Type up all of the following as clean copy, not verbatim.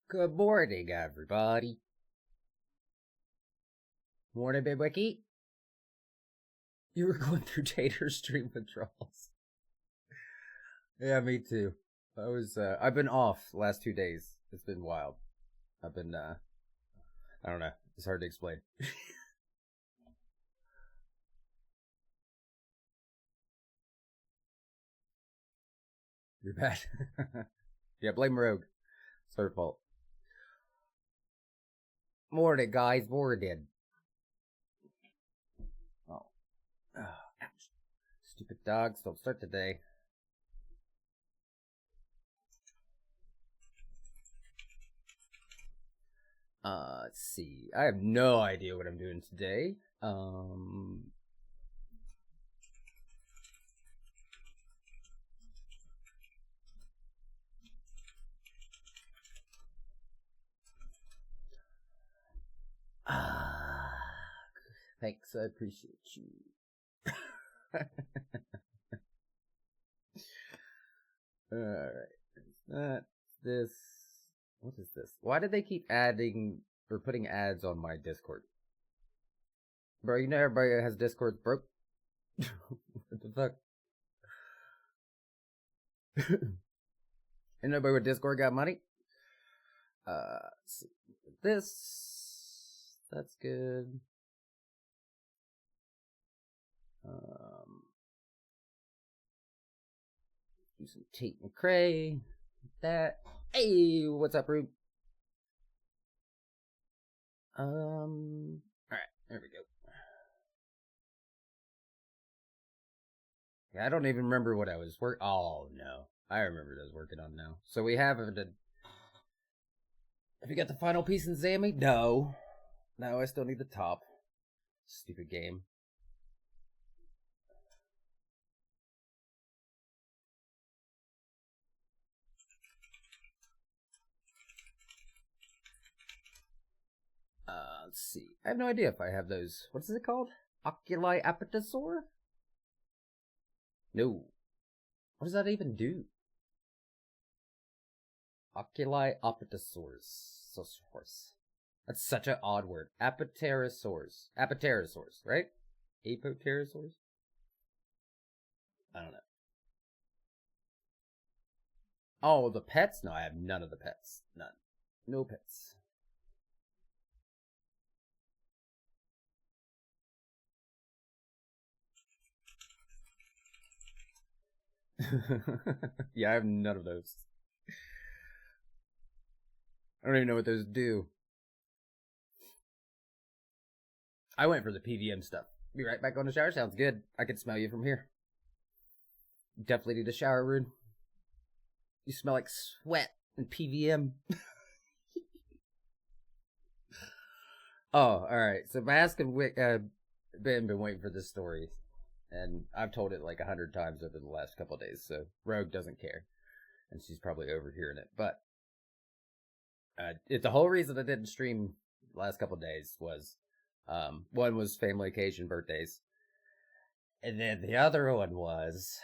Good morning, everybody. Morning, Big Wiki. You were going through Tater's stream withdrawals. Yeah, me too. I've been off the last 2 days. It's been wild. I don't know. It's hard to explain. You're bad. Yeah, blame Rogue. It's her fault. Morning, guys. Morning. Oh. Ouch. Stupid dogs. Don't start today. Let's see. I have no idea what I'm doing today. Thanks, I appreciate you. Alright. This. What is this? Why did they keep adding or putting ads on my Discord? Bro, you know everybody that has Discord's broke? What the fuck? And nobody with Discord got money? Let's see. This. That's good. Do some Tate McRae. That. Hey, what's up, Rube? Alright, there we go. Yeah, I don't even remember what I was Oh, no. I remember what I was working on now. So we have Have you got the final piece in Zammy? No. No, I still need the top. Stupid game. Let's see. I have no idea if I have those. What is it called? Oculi Apatosaur? No. What does that even do? Oculi Apatosaurs. That's such an odd word. Apatosaurs. Apatosaurs, right? Apatosaurs? I don't know. Oh, the pets? No, I have none of the pets. None. No pets. Yeah, I have none of those. I don't even know what those do. I went for the PVM stuff. Be right back on the shower. Sounds good. I can smell you from here. Definitely need a shower, Rune. You smell like sweat and PVM. Oh, alright. So Mask and Wick been waiting for this story. And I've told it like 100 times over the last couple of days, so Rogue doesn't care. And she's probably overhearing it. But the whole reason I didn't stream the last couple of days was one was family occasion birthdays. And then the other one was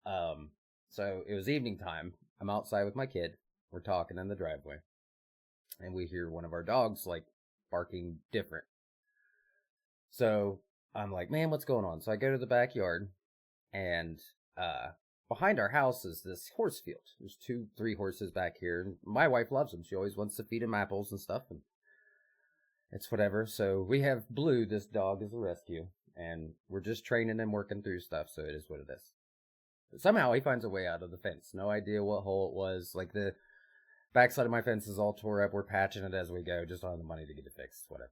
so it was evening time. I'm outside with my kid. We're talking in the driveway. And we hear one of our dogs like barking different. So I'm like, man, what's going on? So I go to the backyard, and behind our house is this horse field. There's 2-3 horses back here, and my wife loves them. She always wants to feed them apples and stuff, and it's whatever. So we have Blue, this dog, as a rescue, and we're just training and working through stuff, so it is what it is. But somehow he finds a way out of the fence. No idea what hole it was. Like, the backside of my fence is all tore up. We're patching it as we go. Just don't have the money to get it fixed. Whatever.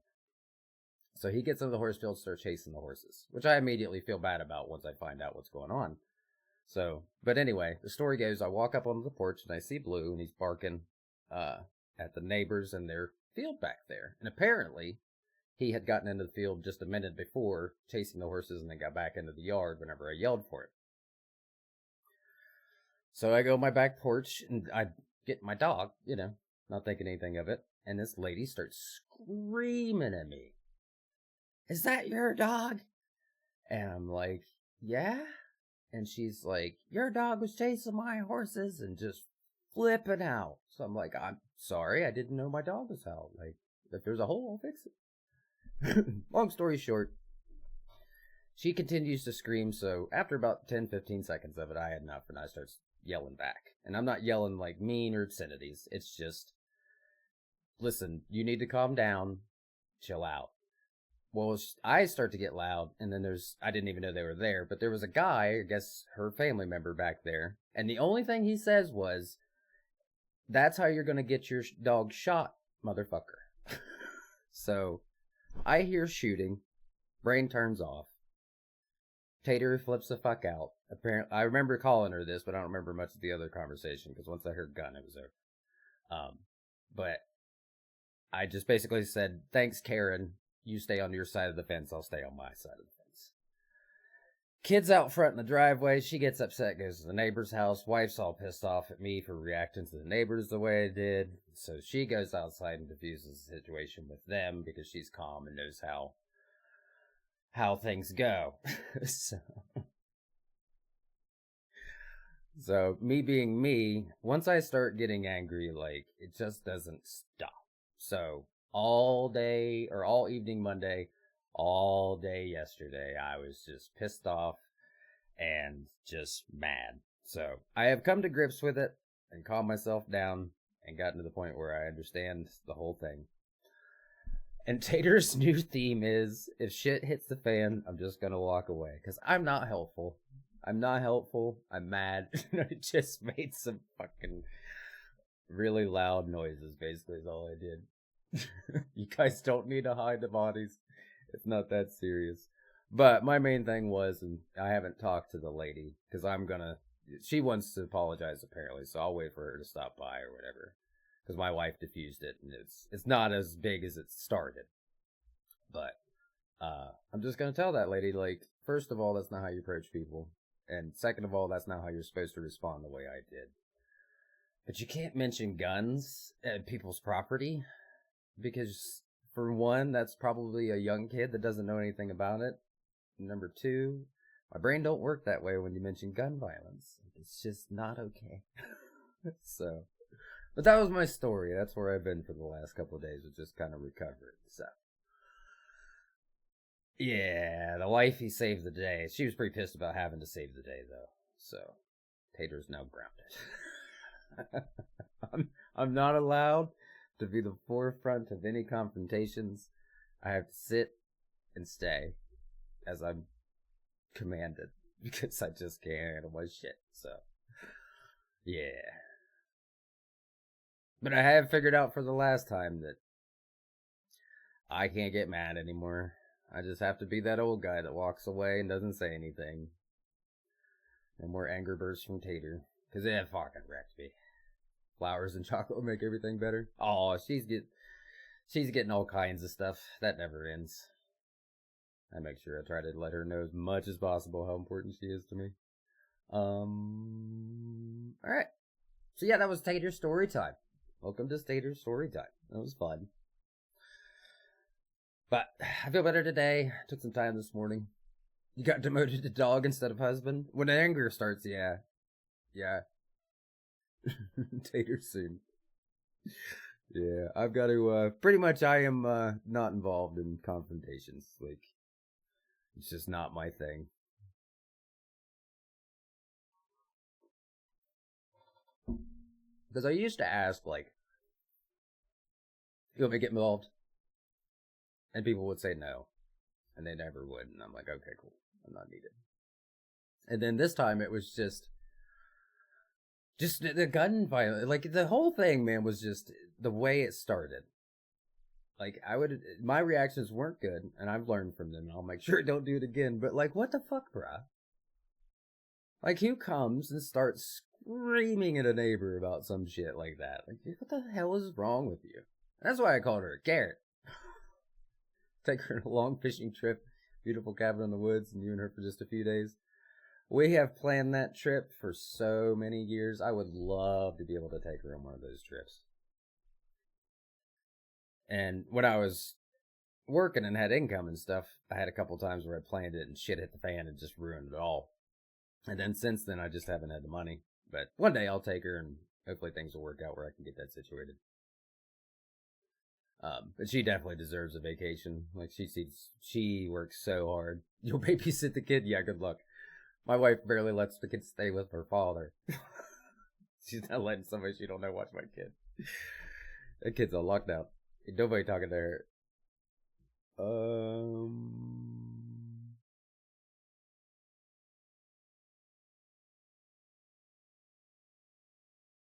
So he gets into the horse field, starts chasing the horses, which I immediately feel bad about once I find out what's going on. So, but anyway, the story goes, I walk up onto the porch and I see Blue, and he's barking at the neighbors and their field back there. And apparently, he had gotten into the field just a minute before, chasing the horses, and then got back into the yard whenever I yelled for it. So I go on my back porch, and I get my dog, not thinking anything of it, and this lady starts screaming at me. Is that your dog? And I'm like, yeah. And she's like, your dog was chasing my horses, and just flipping out. So I'm like, I'm sorry, I didn't know my dog was out. Like, if there's a hole, I'll fix it. Long story short, she continues to scream. So after about 10-15 seconds of it, I had enough and I start yelling back. And I'm not yelling like mean or obscenities. It's just, listen, you need to calm down, chill out. Well, I start to get loud, and then I didn't even know they were there, but there was a guy, I guess her family member back there, and the only thing he says was, that's how you're going to get your dog shot, motherfucker. So, I hear shooting, brain turns off, Tater flips the fuck out. Apparently, I remember calling her this, but I don't remember much of the other conversation, because once I heard gun, it was over. But I just basically said, thanks, Karen. You stay on your side of the fence, I'll stay on my side of the fence. Kid's out front in the driveway, she gets upset, goes to the neighbor's house. Wife's all pissed off at me for reacting to the neighbors the way I did. So she goes outside and diffuses the situation with them because she's calm and knows how things go. So me being me, once I start getting angry, like, it just doesn't stop. So all day, or all evening Monday, all day yesterday, I was just pissed off and just mad. So I have come to grips with it and calmed myself down and gotten to the point where I understand the whole thing. And Tater's new theme is, if shit hits the fan, I'm just gonna walk away. Because I'm not helpful. I'm mad. I just made some fucking really loud noises, basically, is all I did. You guys don't need to hide the bodies. It's not that serious. But my main thing was, and I haven't talked to the lady, because she wants to apologize apparently, so I'll wait for her to stop by or whatever. Because my wife diffused it, and it's not as big as it started. But I'm just going to tell that lady, like, first of all, that's not how you approach people. And second of all, that's not how you're supposed to respond the way I did. But you can't mention guns at people's property. Because, for one, that's probably a young kid that doesn't know anything about it. Number two, my brain don't work that way when you mention gun violence. It's just not okay. So, but that was my story. That's where I've been for the last couple of days, was just kind of recovering. So, yeah, the wifey saved the day. She was pretty pissed about having to save the day, though. So, Tater's now grounded. I'm not allowed to be the forefront of any confrontations. I have to sit and stay as I'm commanded, because I just can't handle my shit. So, yeah. But I have figured out for the last time that I can't get mad anymore. I just have to be that old guy that walks away and doesn't say anything. No more anger bursts from Tater, because it fucking wrecked me. Flowers and chocolate will make everything better. Oh, she's getting all kinds of stuff. That never ends. I make sure I try to let her know as much as possible how important she is to me. Alright. So yeah, that was Tater's story time. Welcome to Tater's story time. That was fun. But I feel better today. Took some time this morning. You got demoted to dog instead of husband? When anger starts, yeah. Yeah. Tater soon. Yeah, I've got to, pretty much I am, not involved in confrontations. Like, it's just not my thing. Because I used to ask, like, you want me to get involved? And people would say no. And they never would. And I'm like, okay, cool. I'm not needed. And then this time it was just the gun violence. Like, the whole thing, man, was just the way it started. Like, my reactions weren't good, and I've learned from them, and I'll make sure I don't do it again. But, like, what the fuck, bruh? Like, who comes and starts screaming at a neighbor about some shit like that? Like, what the hell is wrong with you? That's why I called her a carrot. Take her on a long fishing trip, beautiful cabin in the woods, and you and her for just a few days. We have planned that trip for so many years. I would love to be able to take her on one of those trips. And when I was working and had income and stuff, I had a couple times where I planned it and shit hit the fan and just ruined it all. And then since then, I just haven't had the money. But one day I'll take her and hopefully things will work out where I can get that situated. But she definitely deserves a vacation. Like, she works so hard. You'll babysit the kid? Yeah, good luck. My wife barely lets the kid stay with her father. She's not letting somebody she don't know watch my kid. That kid's on lockdown. Nobody talking to her.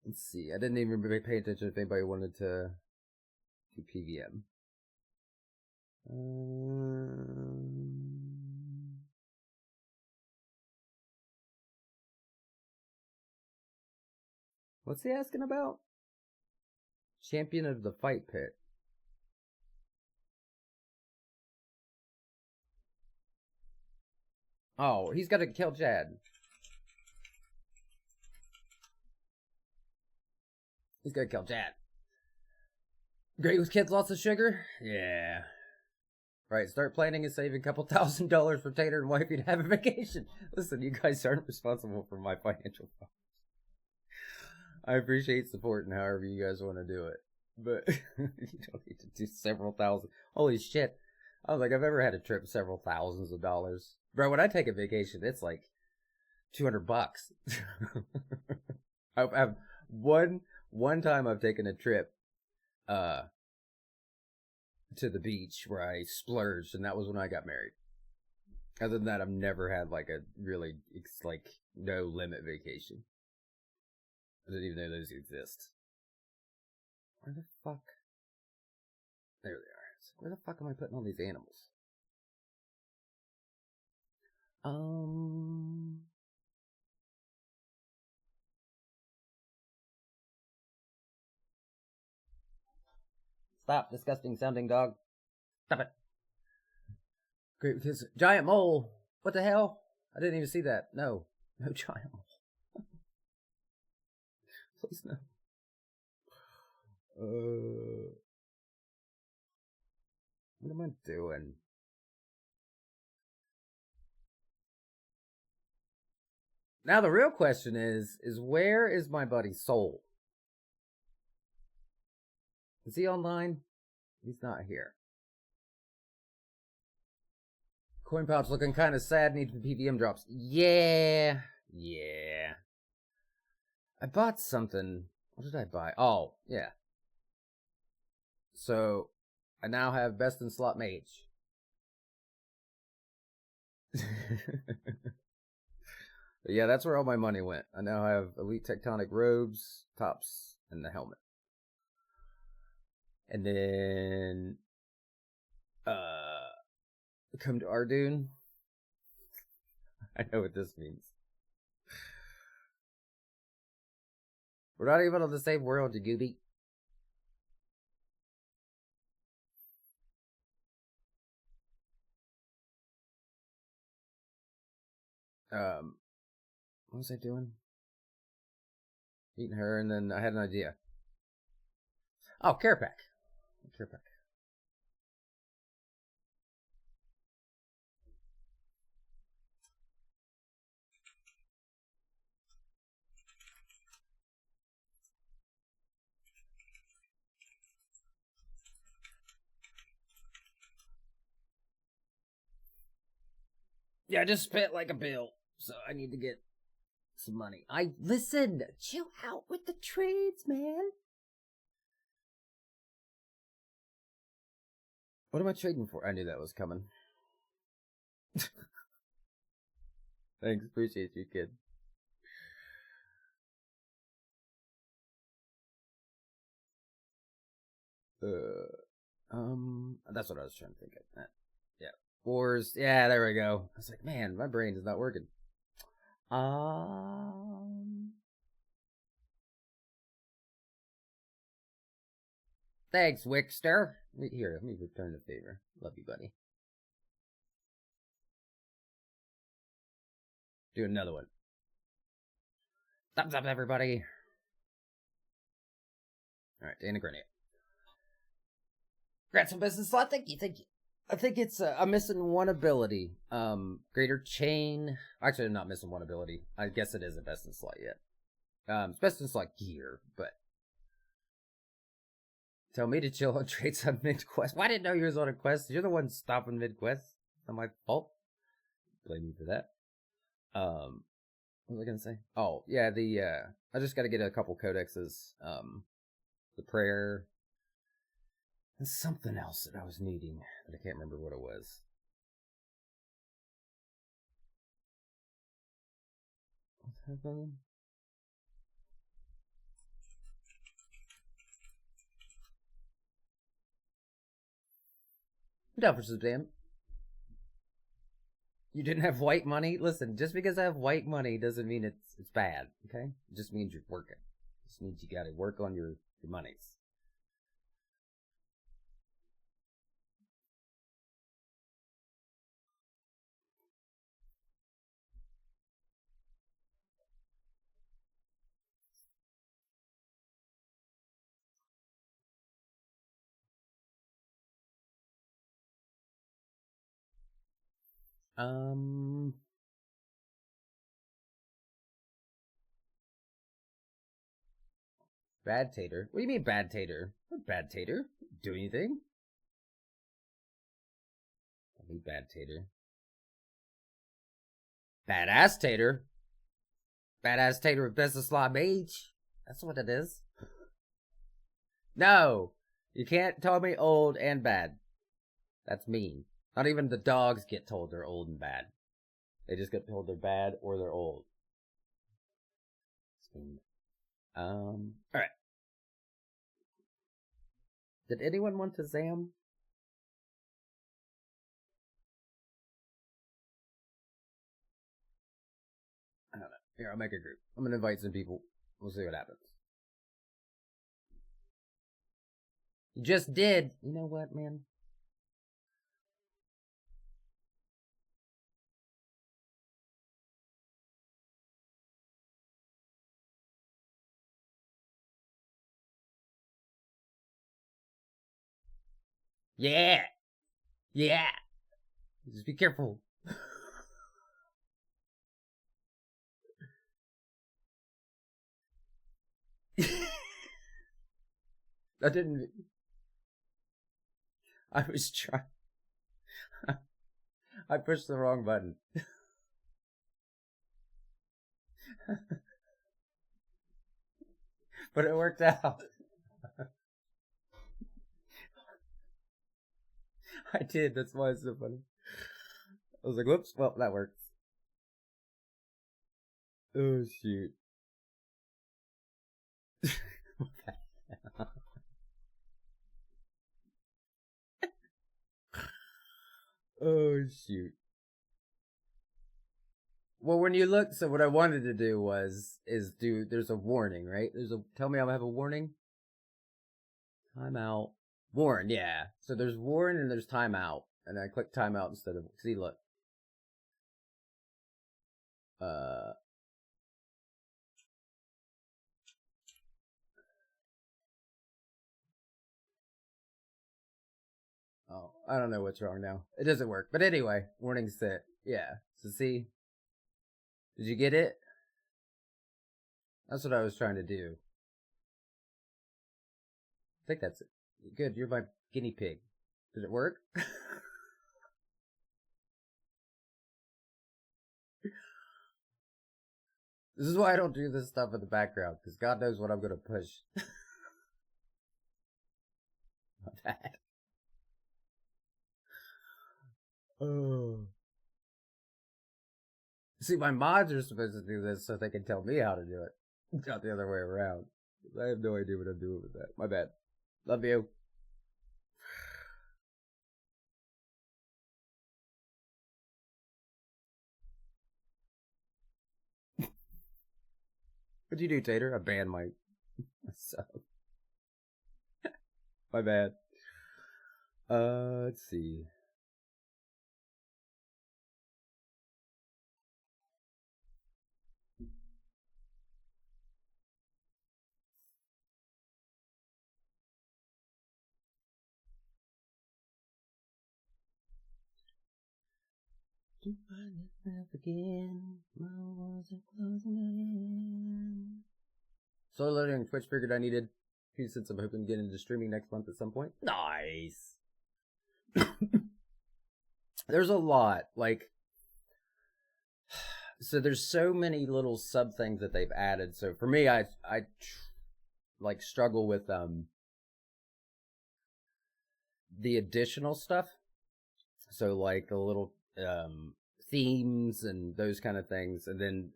Let's see. I didn't even really pay attention if anybody wanted to do PVM. What's he asking about? Champion of the fight pit. Oh, he's got to kill Chad. He's got to kill Chad. Great with kids, lots of sugar? Yeah. Right, start planning and saving a couple $1,000 for Tater and Wifey to have a vacation. Listen, you guys aren't responsible for my financial problems. I appreciate support and however you guys want to do it. But you don't need to do several thousand. Holy shit. I don't think I've ever had a trip several thousands of dollars. Bro, when I take a vacation, it's like $200. I've one time I've taken a trip to the beach where I splurged, and that was when I got married. Other than that, I've never had like a really no limit vacation. I didn't even know those exist. Where the fuck? There they are. So where the fuck am I putting all these animals? Stop, disgusting sounding dog. Stop it. Great, because giant mole. What the hell? I didn't even see that. No giant mole. Please no. What am I doing? Now the real question is where is my buddy Soul? Is he online? He's not here. Coin pouch looking kind of sad. Need PVM drops. Yeah. I bought something. What did I buy? Oh, yeah. So, I now have Best in Slot Mage. But yeah, that's where all my money went. I now have Elite Tectonic Robes, Tops, and the helmet. And then, come to Ardoon. I know what this means. We're not even on the same world, you gooby. What was I doing? Eating her, and then I had an idea. Oh, care pack. Care pack. Yeah, I just spent like a bill, so I need to get some money. Listen, chill out with the trades, man. What am I trading for? I knew that was coming. Thanks, appreciate you, kid. That's what I was trying to think of. Yeah. Wars. Yeah, there we go. I was like, man, my brain is not working. Thanks, Wickster. Here, let me return the favor. Love you, buddy. Do another one. Thumbs up, everybody. Alright, Dana Grenier. Congrats on business slot. Thank you. I think it's I'm missing one ability. Greater chain. Actually, I'm not missing one ability. I guess it isn't best in slot yet. Asbestos like gear, but tell me to chill on traits on mid quest. Well, I didn't know you was on a quest. You're the one stopping mid quest. Not my fault. Blame me for that. What was I gonna say? Oh, yeah, I just gotta get a couple codexes. The prayer and something else that I was needing, but I can't remember what it was. What's happening? I'm down for some damn. You didn't have white money? Listen, just because I have white money doesn't mean it's bad, okay? It just means you're working. It just means you gotta work on your monies. Um, Bad tater? What do you mean bad tater? What bad tater? Do anything? I mean bad tater. Badass tater. Badass tater with business law mage. That's what it is. No, you can't tell me old and bad. That's mean. Not even the dogs get told they're old and bad. They just get told they're bad or they're old. Alright. Did anyone want to Zam? I don't know. Here, I'll make a group. I'm gonna invite some people. We'll see what happens. You just did. You know what, man? Yeah. Yeah. Just be careful. I didn't. I was trying. I pushed the wrong button. But it worked out. I did. That's why it's so funny. I was like, whoops. Well, that works. Oh, shoot. Oh, shoot. Well, when you look, so what I wanted to do there's a warning, right? Tell me I'm gonna have a warning. Timeout. Warn, yeah. So there's warn and there's timeout. And I click timeout instead of, see, look. Uh, oh, I don't know what's wrong now. It doesn't work. But anyway, warning set. Yeah. So see, did you get it? That's what I was trying to do. I think that's it. Good, you're my guinea pig. Did it work? This is why I don't do this stuff in the background, because God knows what I'm gonna push. My bad. Oh. See, my mods are supposed to do this so they can tell me how to do it. Not the other way around. I have no idea what I'm doing with that. My bad. Love you. What'd you do, Tater? I banned my myself. My bad. Let's see. To find yourself again, my walls are closing in. slowly learning Twitch, figured I needed since I'm hoping to get into streaming next month at some point. Nice. There's a lot, like, so there's so many little sub things that they've added. So for me, I like struggle with the additional stuff. So like the little themes and those kind of things, and then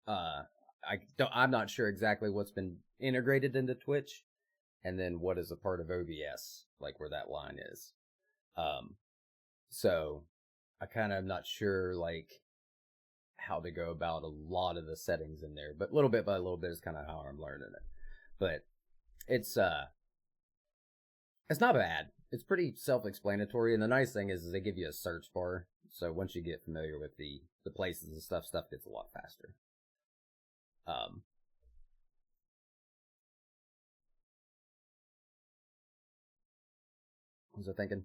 I'm not sure exactly what's been integrated into Twitch, and then what is a part of OBS, like where that line is. So I kind of am not sure like how to go about a lot of the settings in there, but little bit by little bit is kind of how I'm learning it. But it's not bad. It's pretty self-explanatory, and the nice thing is they give you a search bar. So once you get familiar with the places and stuff gets a lot faster. What was I thinking?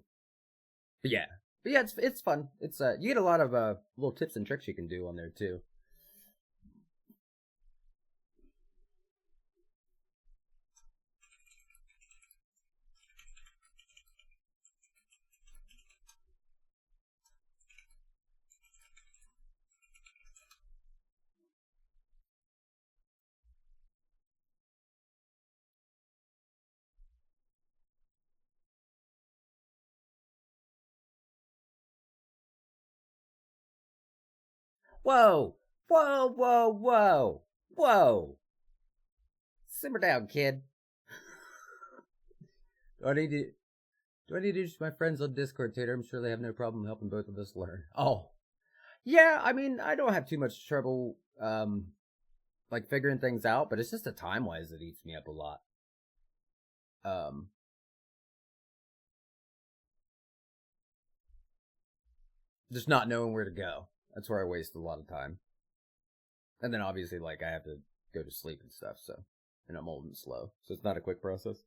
But yeah, it's fun. It's you get a lot of little tips and tricks you can do on there too. Whoa, whoa, whoa, whoa, whoa! Simmer down, kid. Do I need to introduce my friends on Discord, Tater? I'm sure they have no problem helping both of us learn. Oh, yeah. I mean, I don't have too much trouble, like figuring things out, but it's just the time wise that eats me up a lot. Just not knowing where to go. That's where I waste a lot of time. And then obviously, like, I have to go to sleep and stuff, so. And I'm old and slow, so it's not a quick process.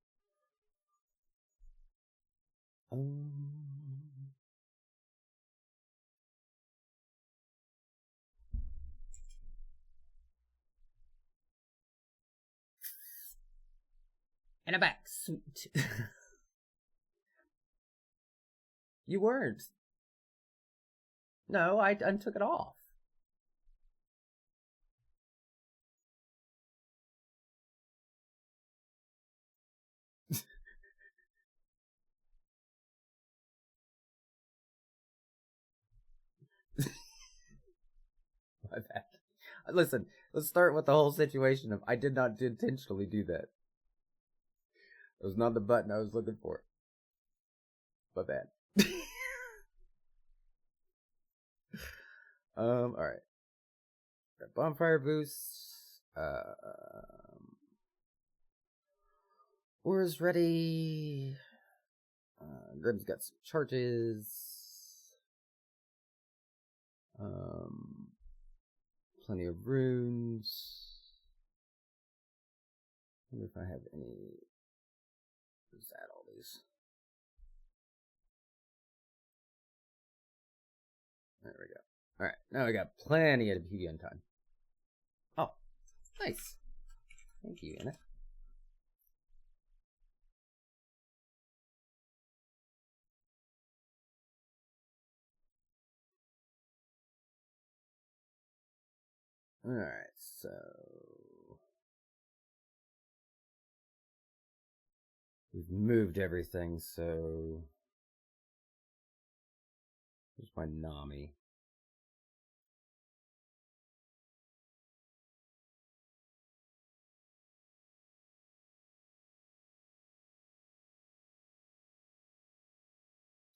And a back suit. You weren't. No, I took it off. My bad. Listen, let's start with the whole situation of I did not intentionally do that. It was not the button I was looking for. My bad. Alright. Got bonfire boosts. Ore's ready. Grim's got some charges. Plenty of runes. I wonder if I have any. Let's add all these. There we go. Alright, now we got plenty of PBN time. Oh, nice. Thank you, Anna. Alright, so we've moved everything, so here's my Nami.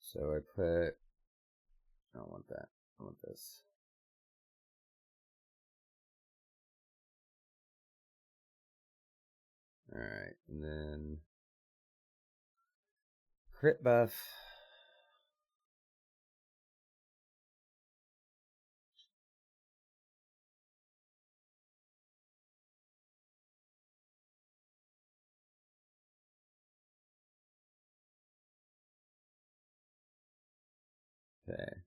So I put, I don't want that, I want this. Alright, and then crit buff. Okay.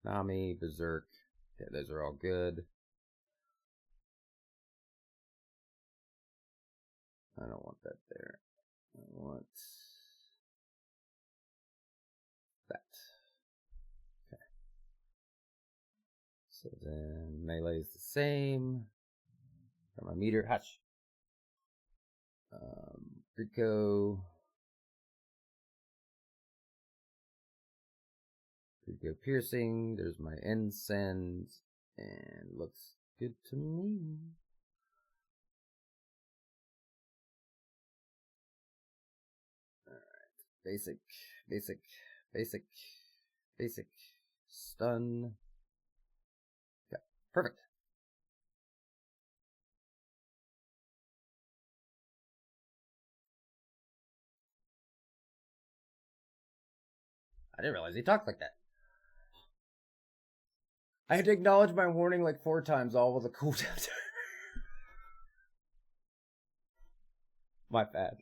Nami, Berserk. Okay, those are all good. I don't want that there. I want that. Okay. So then melee is the same. For my meter, hush. Rico piercing. There's my incense, and looks good to me. Basic, basic, basic, basic, stun. Yeah, perfect. I didn't realize he talked like that. I had to acknowledge my warning like 4 times, all with a cooldown. My bad.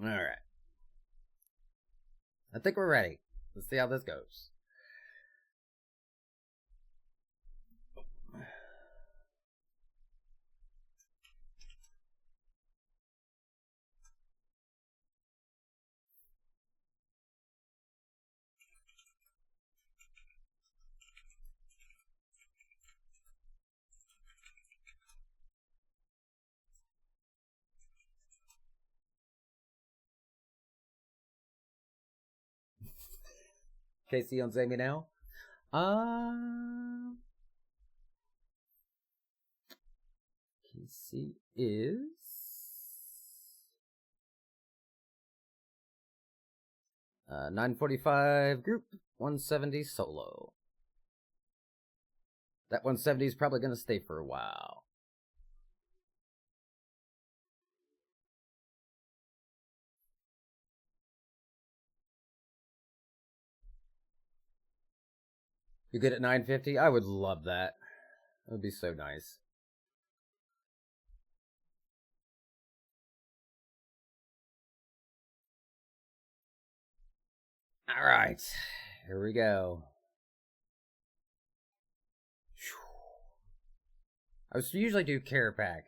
All right. I think we're ready. Let's see how this goes. Casey on Zamy now. Casey is 945 group, 170 solo. That 170 is probably going to stay for a while. You good at 950? I would love that. That would be so nice. All right, here we go. I usually do care pack.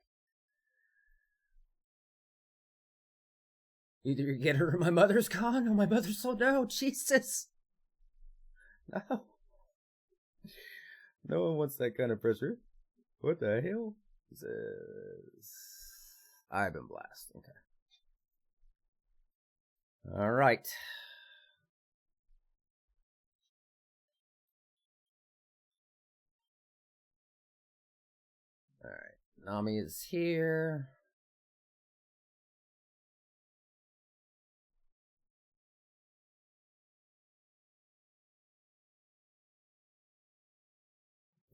Either you get her or my mother's gone. Oh, my mother's so no, Jesus. No. No one wants that kind of pressure. What the hell? I've been blasted. Okay. All right. All right. Nami is here.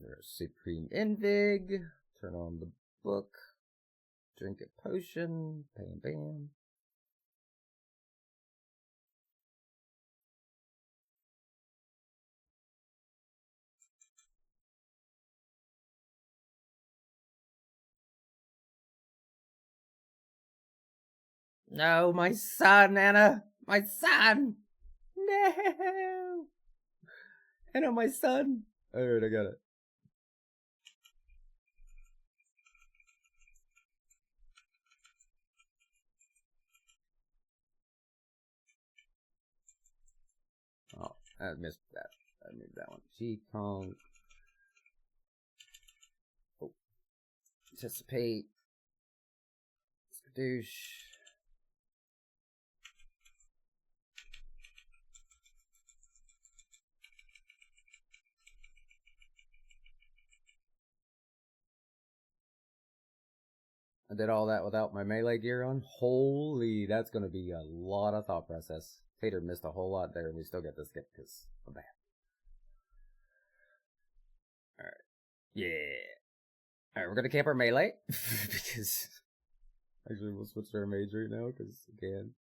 There's Supreme Invig. Turn on the book. Drink a potion. Bam, bam. No, my son, Anna. My son. No. Anna, my son. All right, I got it. Oh, I missed that. I missed that one. G-Kong. Oh. Anticipate. Skadoosh. I did all that without my melee gear on. Holy, that's going to be a lot of thought process. Tater missed a whole lot there, and we still get the skip because of that. Alright. Yeah. Alright, we're going to camp our melee. Because... Actually, we'll switch to our mage right now, because again.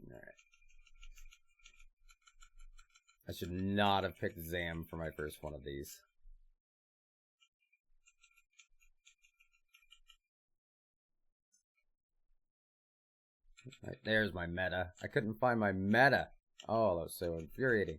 Alright. I should not have picked Zam for my first one of these. Right, there's my meta. I couldn't find my meta. Oh, that was so infuriating.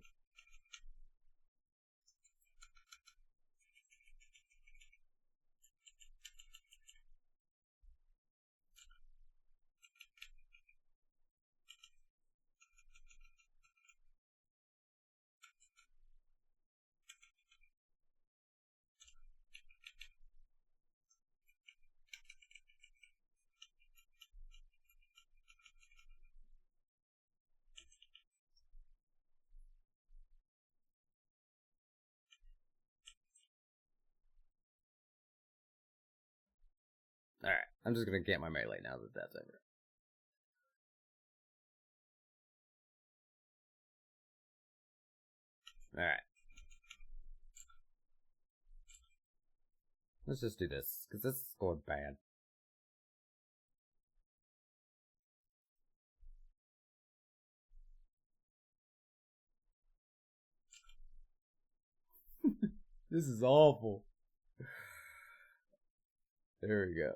Alright, I'm just gonna get my melee now that that's over. Alright. Let's just do this, because this is going bad. This is awful. There we go.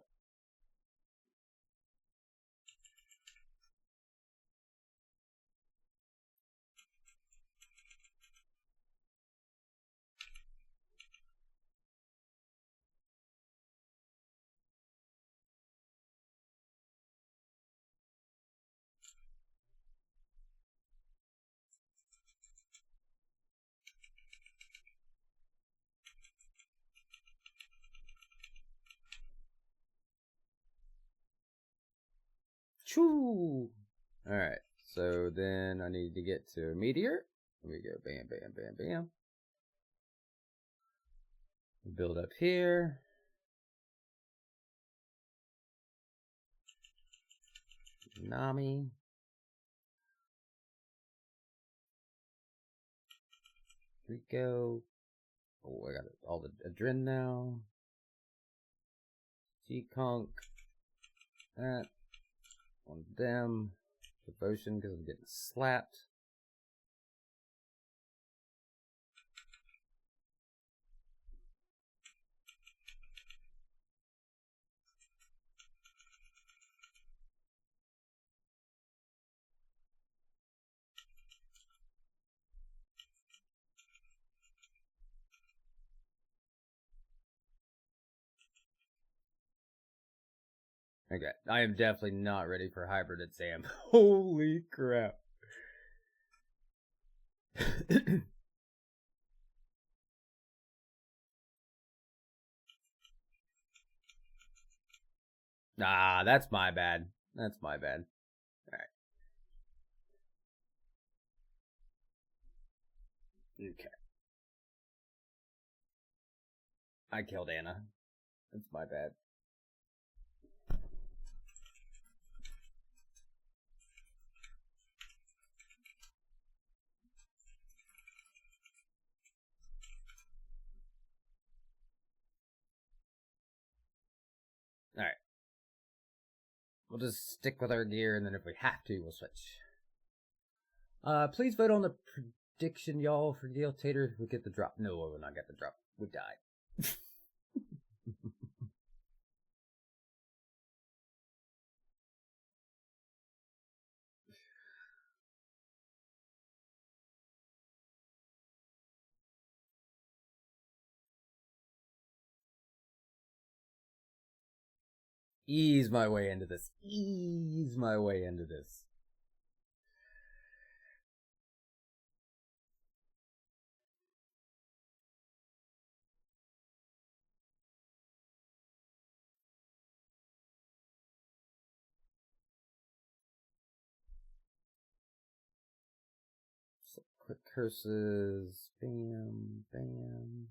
Choo! Alright, so then I need to get to a meteor. Here we go, bam, bam, bam, bam. Build up here. Nami. Rico. Oh, I got all the Adren now. G-Conk. That. One of them. Devotion because I'm getting slapped. Okay, I am definitely not ready for hybrid at Sam. Holy crap. Nah, that's my bad. That's my bad. Alright. Okay. I killed Anna. That's my bad. Alright. We'll just stick with our gear, and then if we have to, we'll switch. Please vote on the prediction, y'all, for Gale Tater. We get the drop. No, we will not get the drop. We died. Ease my way into this. Ease my way into this. So quick curses. Bam, bam.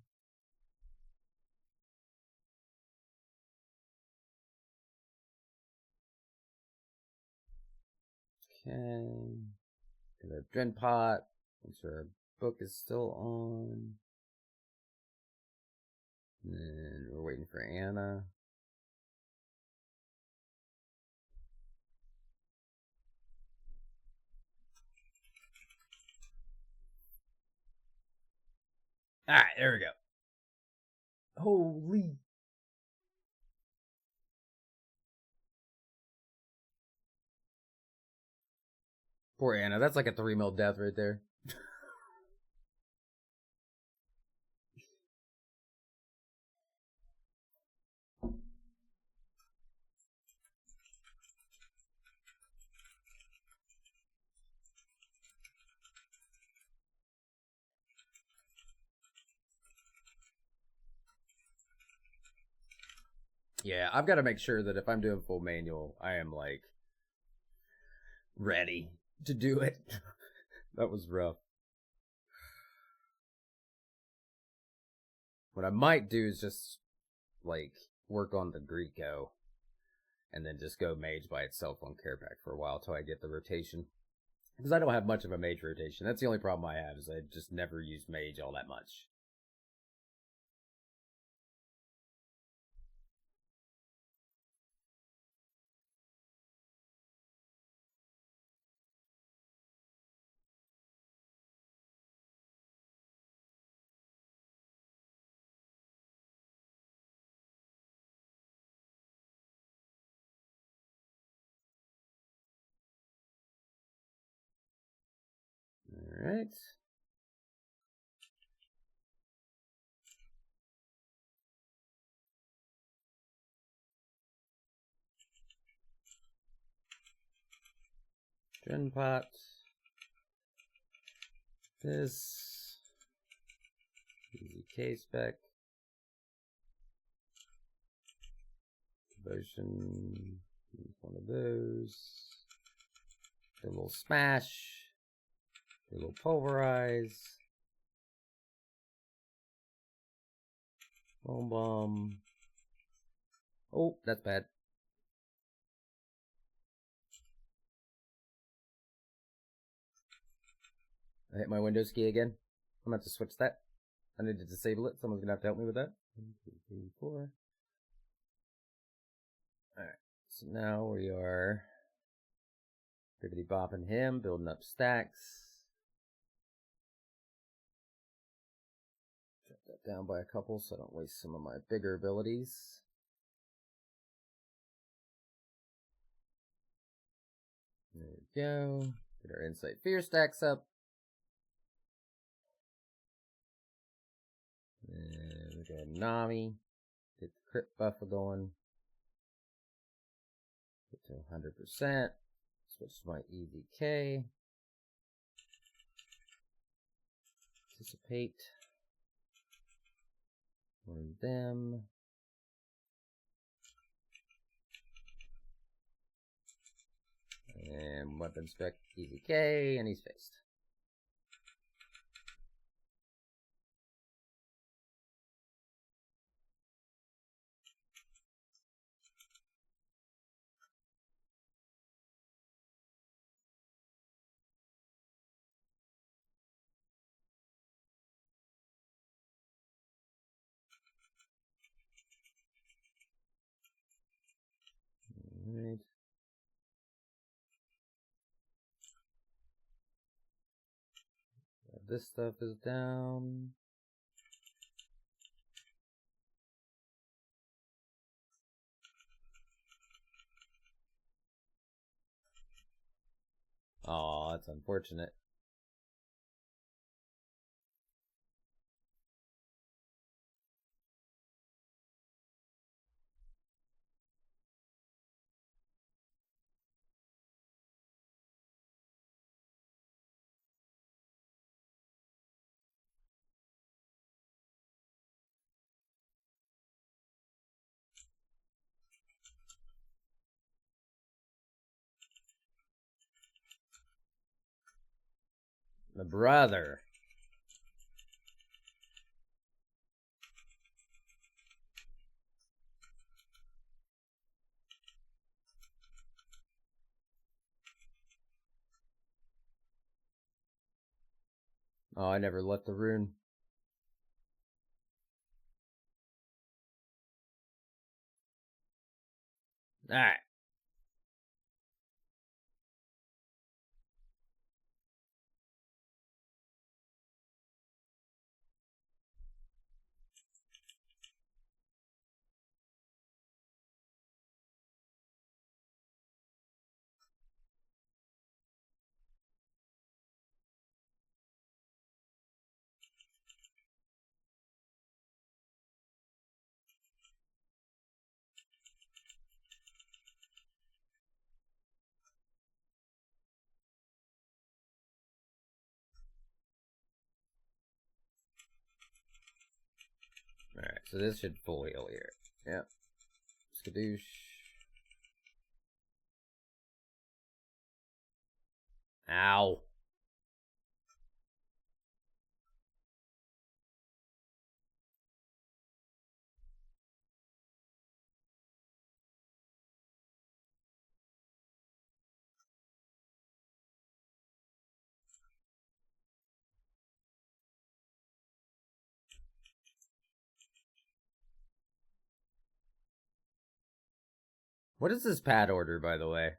Okay. Get our Dren pot. Make sure our book is still on. And then we're waiting for Anna. Alright, there we go. Holy. Poor Anna. That's like a 3 mil death right there. Yeah, I've got to make sure that if I'm doing full manual, I am like ready to do it. That was rough. What I might do is just like work on the Greco and then just go mage by itself on care pack for a while till I get the rotation. Because I don't have much of a mage rotation. That's the only problem I have, is I just never use mage all that much. Alright. Gen pot. This. Easy K spec. Devotion. Use one of those. A little smash. A little pulverize. Boom bomb. Oh, that's bad. I hit my Windows key again. I'm gonna have to switch that. I need to disable it. Someone's gonna have to help me with that. 1, 2, 3, 4. Alright, so now we are bippity bopping him, building up stacks. Drop that down by a couple so I don't waste some of my bigger abilities. There we go. Get our Insight Fear stacks up. And we got Nami. Get the crit buffer going. Get to 100%. Switch to my EVK. Anticipate. One of them. And weapon spec EVK, and he's fixed. Alright. This stuff is down. Aw, that's unfortunate. My brother. Oh, I never left the rune. Alright. So this should full heal here. Yep. Skadoosh. Ow. What is this pad order, by the way?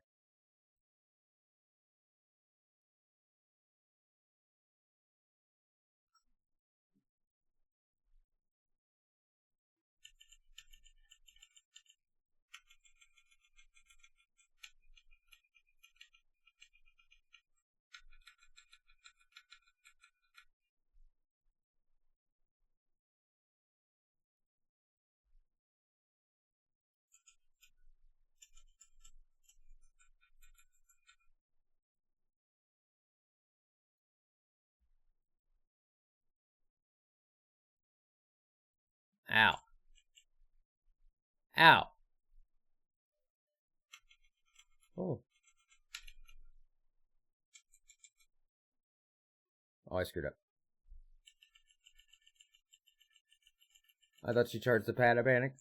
Ow. Ow. Oh. Oh, I screwed up. I thought she charged the pad of panic.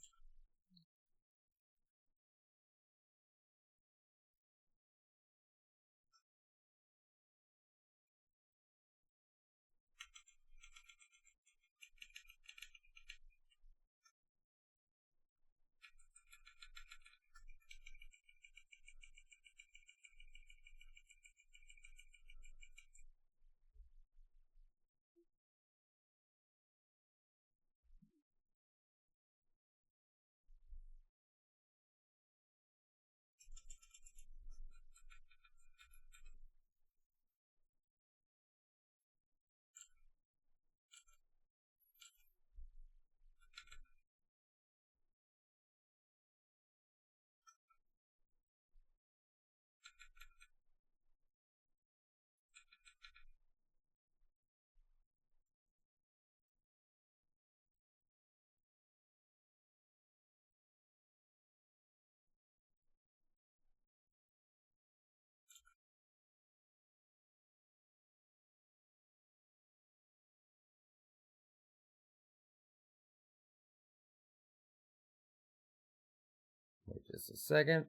Wait just a second.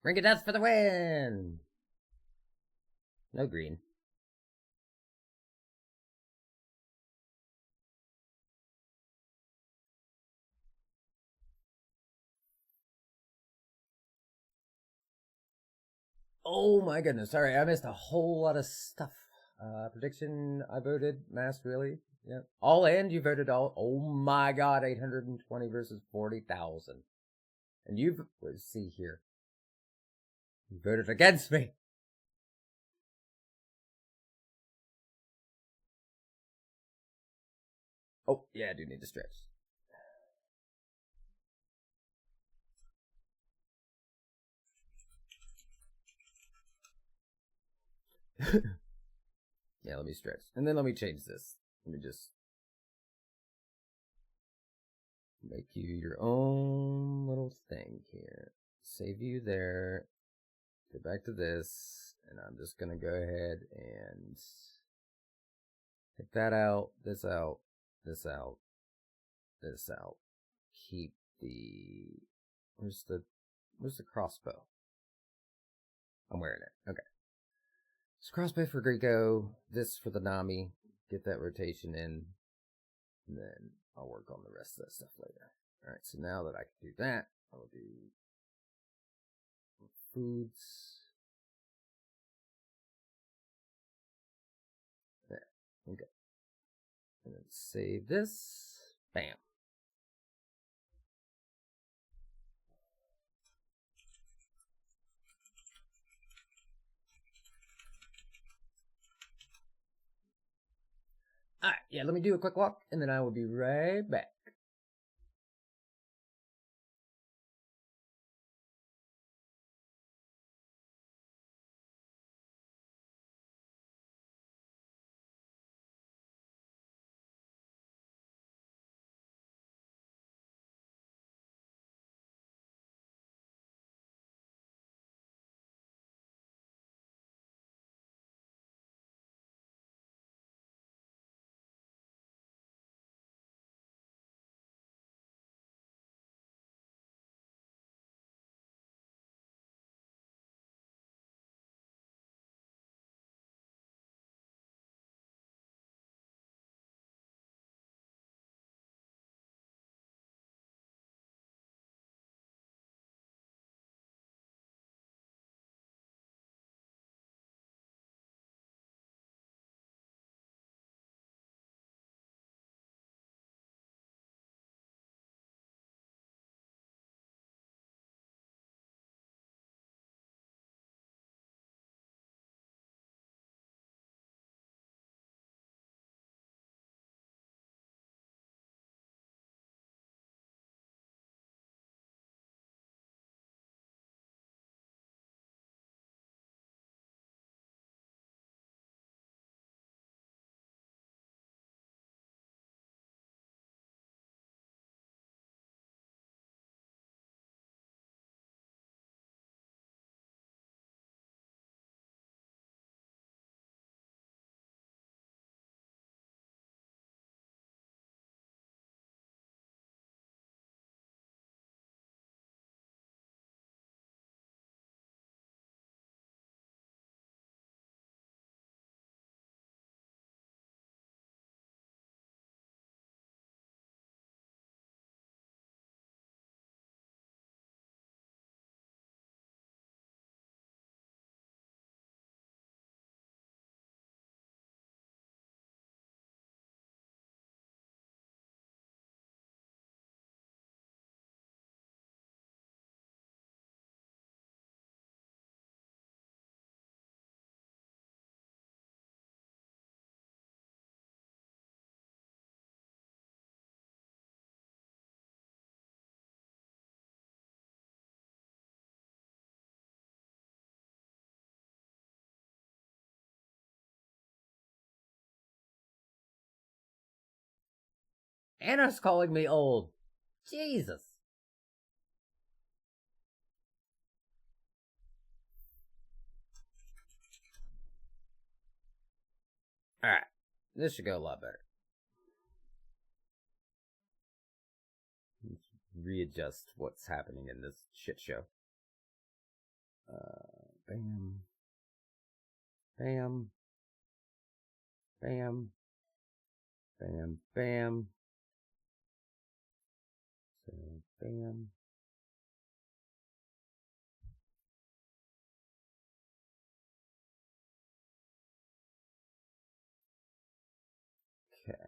Ring of Death for the win! No green. Oh my goodness. Sorry, I missed a whole lot of stuff. Prediction, I voted. Mass, really? Yep. All in, you voted all. Oh my god, 820 versus 40,000. And you've, let's see here. You voted against me. Oh, yeah, I do need to stretch. Yeah, let me stretch. And then let me change this. Let me just make you your own little thing here. Save you there. Go back to this. And I'm just going to go ahead and take that out, this out, this out, this out. Keep the, where's the crossbow? I'm wearing it. Okay. So crossbow for Greco, this for the Nami. Get that rotation in. And then I'll work on the rest of that stuff later. Alright, so now that I can do that, I'll do foods. There. Okay. And then save this. Bam. yeah, let me do a quick walk, and then I will be right back. Anna's calling me old. Jesus. Alright. This should go a lot better. Let's readjust what's happening in this shit show. Bam. Bam. Bam. Bam. Bam. So, bam. Okay.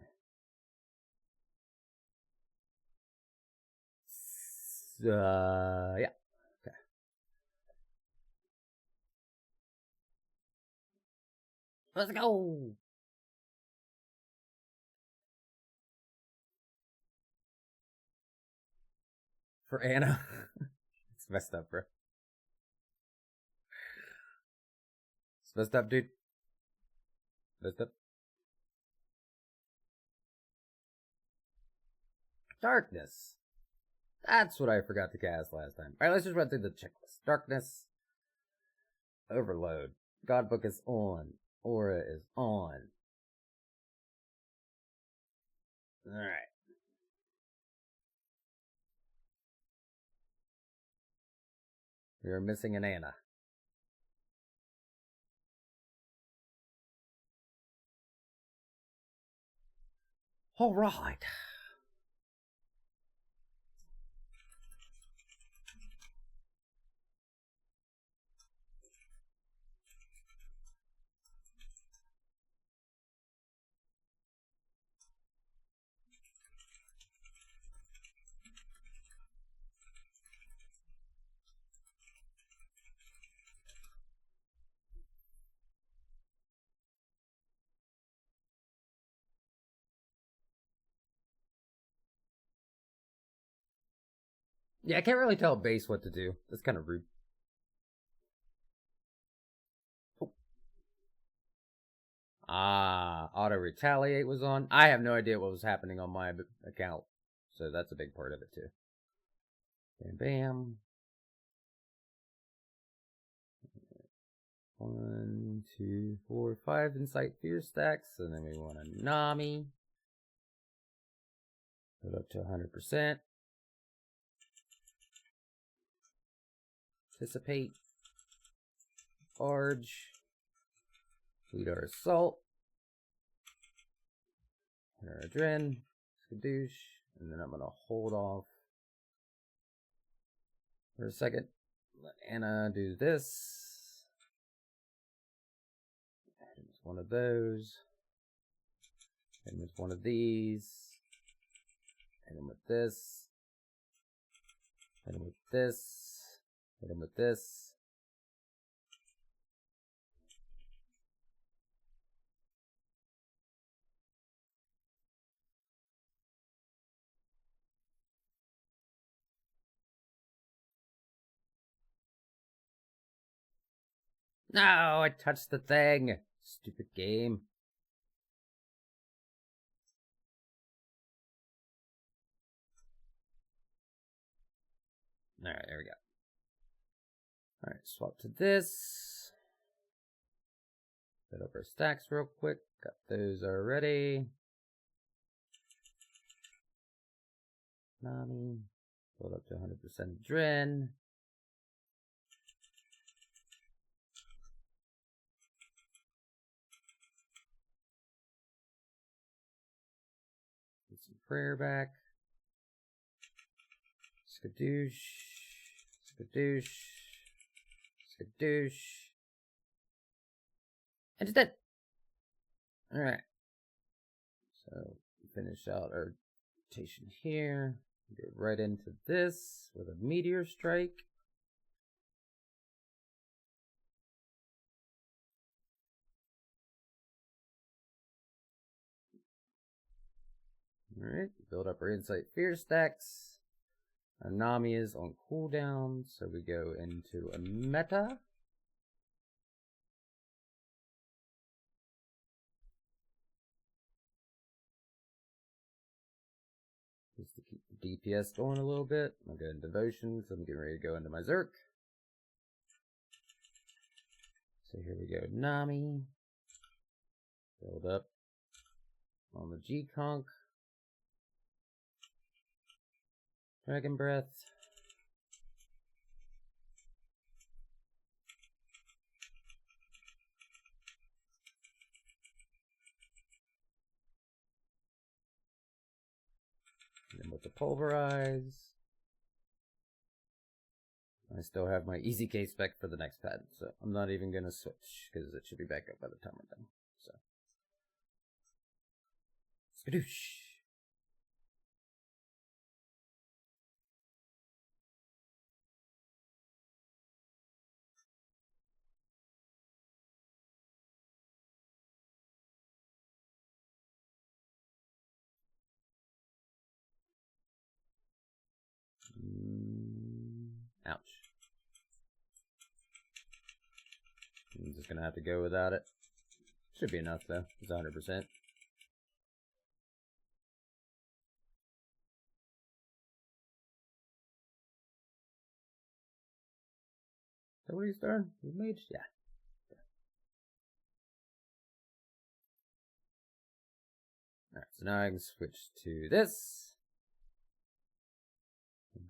Yeah. Okay. Let's go. For Anna. It's messed up, bro. It's messed up, dude. Messed up. Darkness. That's what I forgot to cast last time. Alright, let's just run through the checklist. Darkness. Overload. Godbook is on. Aura is on. Alright. We are missing an Anna. Alright. Yeah, I can't really tell base what to do. That's kind of rude. Oh. Ah, auto retaliate was on. I have no idea what was happening on my account, so that's a big part of it too. Bam, bam. 1, 2, 4, 5 Insight Fear stacks, and then we want a Nami. Put up to 100%. Anticipate. Barge. Lead our assault. Hit our adren. Skadoosh. And then I'm going to hold off for a second. Let Anna do this. And it's one of those. And it's one of these. Hit him with this. Hit him with this. Hit him with this. No, I touched the thing. Stupid game. Alright, there we go. Alright, swap to this. Set up our stacks real quick. Got those already. Nami. Build up to 100% Dren. Get some prayer back. Skadoosh. Skadoosh. Skadoosh. And it's dead. Alright. So, finish out our rotation here. Get right into this with a meteor strike. Alright, build up our Insight Fear stacks. Our Nami is on cooldown, so we go into a meta. Just to keep the DPS going a little bit. I'll go into Devotion, so I'm getting ready to go into my Zerk. So here we go, Nami. Build up on the G-Conk. Dragon Breath. And then with the Pulverize. I still have my easy case spec for the next pad, so I'm not even going to switch, because it should be back up by the time we're done. So, skadoosh. Ouch. I'm just gonna have to go without it. Should be enough though. It's 100%. So what are you starting? You mage? Yeah. Alright, so now I can switch to this.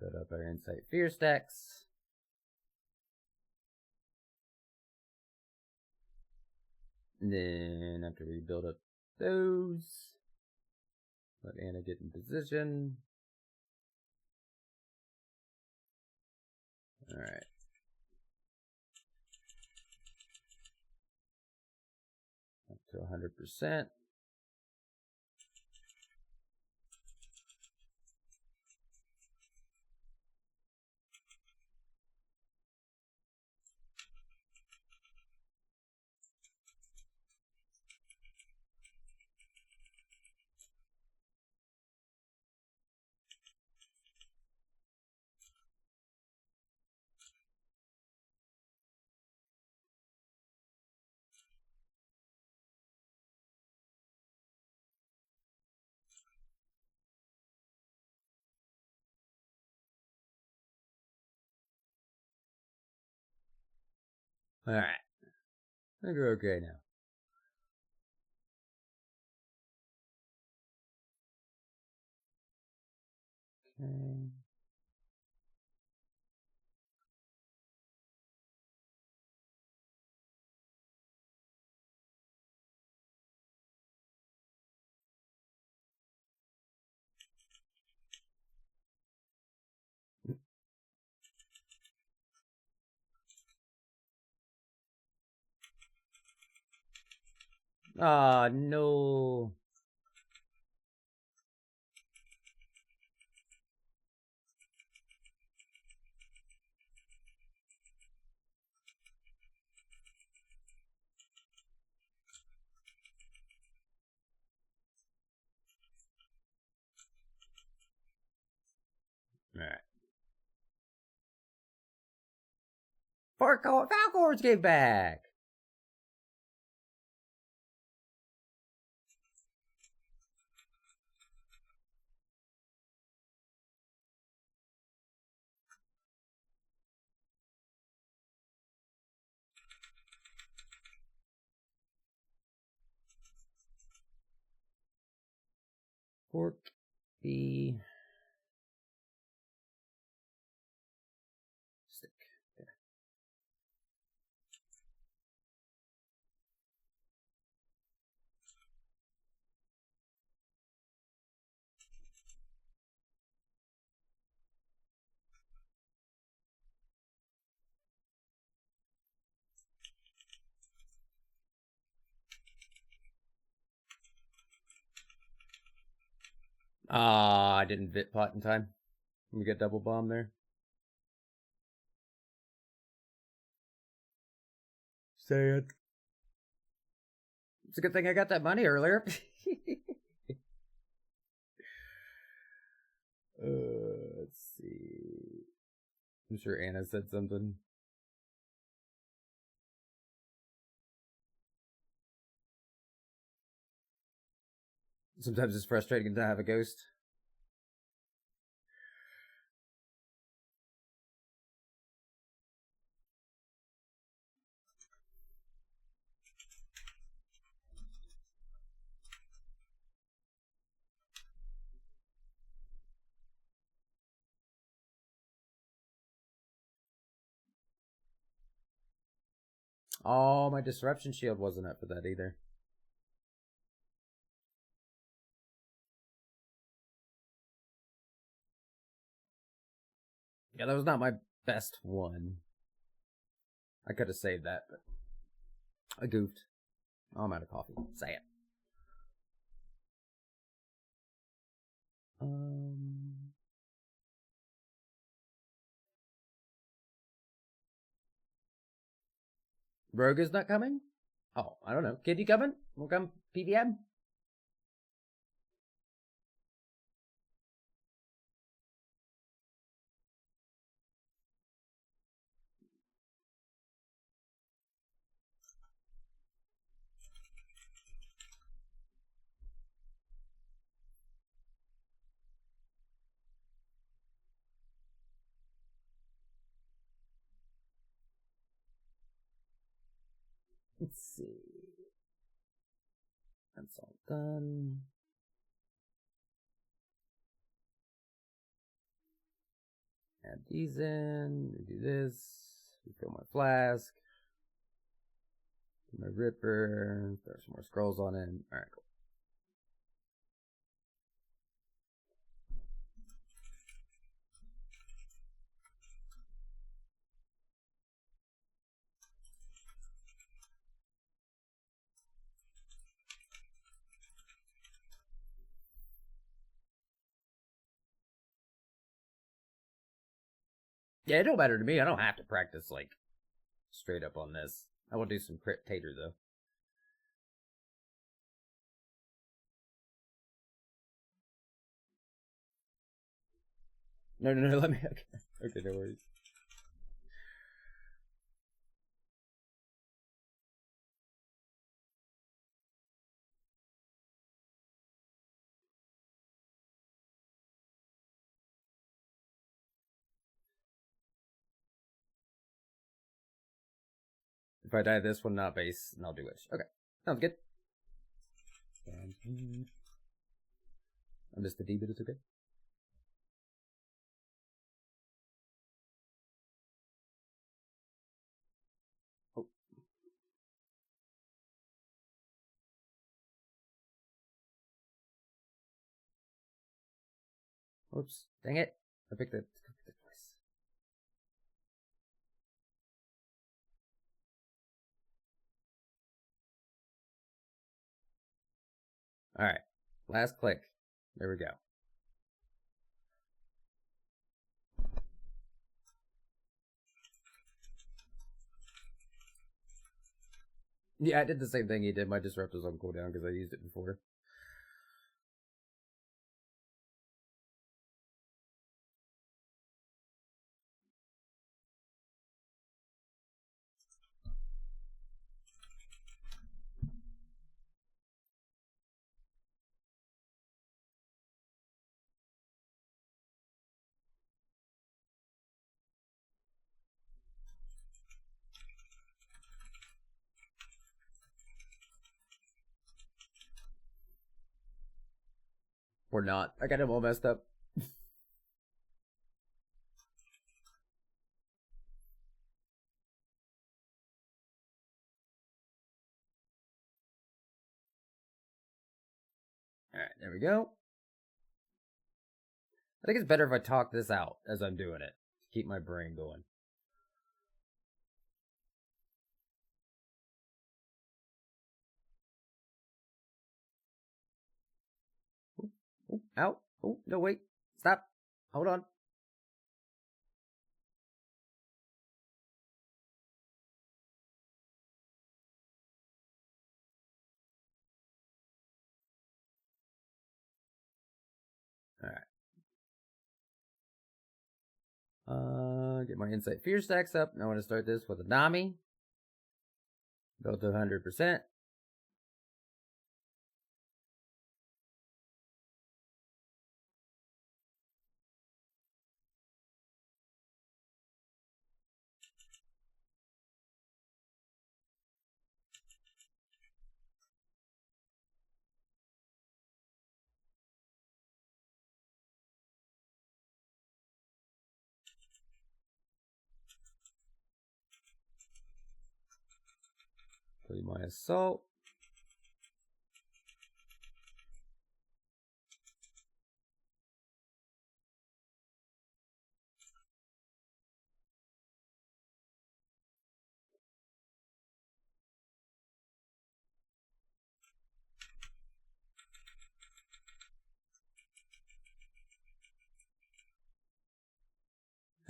Build up our Insight Fear stacks. And then after we build up those, let Anna get in position. Alright. Up to 100%. Alright. I think we're okay now. Okay. Ah, no. Alright. Falcors came back! Fork the stick. There. Ah, I didn't bit pot in time. We get double bomb there. Say it. It's a good thing I got that money earlier. Let's see. I'm sure Anna said something. Sometimes it's frustrating to have a ghost. Oh, my disruption shield wasn't up for that either. Yeah, that was not my best one. I could have saved that, but I goofed. Oh, I'm out of coffee. Say it. Rogue is not coming? Oh, I don't know. Kid, you coming? We'll come PVM? Let's see. That's all done. Add these in. Do this. Refill my flask. My ripper. Throw some more scrolls on it. Alright, cool. Yeah, it don't matter to me. I don't have to practice, like, straight up on this. I will do some crit tater, though. No, let me... Okay, no worries. I die this one, not base, and I'll do Wish. Okay, sounds good. I missed the D, but it's okay. Oh. Oops, dang it. I picked the place. Alright, last click. There we go. Yeah, I did the same thing he did. My disruptor's on cooldown because I used it before. Or not. I got him all messed up. Alright, there we go. I think it's better if I talk this out as I'm doing it. To keep my brain going. Ooh, ooh, out. Oh, no, wait. Stop. Hold on. Alright. Get my Insight Fear stacks up. I want to start this with a Nami. Build to 100%. Play my Assault.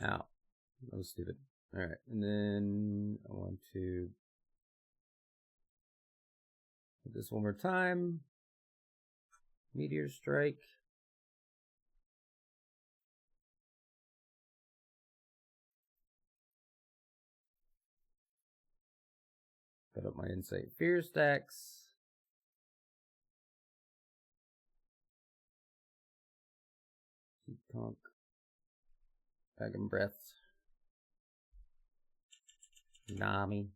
Ow. That was stupid. Alright, and then I want to do this one more time. Meteor Strike. Put up my Insight Fear stacks. Conk. Dragon Breath. Nami.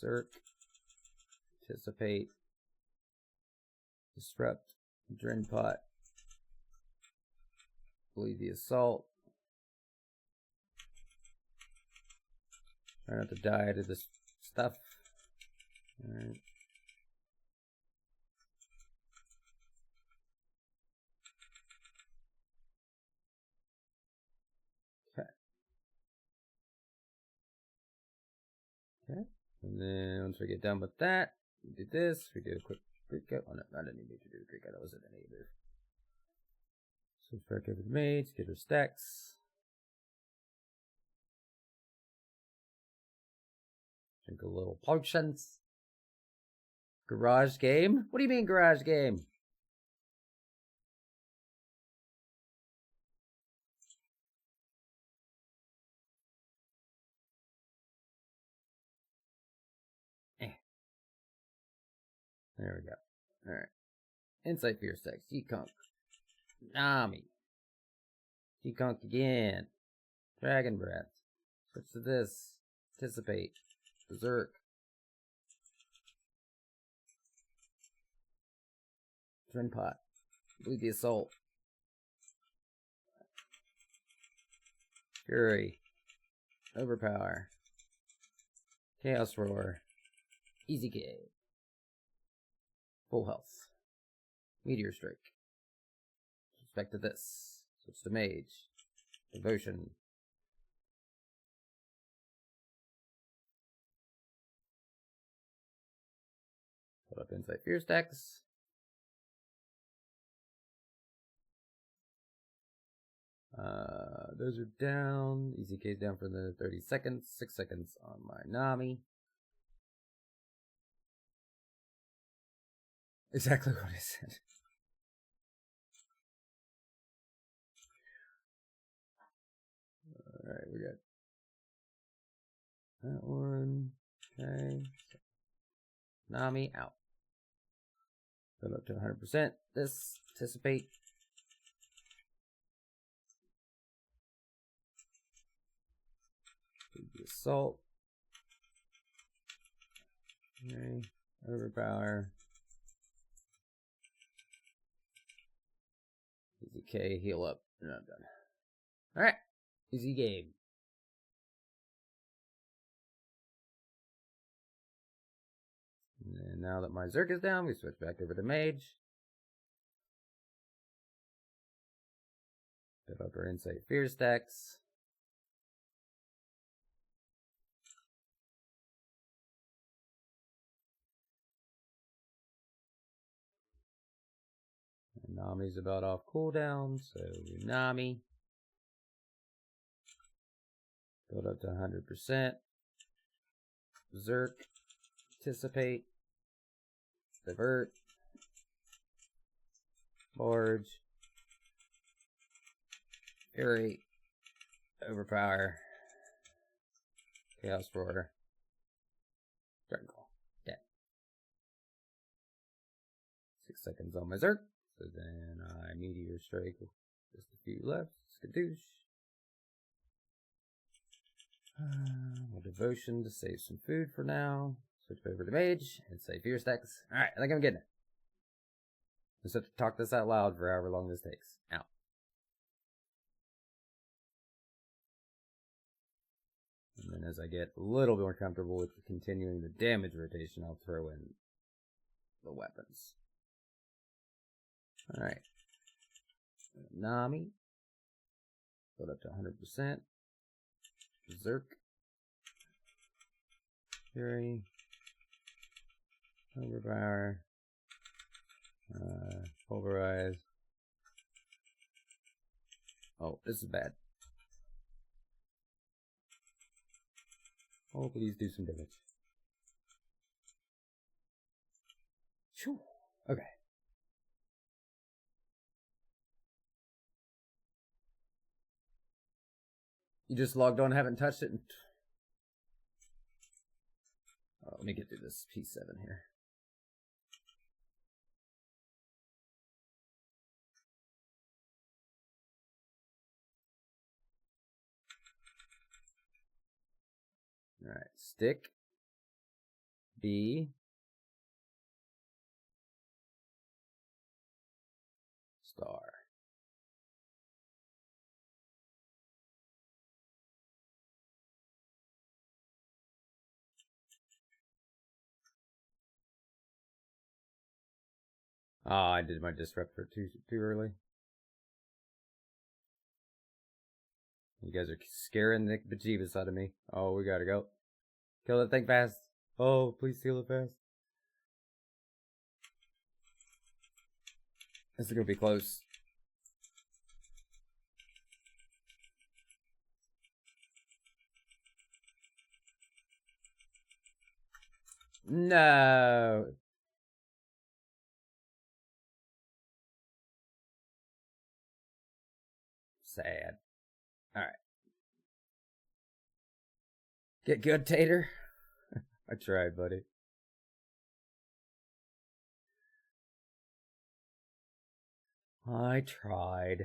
Zerk. Anticipate. Disrupt. Drain Pot. Bleed the Assault. Try not to die to this stuff. Alright. Okay. And then once we get done with that, we do this. We do a quick Greek out. Oh no, I didn't need to do a Greek out. That wasn't any either. Switch back over to mates, get her stacks. Drink a little potions. Garage game? What do you mean garage game? There we go. Alright. Insight Fear stacks. Conk. Nami. Deconk again. Dragon Breath. Switch to this. Anticipate. Berserk. Twin Pot. Bleed the Assault. Fury. Overpower. Chaos Roar. Easy K. Full health. Meteor Strike. Back to this. Switch to Mage. Devotion. Put up Insight Fear stacks. Those are down. Easy K's down for the 30 seconds. 6 seconds on my Nami. Exactly what I said. Alright, we got that one. Okay. Nami out. Build up to 100%. This. Anticipate. The Assault. Okay. Overpower. Easy K, heal up, and I'm done. Alright. Easy game. And then now that my Zerk is down, we switch back over to Mage. Build up our Insight Fear stacks. And Nami's about off cooldown, so Nami. Build up to 100%. Zerk. Anticipate. Divert. Forge. Fury. Overpower. Chaos Roar. Dragon Claw. Dead. 6 seconds on my Zerk. So then I Meteor Strike. Just a few left. Skadoosh. Well, Devotion to save some food for now. Switch over to Mage and say Fear stacks. Alright, I think I'm getting it. Just have to talk this out loud for however long this takes. Out. And then as I get a little bit more comfortable with continuing the damage rotation, I'll throw in the weapons. Alright. Nami. Build up to 100%. Zerk. Fury. Overpower. Pulverize. Oh, this is bad. Oh, please do some damage. Phew. Okay. You just logged on, haven't touched it. Oh, let me get through this P7 here. Alright, stick. B. Star. Oh, I did my disruptor too early. You guys are scaring the bejeebus out of me. Oh, we gotta go. Kill that thing fast. Oh, please kill it fast. This is gonna be close. No. Sad. Alright. Get good, Tater. I tried, buddy. I tried.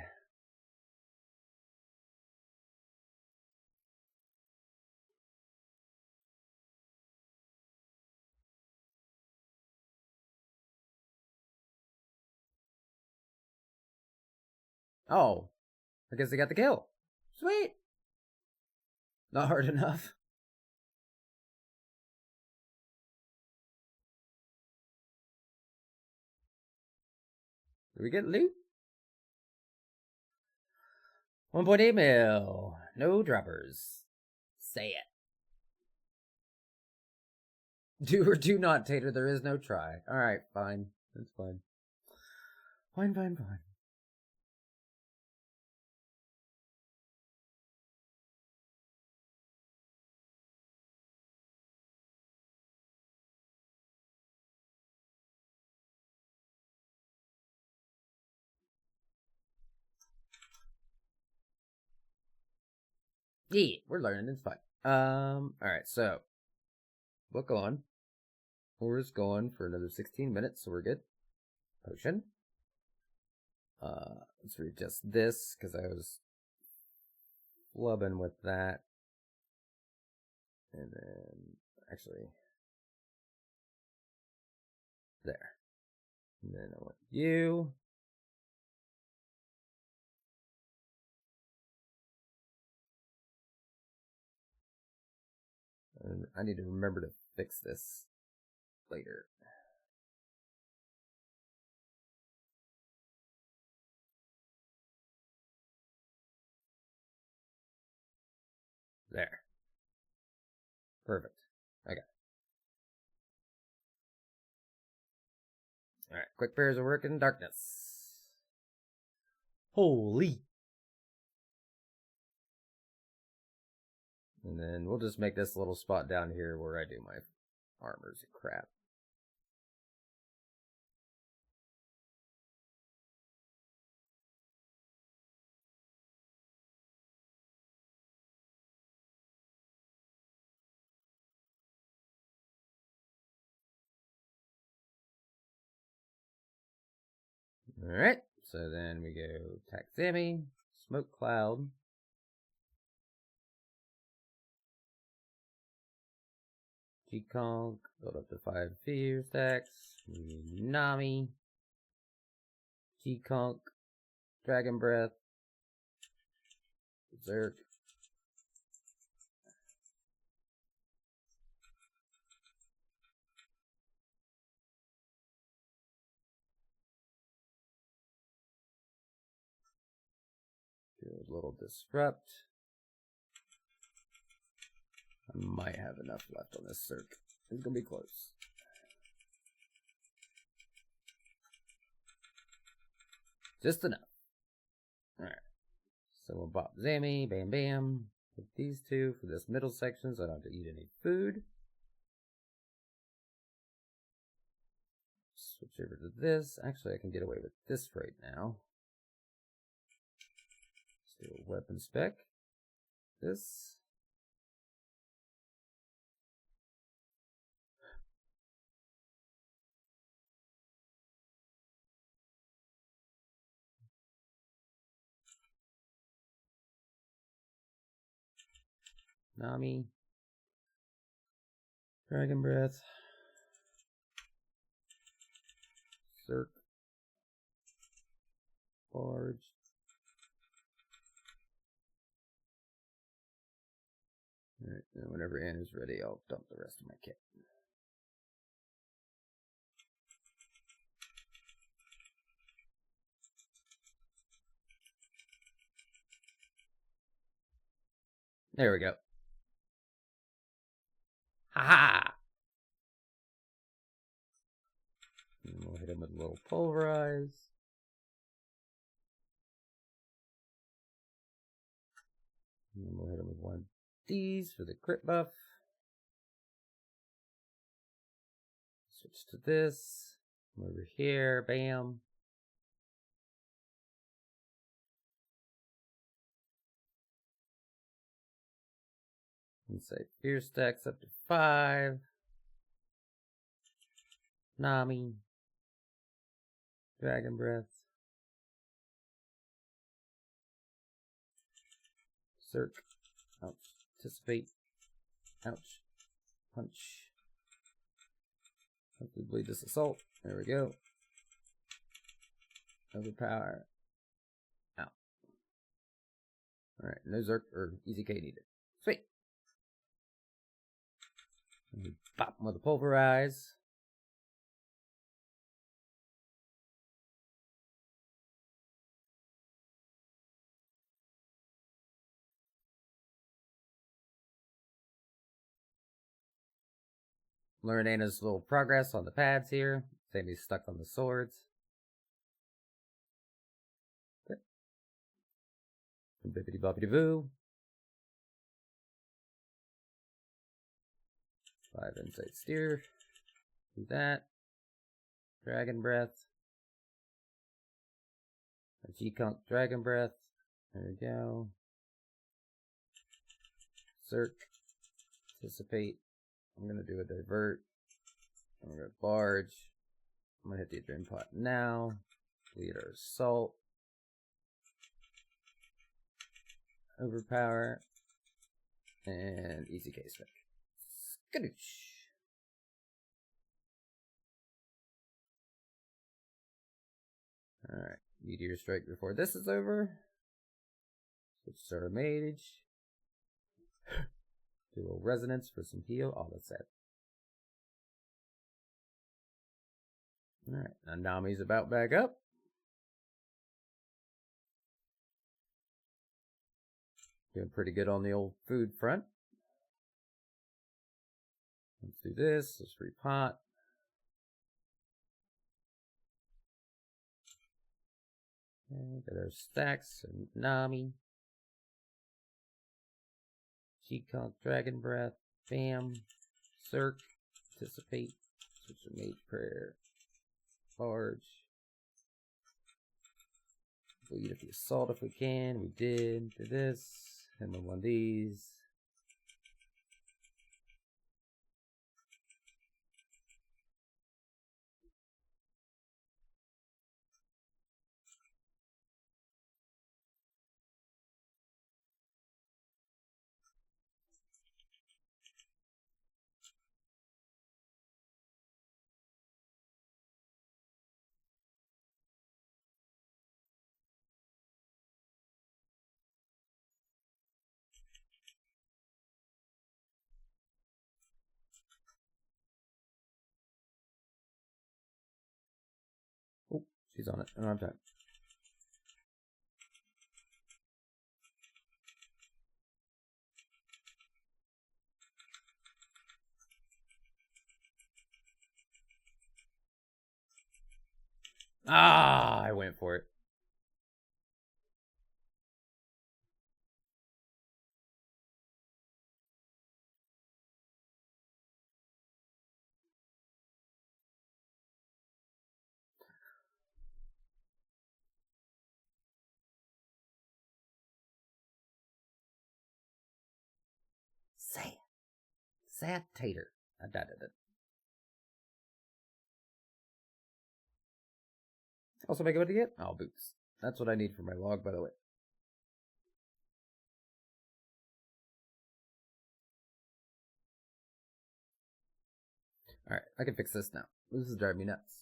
Oh, I guess they got the kill. Sweet. Not hard enough. Do we get loot? 1.8 mil. No droppers. Say it. Do or do not, Tater. There is no try. Alright, fine. That's fine. Fine. Yeah, we're learning. It's fine. Alright, so. Book on. We're going for another 16 minutes, so we're good. Potion. Let's readjust this, because I was flubbing with that. And then, actually, there. And then I want you. And I need to remember to fix this later. There. Perfect. Okay. Alright, quick pairs of work in darkness. Holy! And then we'll just make this little spot down here where I do my armors and crap. Alright, so then we go Taxami, Smoke Cloud, G-Conk, build up to 5 fear stacks, Nami, G-Conk, Dragon Breath, Berserk, do a little Disrupt. I might have enough left on this Circ. It's gonna be close. Just enough. Alright. So we'll bop Zammy, bam bam. With these two for this middle section so I don't have to eat any food. Switch over to this. Actually, I can get away with this right now. Let's do a weapon spec. This. Nami. Dragon Breath. Circ. Barge. Alright, and whenever Anne is ready, I'll dump the rest of my kit. There we go. Ha-ha! And we'll hit him with a little pulverize. And then we'll hit him with one of these for the crit buff. Switch to this. Come over here. Bam. And say fear stacks up to 5. Nami. Dragon Breath. Circ. Ouch. Anticipate. Ouch. Punch. Hopefully bleed this assault. There we go. Overpower. Out. Alright, no Zerk or EZK needed. Sweet. Pop them with a pulverize. Learn Anna's little progress on the pads here. Same he's stuck on the swords. Okay. Bippity boppity boo. 5 insight steer. Do that. Dragon breath. A G-Conk dragon breath. There we go. Zerk. Anticipate. I'm gonna do a divert. I'm gonna barge. I'm gonna hit the adrenaline pot now. Lead our assault. Overpower. And EZK spec. Skadoosh. Alright. Meteor strike before this is over. Switch to our mage. Do a little resonance for some heal. Oh, that's sad. Alright, now Nami's about back up. Doing pretty good on the old food front. Let's do this. Let's repot. Okay, got our stacks and Nami. G-Conk Dragon Breath. Bam. Zerk. Anticipate. Switch to Mage Prayer. Barge. Lead at the assault if we can. We did. Do this. And then one of these. Oh, she's on it. I don't have time. Ah, I went for it. Sad tater. I died at it. Also make a what to get? Oh, boots. That's what I need for my log, by the way. Alright, I can fix this now. This is driving me nuts.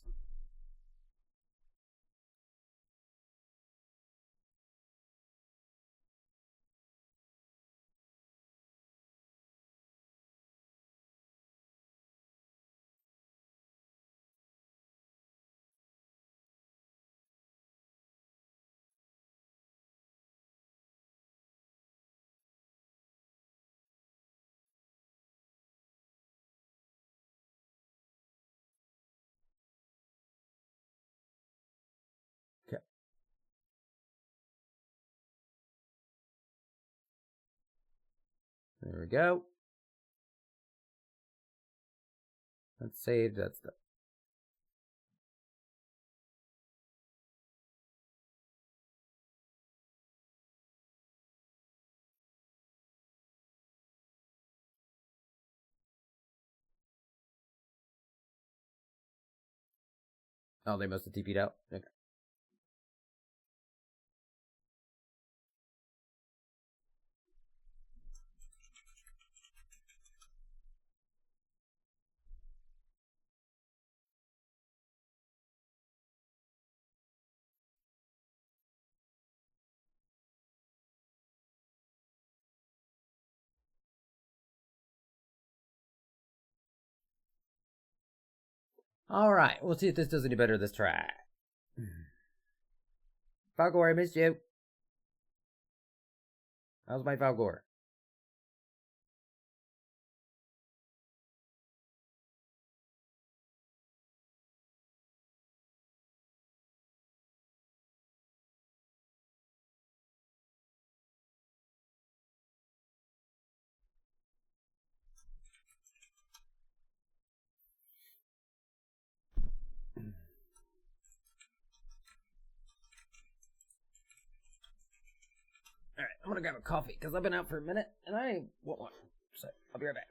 Okay. There we go. Let's save that stuff. Oh, they must have TP'd out. Okay. Alright, we'll see if this does any better this try. Falgor, I missed you. How's my Falgor? Alright, I'm gonna grab a coffee because I've been out for a minute and I want one. So, I'll be right back.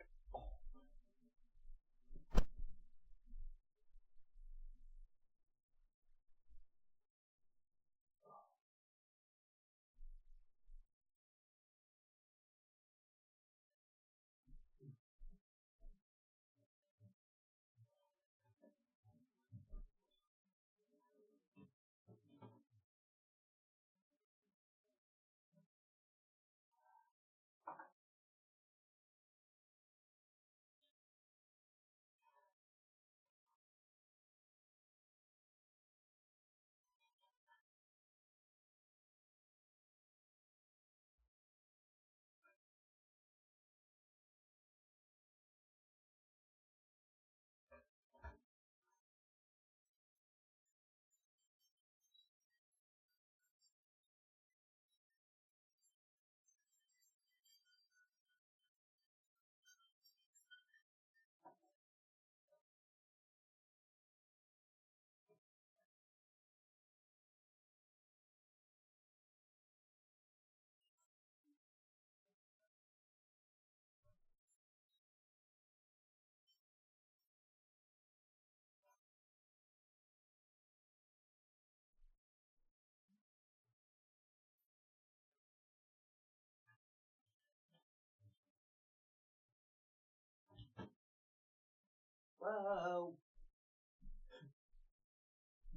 Whoa.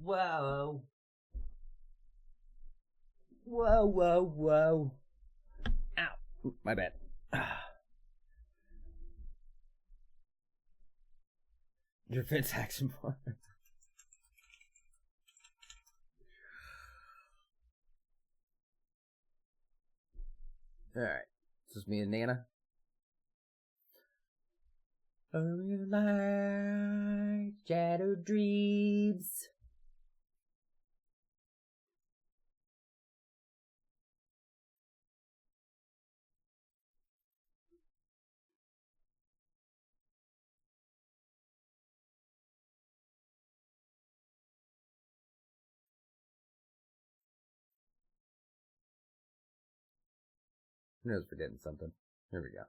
Whoa. Whoa, whoa, whoa. Ow. My bad. Your defense action bar. Alright. This is me and Nana. Real life, shattered dreams. Who knows, forgetting something. Here we go.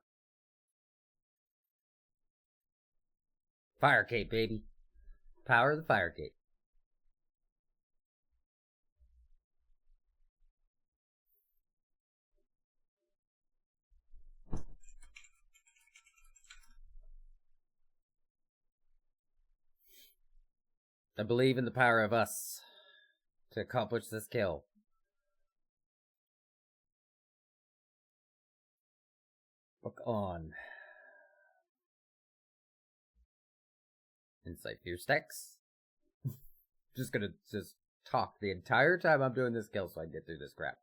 Fire cape, baby. Power of the fire cape. I believe in the power of us to accomplish this kill. Book on. Insight fear stacks. Just gonna talk the entire time I'm doing this kill so I can get through this crap.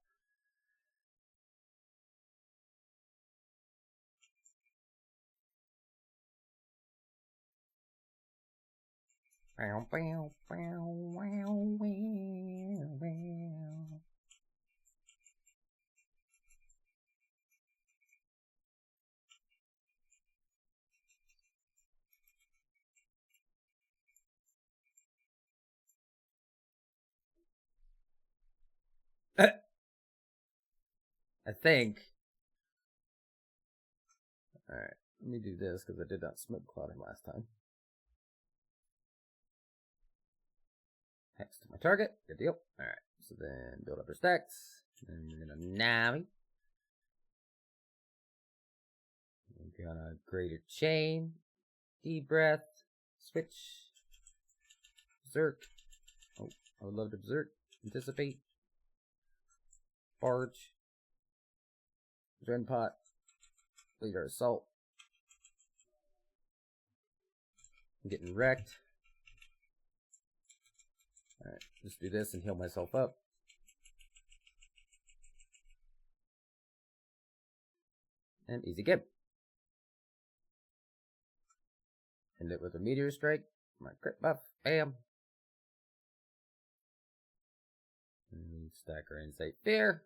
I think. Alright, let me do this because I did not smoke cloud him last time. Hex to my target. Good deal. Alright, so then build up our stacks. And we're gonna navigate. We're gonna greater chain. Deep breath. Switch. Berserk. Oh, I would love to berserk. Anticipate. Barge. Dren pot. Lead our assault. I'm getting wrecked. Alright, just do this and heal myself up. And easy game. End it with a meteor strike. My crit buff. Bam. And stack our Insight Fear.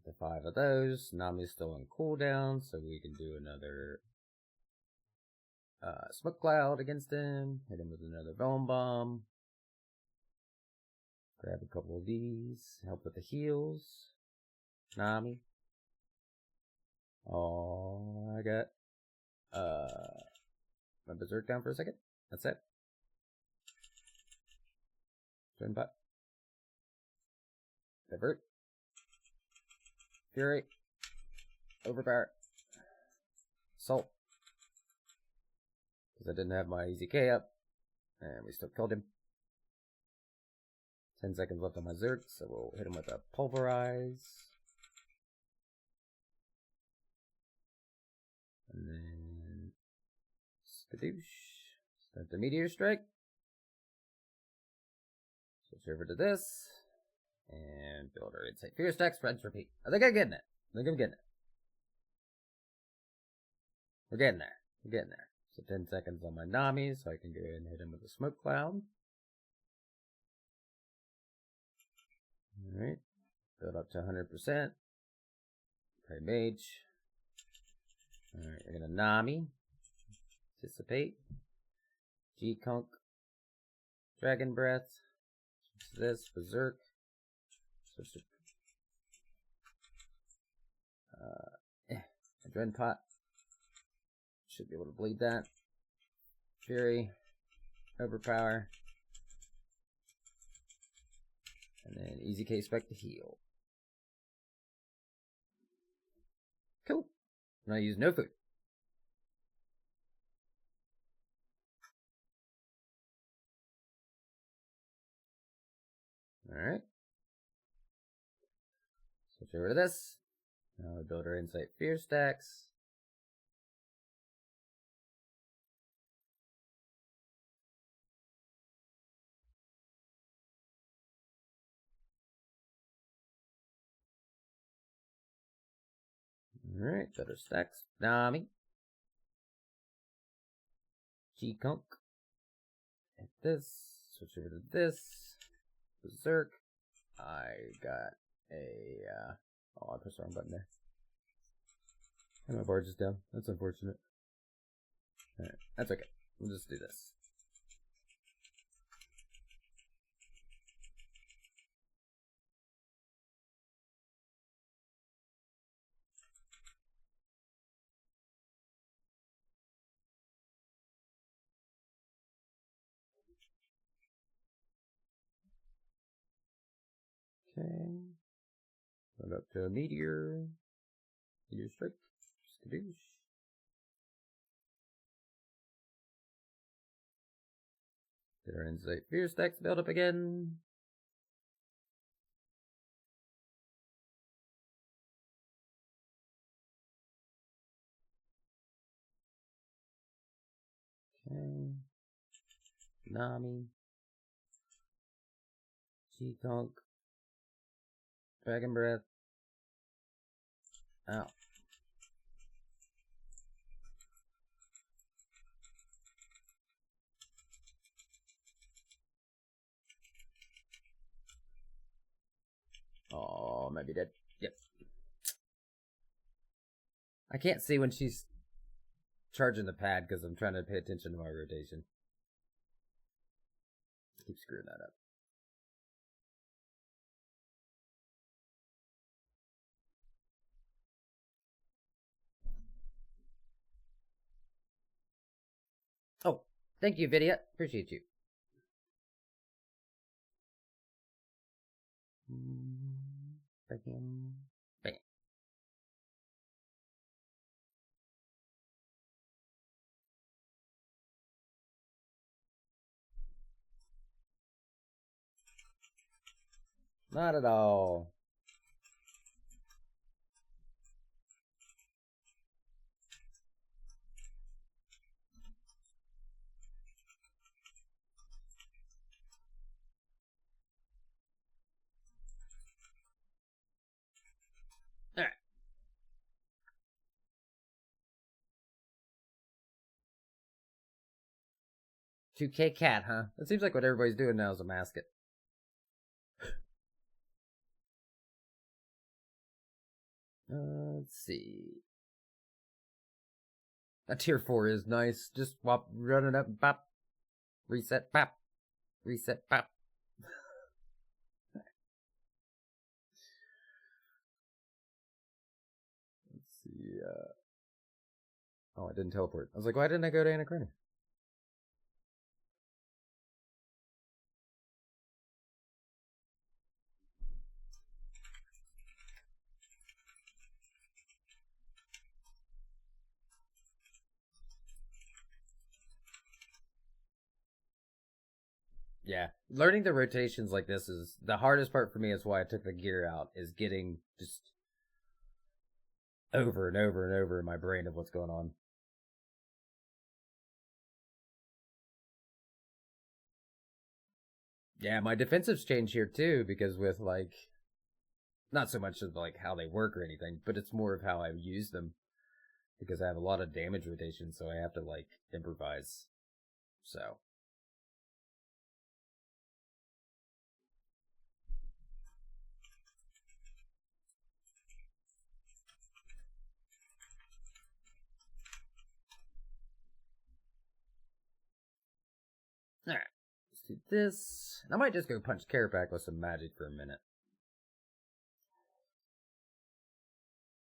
The 5 of those. Nami's still on cooldown, so we can do another smoke cloud against him. Hit him with another bone bomb. Grab a couple of these. Help with the heals. Nami. Oh, I got my berserk down for a second. That's it. Turn butt. Divert. Fury. Overpower. Assault. Because I didn't have my easy K up. And we still killed him. 10 seconds left on my Zerk, so we'll hit him with a Pulverize. And then skadoosh. Start the Meteor Strike. Switch over to this. And build our Insight Fear stacks. Rinse, repeat. I think I'm getting it. I think I'm getting it. We're getting there. We're getting there. So 10 seconds on my Nami, so I can go ahead and hit him with a Smoke Cloud. Alright. Build up to 100%. Play Mage. Alright, we're gonna Nami. Anticipate. G-Conk. Dragon Breath. Switch this. Berserk. Switch to Adrenaline Pot. Should be able to bleed that. Fury. Overpower. And then easy K spec to heal. Cool. And I use no food. Alright. Switch over to this. Now we build our Insight Fear stacks. Alright, build our stacks. Nami. G-Conk. Hit this. Switch over to this. Berserk. I got a oh, I pressed the wrong button there. And my bar just down. That's unfortunate. Alright, that's okay. We'll just do this. Okay. Put up to a meteor. Meteor strike. Skadoosh. Get our Insight Fear stacks build up again. Okay. Nami. G-Conk. Dragon Breath. Ow. Oh, maybe dead. Yep. I can't see when she's charging the pad because I'm trying to pay attention to my rotation. Keep screwing that up. Oh, thank you, Vidya. Appreciate you. Bam. Bam. Not at all. 2K cat, huh? That seems like what everybody's doing now is a mascot. Let's see. A tier 4 is nice. Just wop, run it up, pop. Reset, pop. Reset, pop. Let's see. Oh, I didn't teleport. I was like, why didn't I go to Anachrony? Yeah, learning the rotations like this is the hardest part for me. Is why I took the gear out. Is getting just over and over and over in my brain of what's going on. Yeah, my defensives change here too because with like not so much of like how they work or anything, but it's more of how I use them because I have a lot of damage rotation, so I have to like improvise. So alright, let's do this. I might just go punch Carapac with some magic for a minute.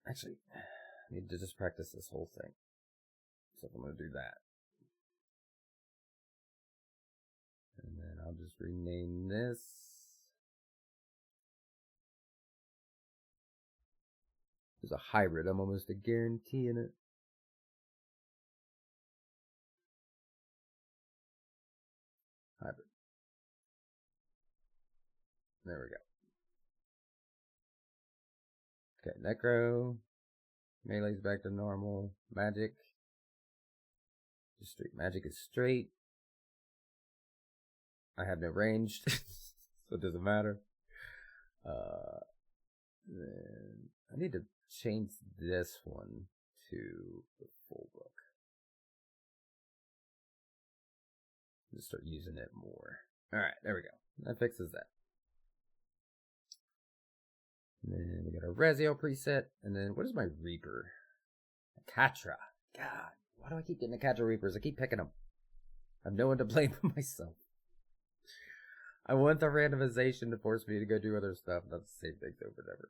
Actually, I need to just practice this whole thing. So I'm going to do that. And then I'll just rename this. There's a hybrid. I'm almost a guarantee in it. Hybrid. There we go. Okay, Necro. Melee's back to normal. Magic. Just straight. Magic is straight. I have no range, so it doesn't matter. Then I need to change this one to the full book. Just start using it more. Alright, there we go. That fixes that. And then we got our Reziel preset. And then what is my Reaper? A Katra. God, why do I keep getting the Katra Reapers? I keep picking them. I have no one to blame but myself. I want the randomization to force me to go do other stuff, not to save things over and over.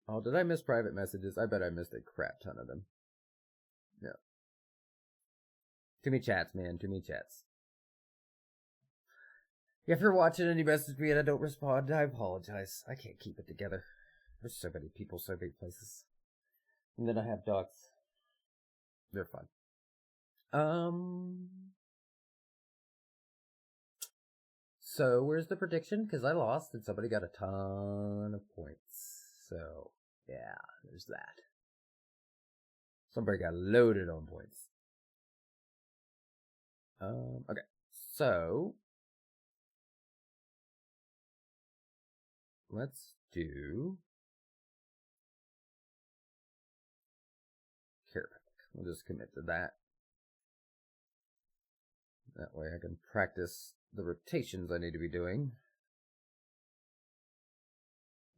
Oh, did I miss private messages? I bet I missed a crap ton of them. Yeah. Too many chats, man. Too many chats. If you're watching and you message me and I don't respond, I apologize. I can't keep it together. There's so many people, so many places. And then I have dogs. They're fun. So where's the prediction? Because I lost and somebody got a ton of points. So yeah, there's that. Somebody got loaded on points. Okay. So let's do Carapac. We'll just commit to that. That way I can practice the rotations I need to be doing.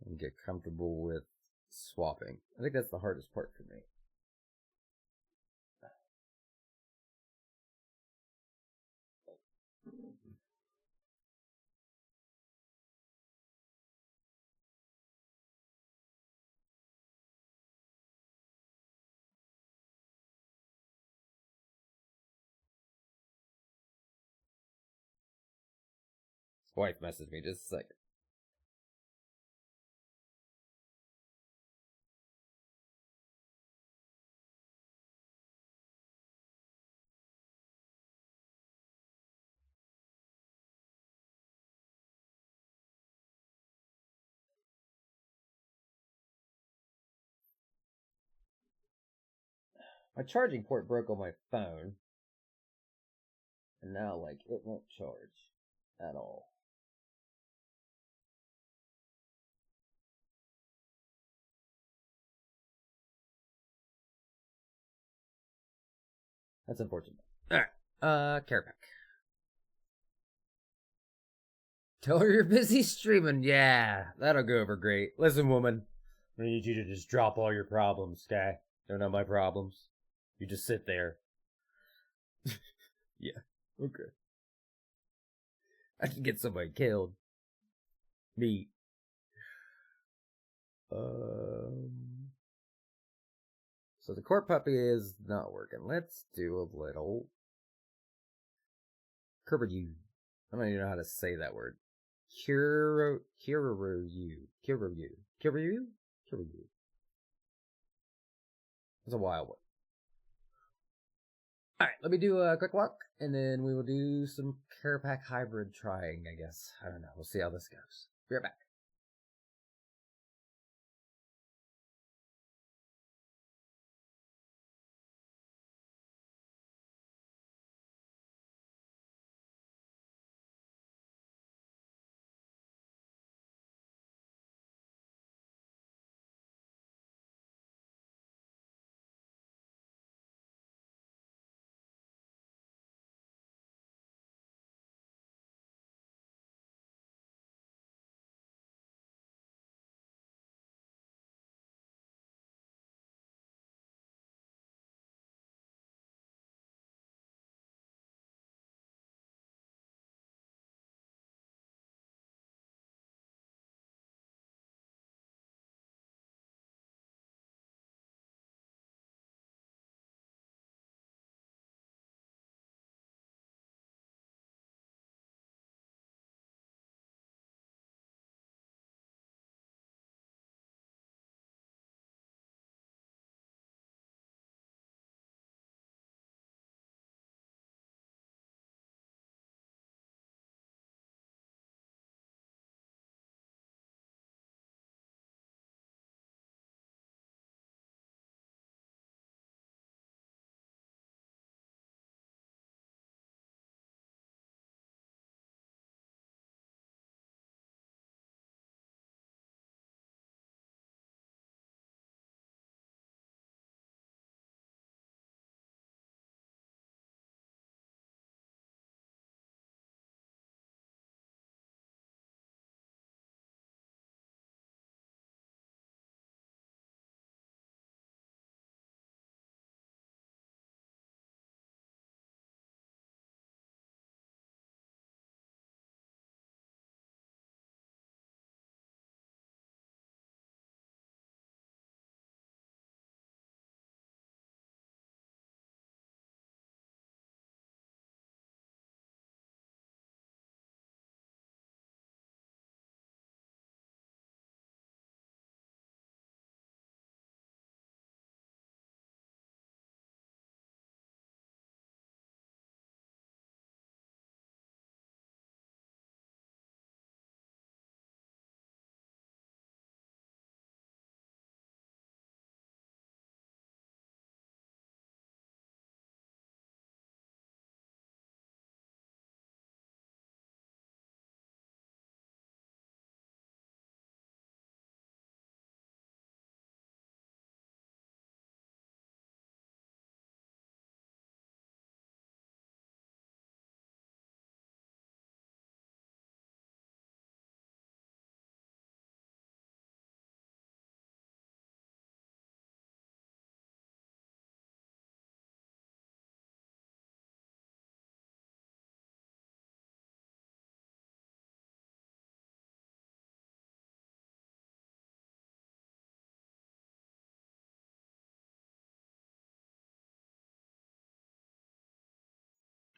And get comfortable with swapping. I think that's the hardest part for me. Wife messaged me just a second. My charging port broke on my phone. And now, like, it won't charge at all. That's unfortunate. Alright. Care pack. Tell her you're busy streaming. Yeah, that'll go over great. Listen, woman. I need you to just drop all your problems, okay? They're not my problems. You just sit there. Yeah, okay. I should get somebody killed. Me. So the court puppy is not working. Let's do a little Kiryu. I don't even know how to say that word. Kiryu. It's a wild one. Alright, let me do a quick walk, and then we will do some care pack hybrid trying, I guess. I don't know. We'll see how this goes. Be right back.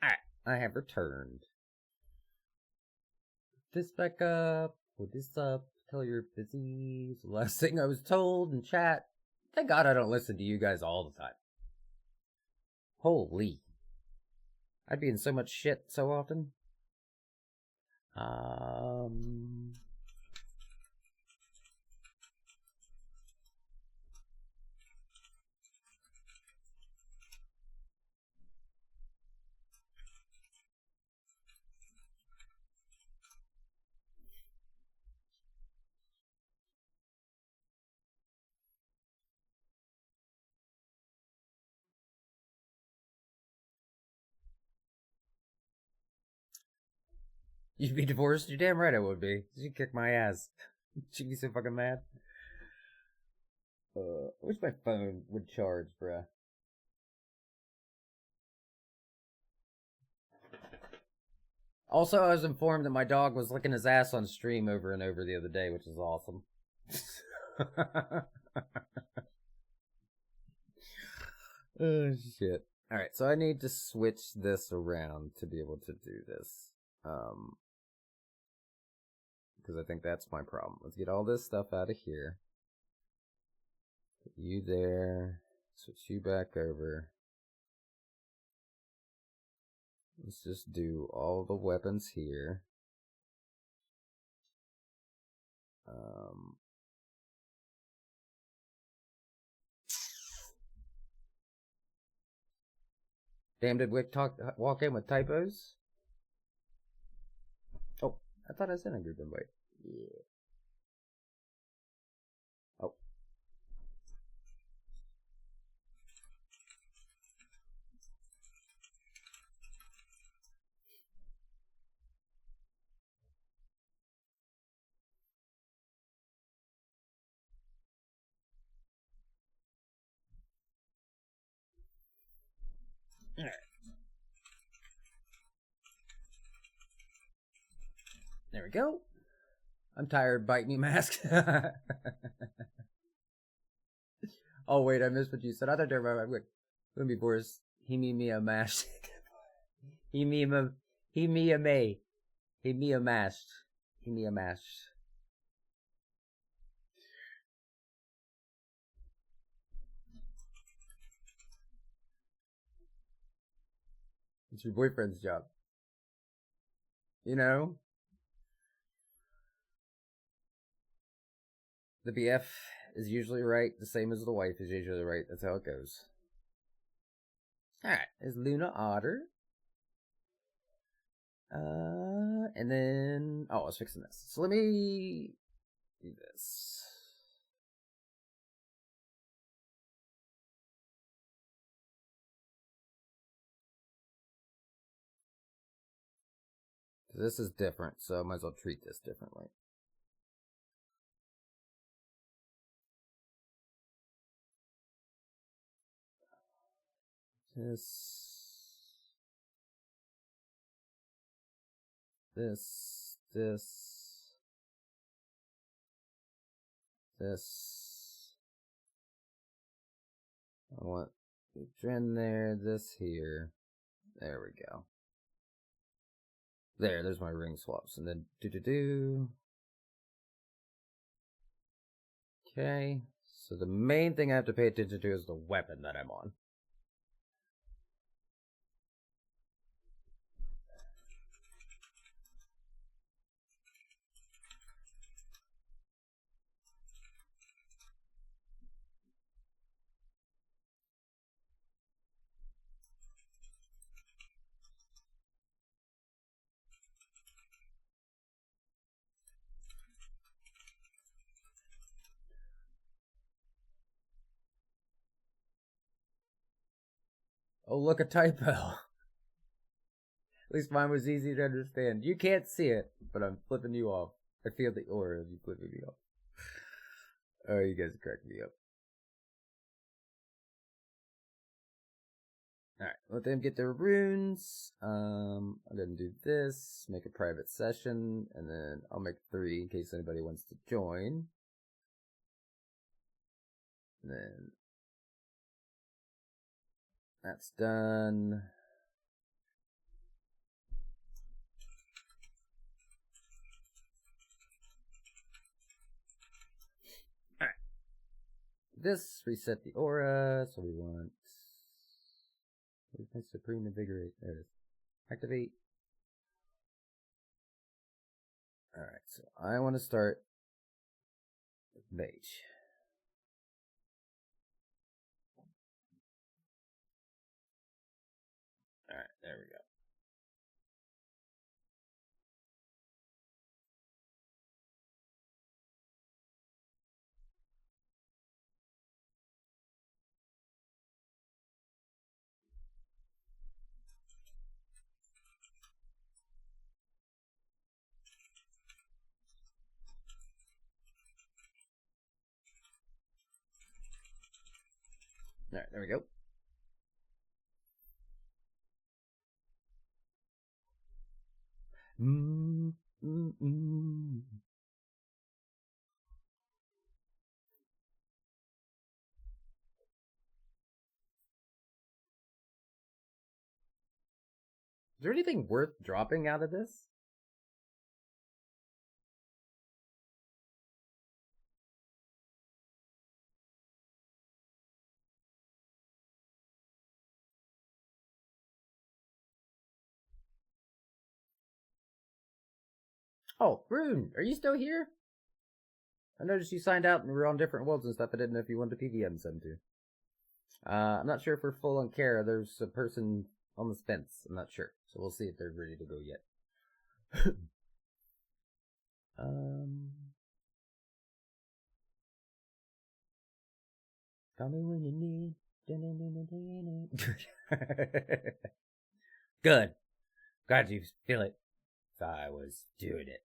Alright, I have returned. Put this back up. Put this up. Tell you're busy. It's the last thing I was told in chat. Thank God I don't listen to you guys all the time. Holy. I'd be in so much shit so often. You'd be divorced? You're damn right I would be. She'd kick my ass. She'd be so fucking mad. I wish my phone would charge, bruh. Also, I was informed that my dog was licking his ass on stream over and over the other day, which is awesome. Oh, shit. Alright, so I need to switch this around to be able to do this. Because I think that's my problem. Let's get all this stuff out of here. Put you there. Switch you back over. Let's just do all the weapons here. Damn, did Wick walk in with typos? Oh, I thought I sent a group invite. Yeah. Oh. Alright. There we go. I'm tired, bite me mask. Oh wait, I missed what you said. I thought everybody would be Boris. He me a mash. He me a may. He me a mashed. He me a mash. It's your boyfriend's job. You know? The BF is usually right, the same as the wife is usually right. That's how it goes. Alright, there's Luna Otter. And then... Oh, I was fixing this. So let me do this. This is different, so I might as well treat this differently. This. I want the trend there, this here. There we go. There's my ring swaps. And then Okay. So the main thing I have to pay attention to is the weapon that I'm on. Oh, look, a typo. At least mine was easy to understand. You can't see it, but I'm flipping you off. I feel the aura of you flipping me off. Oh, you guys cracked me up. Alright, let them get their runes. I'm gonna do this, make a private session, and then I'll make 3 in case anybody wants to join. And then that's done. Alright. This reset the aura, so we want Supreme Invigorate. There it is. Activate. Alright, so I want to start with Mage. Alright, there we go. Alright, there we go. Is there anything worth dropping out of this? Oh, Rune, are you still here? I noticed you signed out and we're on different worlds and stuff. I didn't know if you wanted to PVM too. I'm not sure if we're full on Kara. There's a person on the fence. I'm not sure. So we'll see if they're ready to go yet. Call me when you need. Good. Glad you feel it. I was doing it.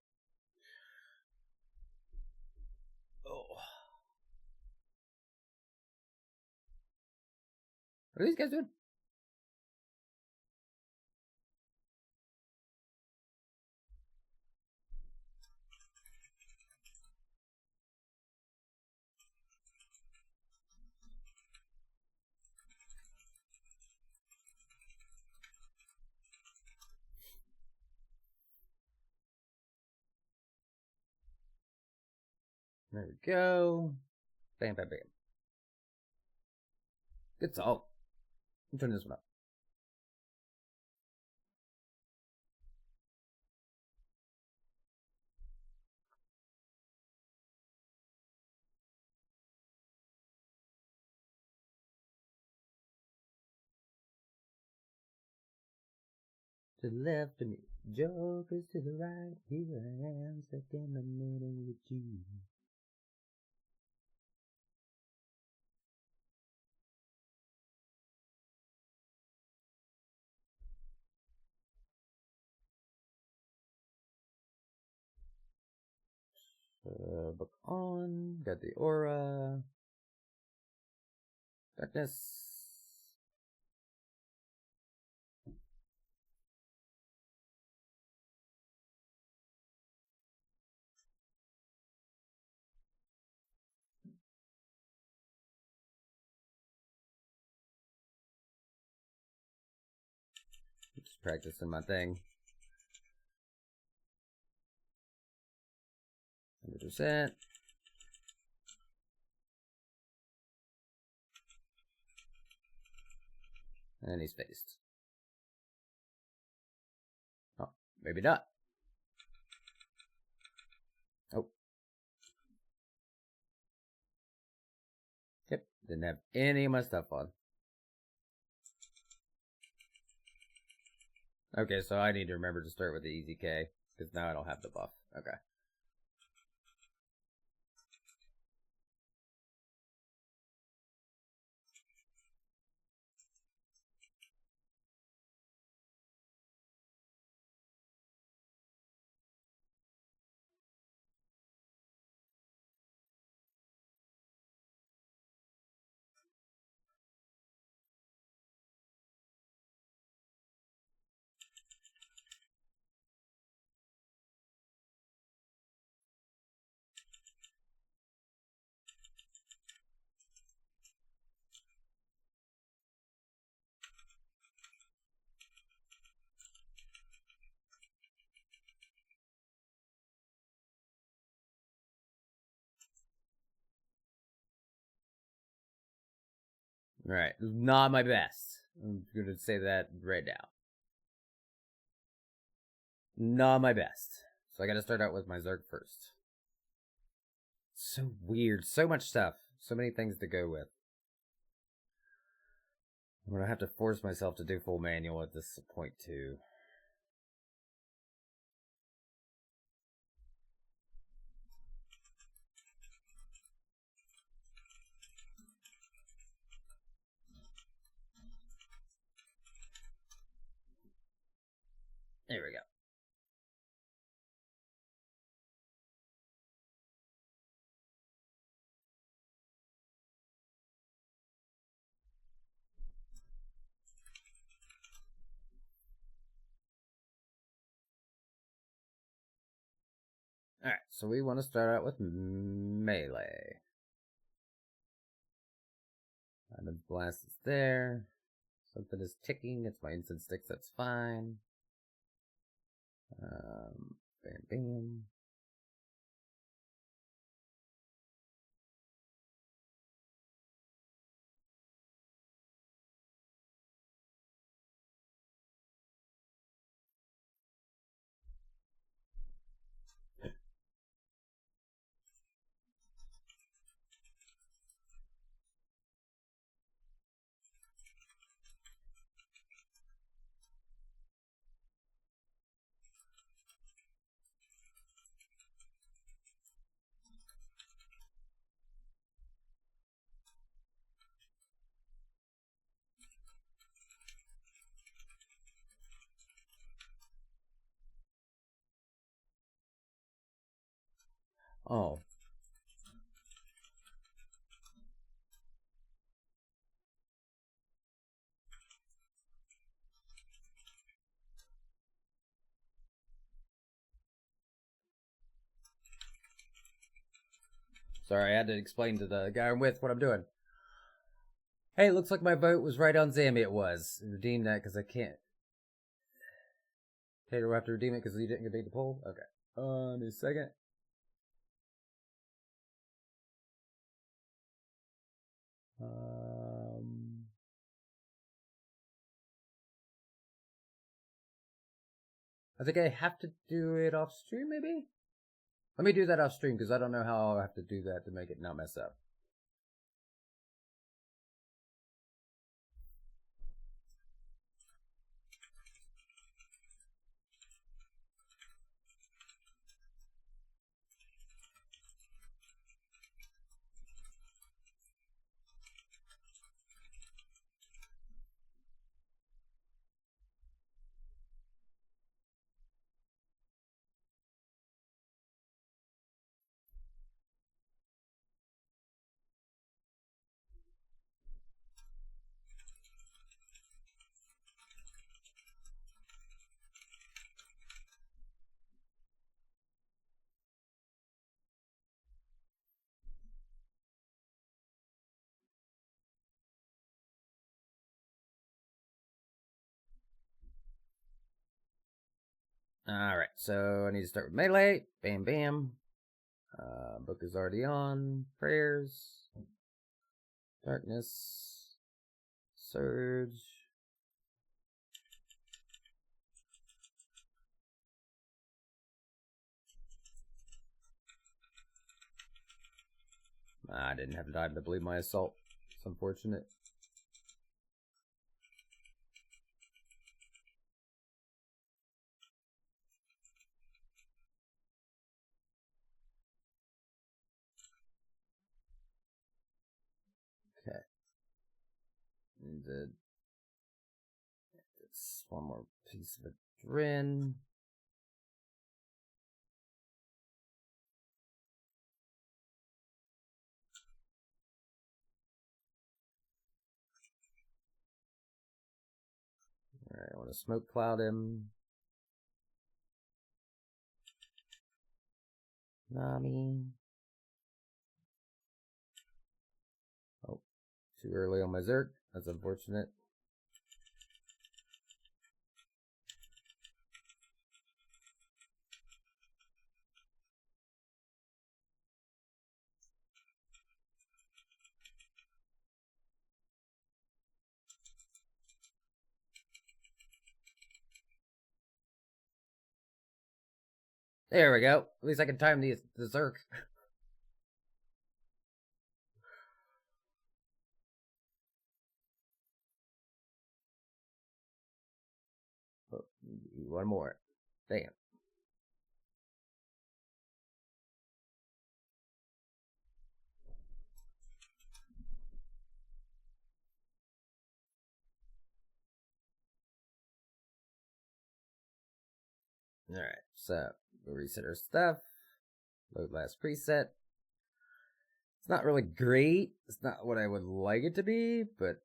Oh. What are these guys doing? There we go. Bam, bam, bam. Good salt. I'm turning this one up. To the left of me, Joker's to the right. Here I am, stuck in the middle with you. Book on. Got the aura. Darkness. Just practicing my thing. 100%. And he's faced. Oh, maybe not. Oh. Yep, didn't have any of my stuff on. Okay, so I need to remember to start with the easy K, because now I don't have the buff. Okay. Alright, not my best. I'm gonna say that right now. Not my best. So I gotta start out with my Zerg first. So weird. So much stuff. So many things to go with. I'm gonna have to force myself to do full manual at this point too. There we go. Alright, so we want to start out with melee. Diamond blast is there. Something is ticking. It's my incense sticks. That's fine. Bam, bam. Oh. Sorry, I had to explain to the guy I'm with what I'm doing. Hey, looks like my vote was right on Zammy. It was. Redeem that because I can't. Tater will have to redeem it because he didn't complete the poll? Okay. In a second. I think I have to do it off stream, maybe? Let me do that off stream because I don't know how I'll have to do that to make it not mess up. Alright, so I need to start with melee. Bam, bam. Book is already on. Prayers. Darkness. Surge. I didn't have time to bleed my assault. It's unfortunate. Okay. Need to this one more piece of adrenaline. Alright, I want to smoke cloud him. Nami. Oh, too early on my Zerk. That's unfortunate. There we go. At least I can time the Zerk. Oh, one more. Damn. Alright, so we'll reset our stuff. Load last preset. It's not really great. It's not what I would like it to be, but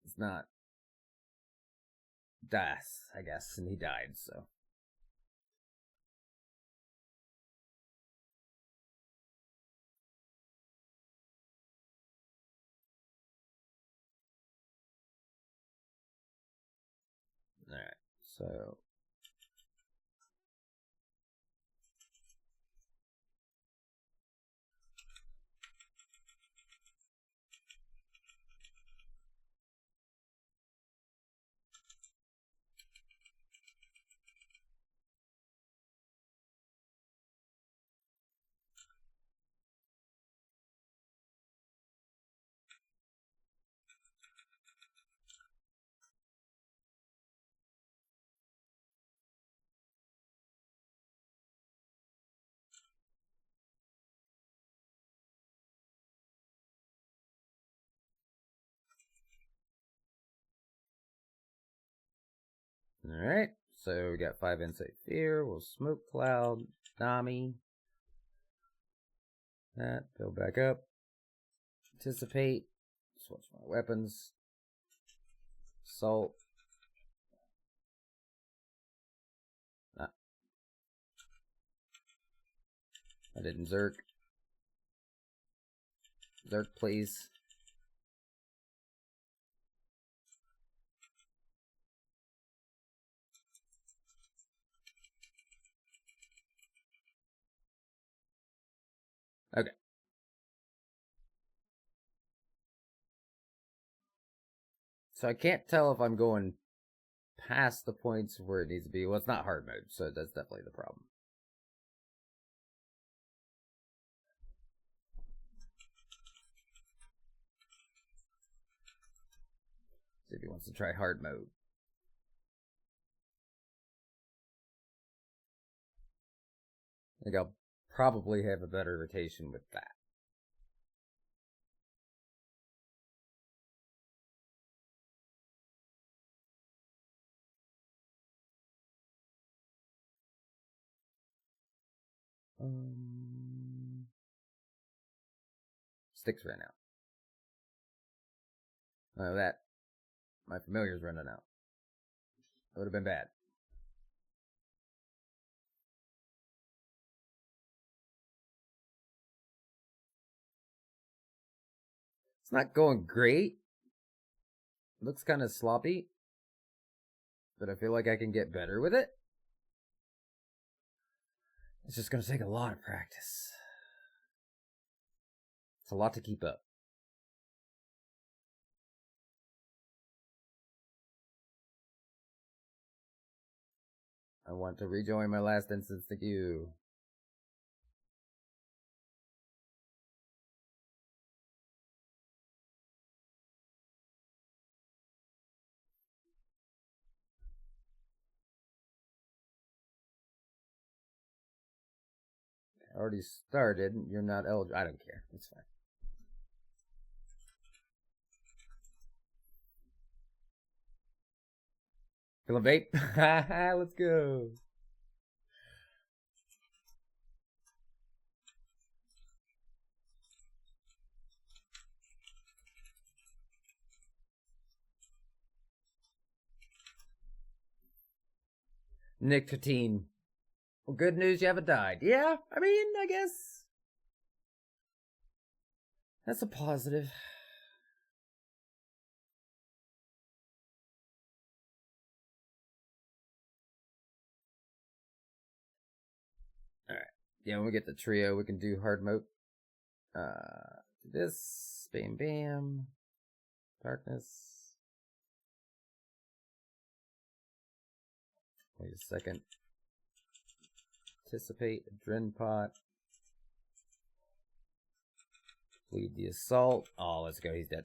it's not Das, I guess, and he died, so. So alright, so we got 5 Insight Fear, we'll Smoke Cloud, Nami. That, build back up. Anticipate. Switch my weapons. Assault. Ah. I didn't Zerk. Zerk, please. Okay. So I can't tell if I'm going past the points where it needs to be. Well, it's not hard mode, so that's definitely the problem. See if he wants to try hard mode. I think I'll probably have a better rotation with that. Sticks right now. Oh, that. My familiar's running out. That would have been bad. It's not going great. It looks kind of sloppy. But I feel like I can get better with it. It's just going to take a lot of practice. It's a lot to keep up. I want to rejoin my last instance to you. I already started. You're not eligible. I don't care. It's fine. Feeling vape? Let's go. Nicotine. Well, good news, you haven't died. Yeah, I mean, I guess that's a positive. Alright. Yeah, when we get the trio, we can do hard mode. This. Bam, bam. Darkness. Wait a second. Anticipate. Adren pot. Lead the assault. Oh, let's go. He's dead.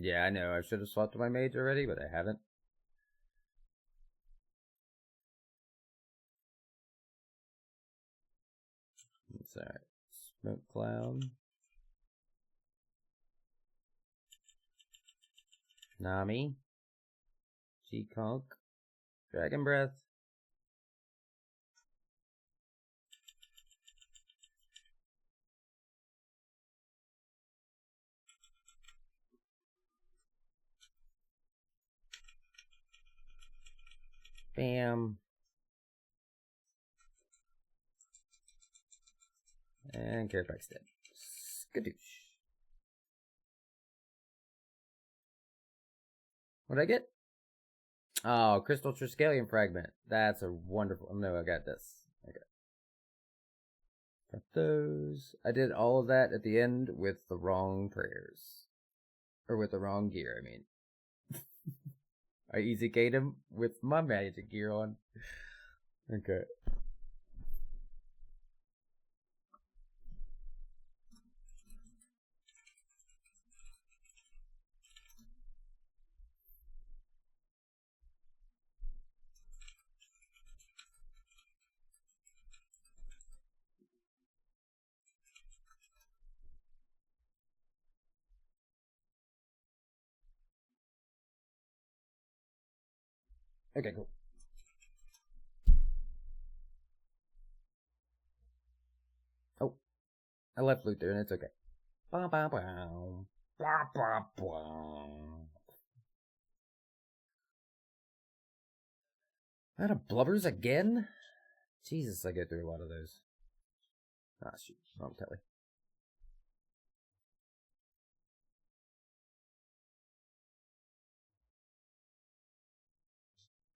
Yeah, I know. I should have swapped to my mage already, but I haven't. It's alright. Smoke cloud. Nami. G-Conk. Dragon breath. Bam. And carrot back's dead. Skadoosh. What did I get? Oh, crystal triskelion fragment. That's a wonderful. No, I got this. Okay. Got those. I did all of that at the end with the wrong prayers. Or with the wrong gear, I mean. I easy gate him with my magic gear on. Okay. Okay, cool. Oh, I left loot there and it's okay. Bah, bah, bah. Bah, bah, bah. Out of blubbers again? Jesus, I get through a lot of those. Ah, shoot. Wrong telly.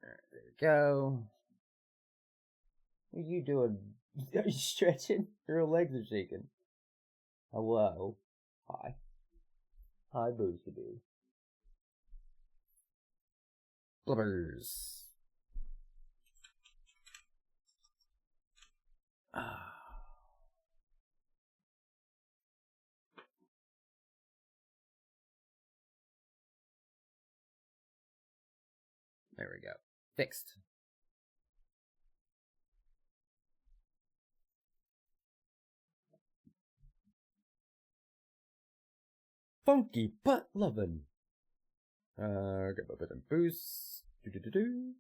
Alright, there we go. What are you doing? Are you stretching? Your legs are shaking. Hello. Hi. Hi, Boostaboo. Blubbers. Ah. There we go. Fixed. Funky butt lovin'. Get a bit of boost. Do.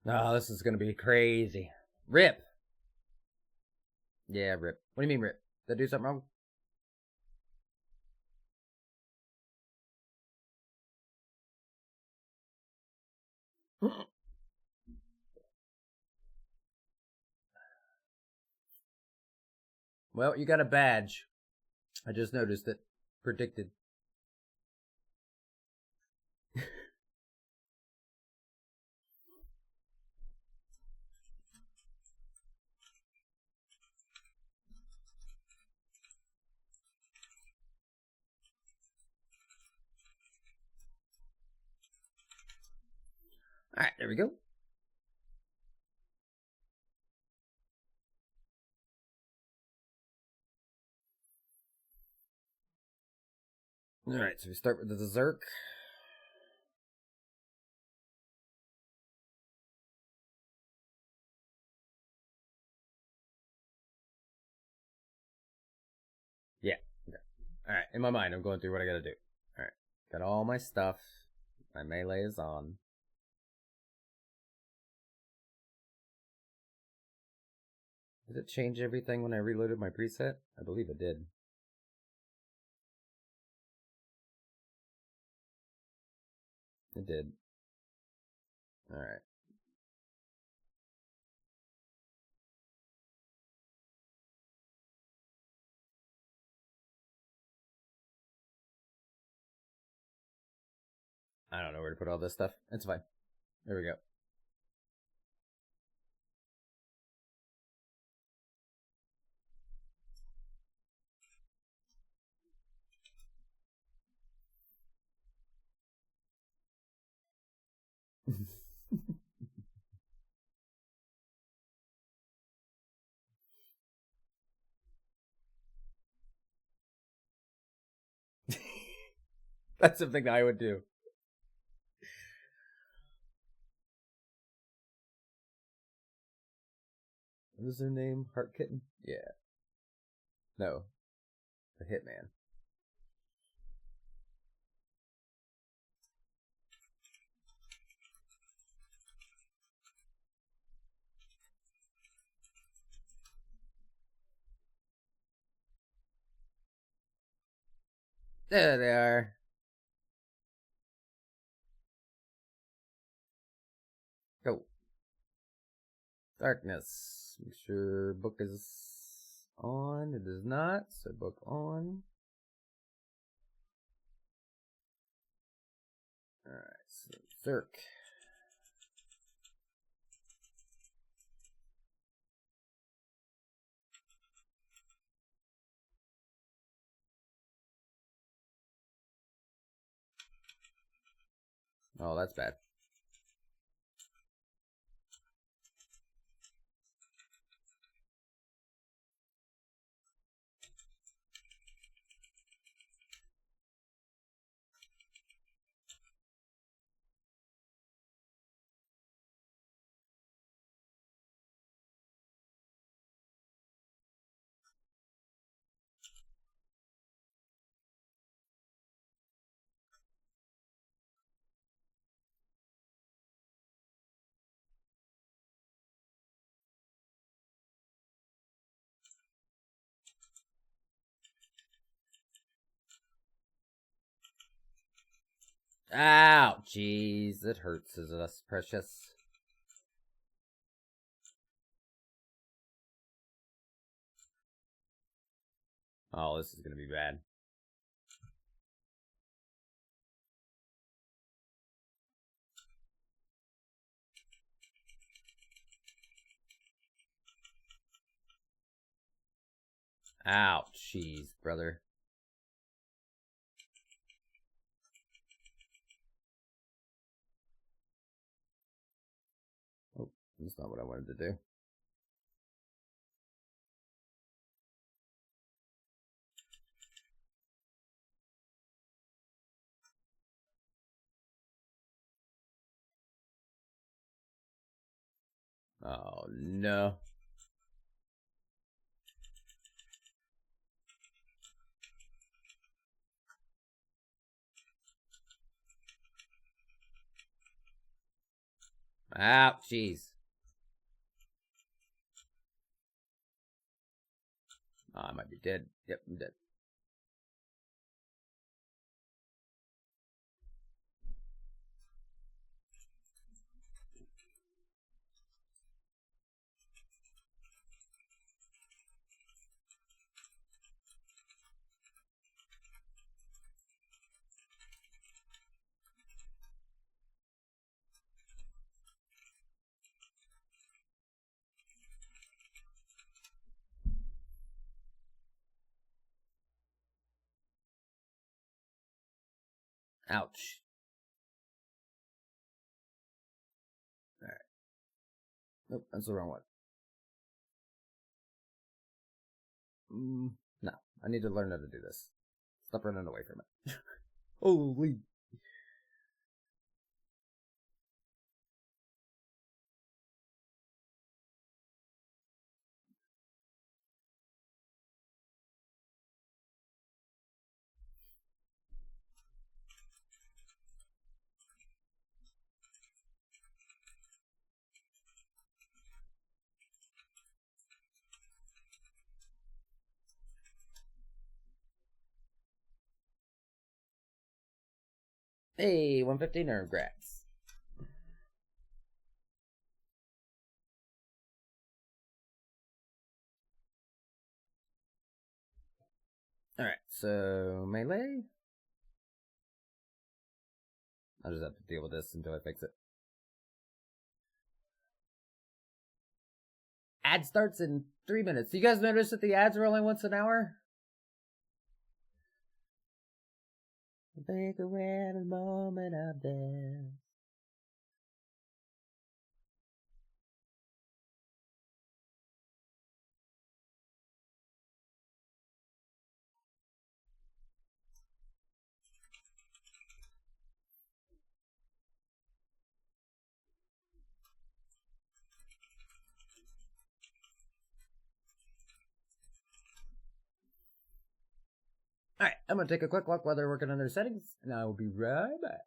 Oh, this is gonna be crazy. Rip. Yeah, rip. What do you mean rip? Did I do something wrong? Well, you got a badge. I just noticed it. Predicted. Alright, there we go. Alright, so we start with the Zerk. Yeah. Okay. Alright, in my mind, I'm going through what I gotta do. Alright. Got all my stuff. My melee is on. Did it change everything when I reloaded my preset? I believe it did. It did. Alright. I don't know where to put all this stuff. It's fine. There we go. That's something I would do. What is their name? Heart Kitten? Yeah. No. The Hitman. There they are. Go. Darkness. Make sure book is on. It is not, so book on. Alright, so Zerk. Oh, that's bad. Ow, jeez, it hurts, is it, precious? Oh, this is gonna be bad. Ow, jeez, brother. Oh, that's not what I wanted to do. Oh, no. Ow, jeez. Oh, I might be dead. Yep, I'm dead. Ouch. Alright. Nope, that's the wrong one. No, I need to learn how to do this. Stop running away from it. Holy. Hey, 150 nerve grats. Alright, so melee. I'll just have to deal with this until I fix it. Ad starts in 3 minutes. You guys notice that the ads are only once an hour? Take a random moment of death. Alright, I'm gonna take a quick look while they're working on their settings, and I will be right back.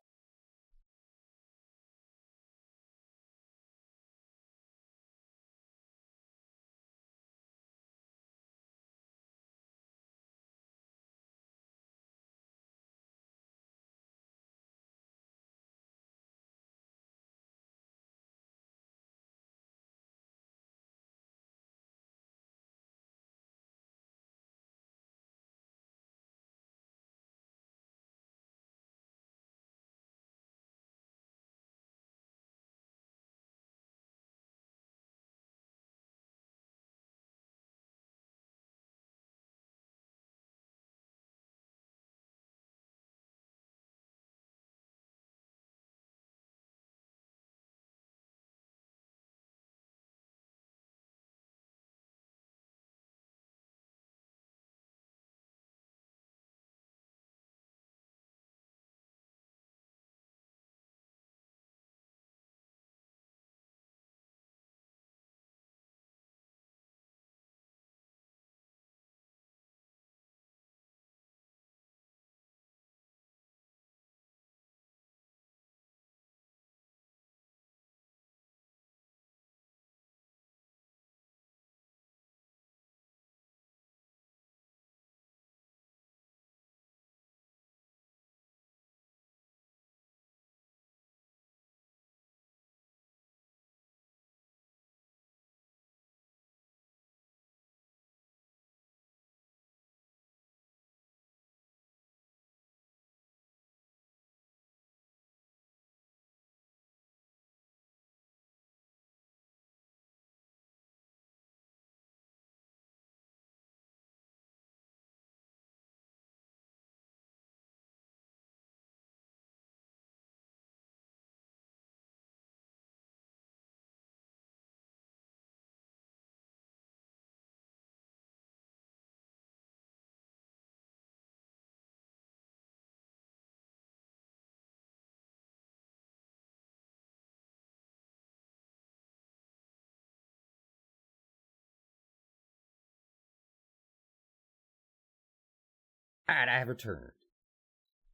Alright, I have returned.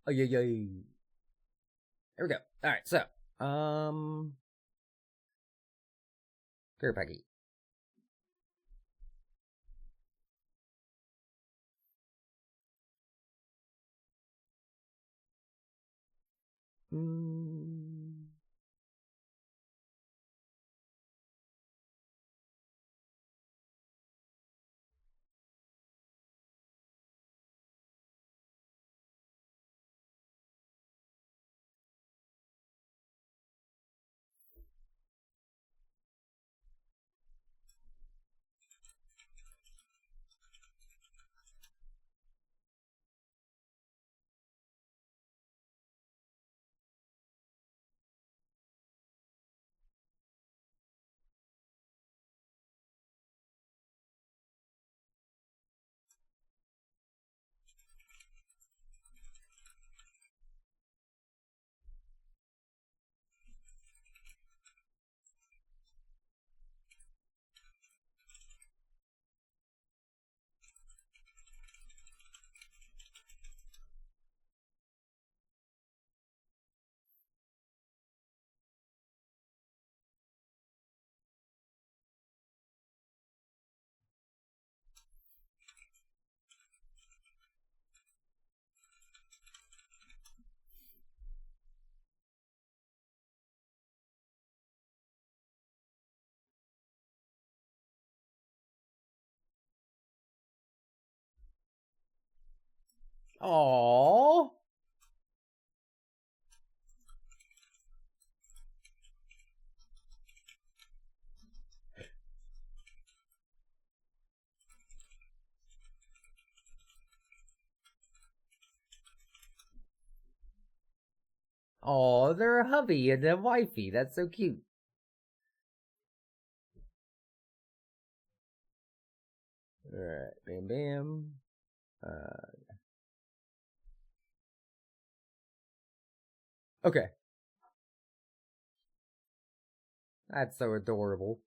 Oh, yeah, yeah. There we go. Alright, so, Care Packy. Aww. Oh, they're a hubby and a wifey. That's so cute. Alright, bam bam. Okay. That's so adorable.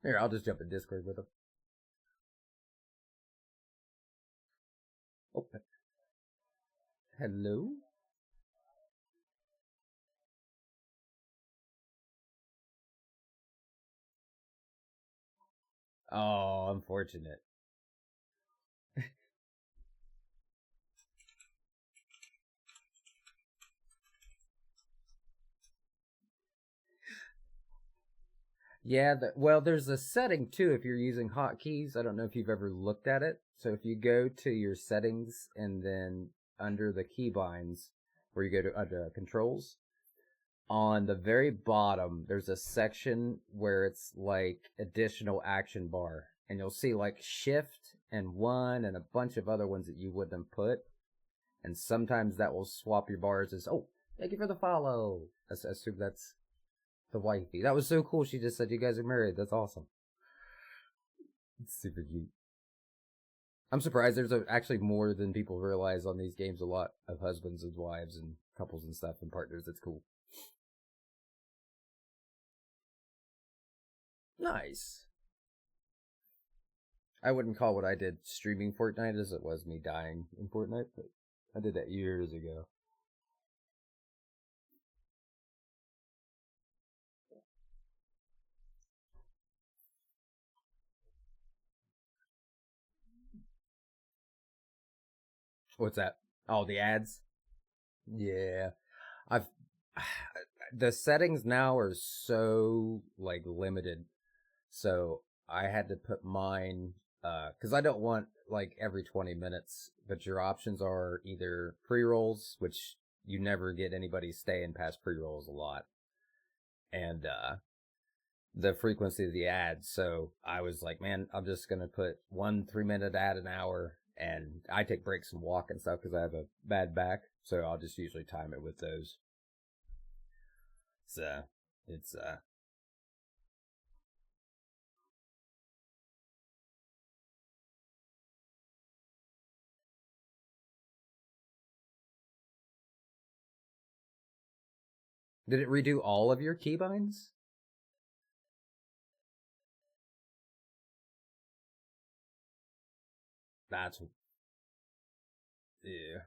Here, I'll just jump in Discord with him. Oh, hello? Oh, unfortunate. Yeah, well, there's a setting too if you're using hotkeys. I don't know if you've ever looked at it. So if you go to your settings and then under the keybinds, where you go to under controls, on the very bottom, there's a section where it's like additional action bar. And you'll see like shift and one and a bunch of other ones that you wouldn't put. And sometimes that will swap your bars as, oh, thank you for the follow. I assume that's the wifey. That was so cool. She just said, you guys are married. That's awesome. It's super cute. I'm surprised there's actually more than people realize on these games. A lot of husbands and wives and couples and stuff and partners. That's cool. Nice. I wouldn't call what I did streaming Fortnite as it was me dying in Fortnite, but I did that years ago. What's that? Oh, the ads? Yeah. I've the settings now are so like limited. So I had to put mine cuz I don't want like every 20 minutes, but your options are either pre-rolls, which you never get anybody staying past pre-rolls a lot, and the frequency of the ads. So I was like, man, I'm just going to put 1 3-minute ad an hour, and I take breaks and walk and stuff cuz I have a bad back, so I'll just usually time it with those. So it's Did it redo all of your keybinds? That's... yeah.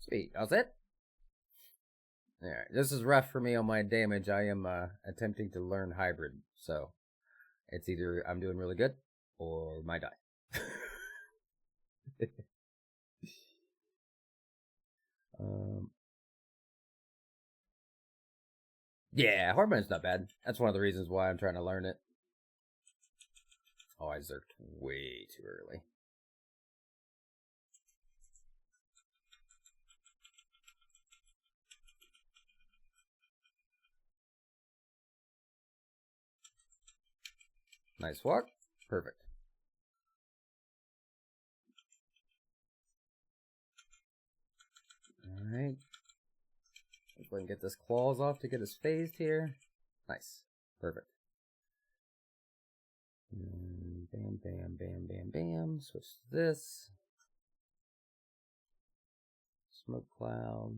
Sweet. That's it? Alright, this is rough for me on my damage. I am attempting to learn hybrid, so it's either I'm doing really good or might die. um, yeah, Hardmine's not bad. That's one of the reasons why I'm trying to learn it. Oh, I zerked way too early. Nice walk. Perfect. Alright. Let's go ahead and get this claws off to get us phased here. Nice. Perfect. Bam, bam, bam, bam, bam. Switch to this. Smoke cloud.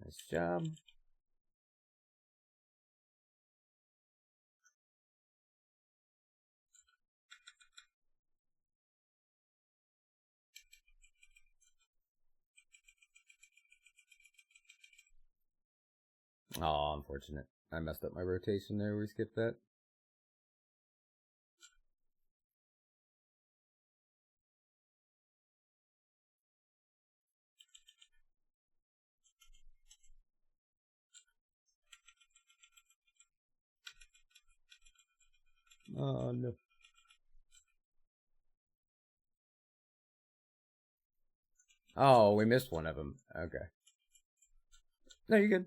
Nice job. Oh, unfortunate. I messed up my rotation there. We skipped that. Oh, no. Oh, we missed one of them. Okay. No, you're good.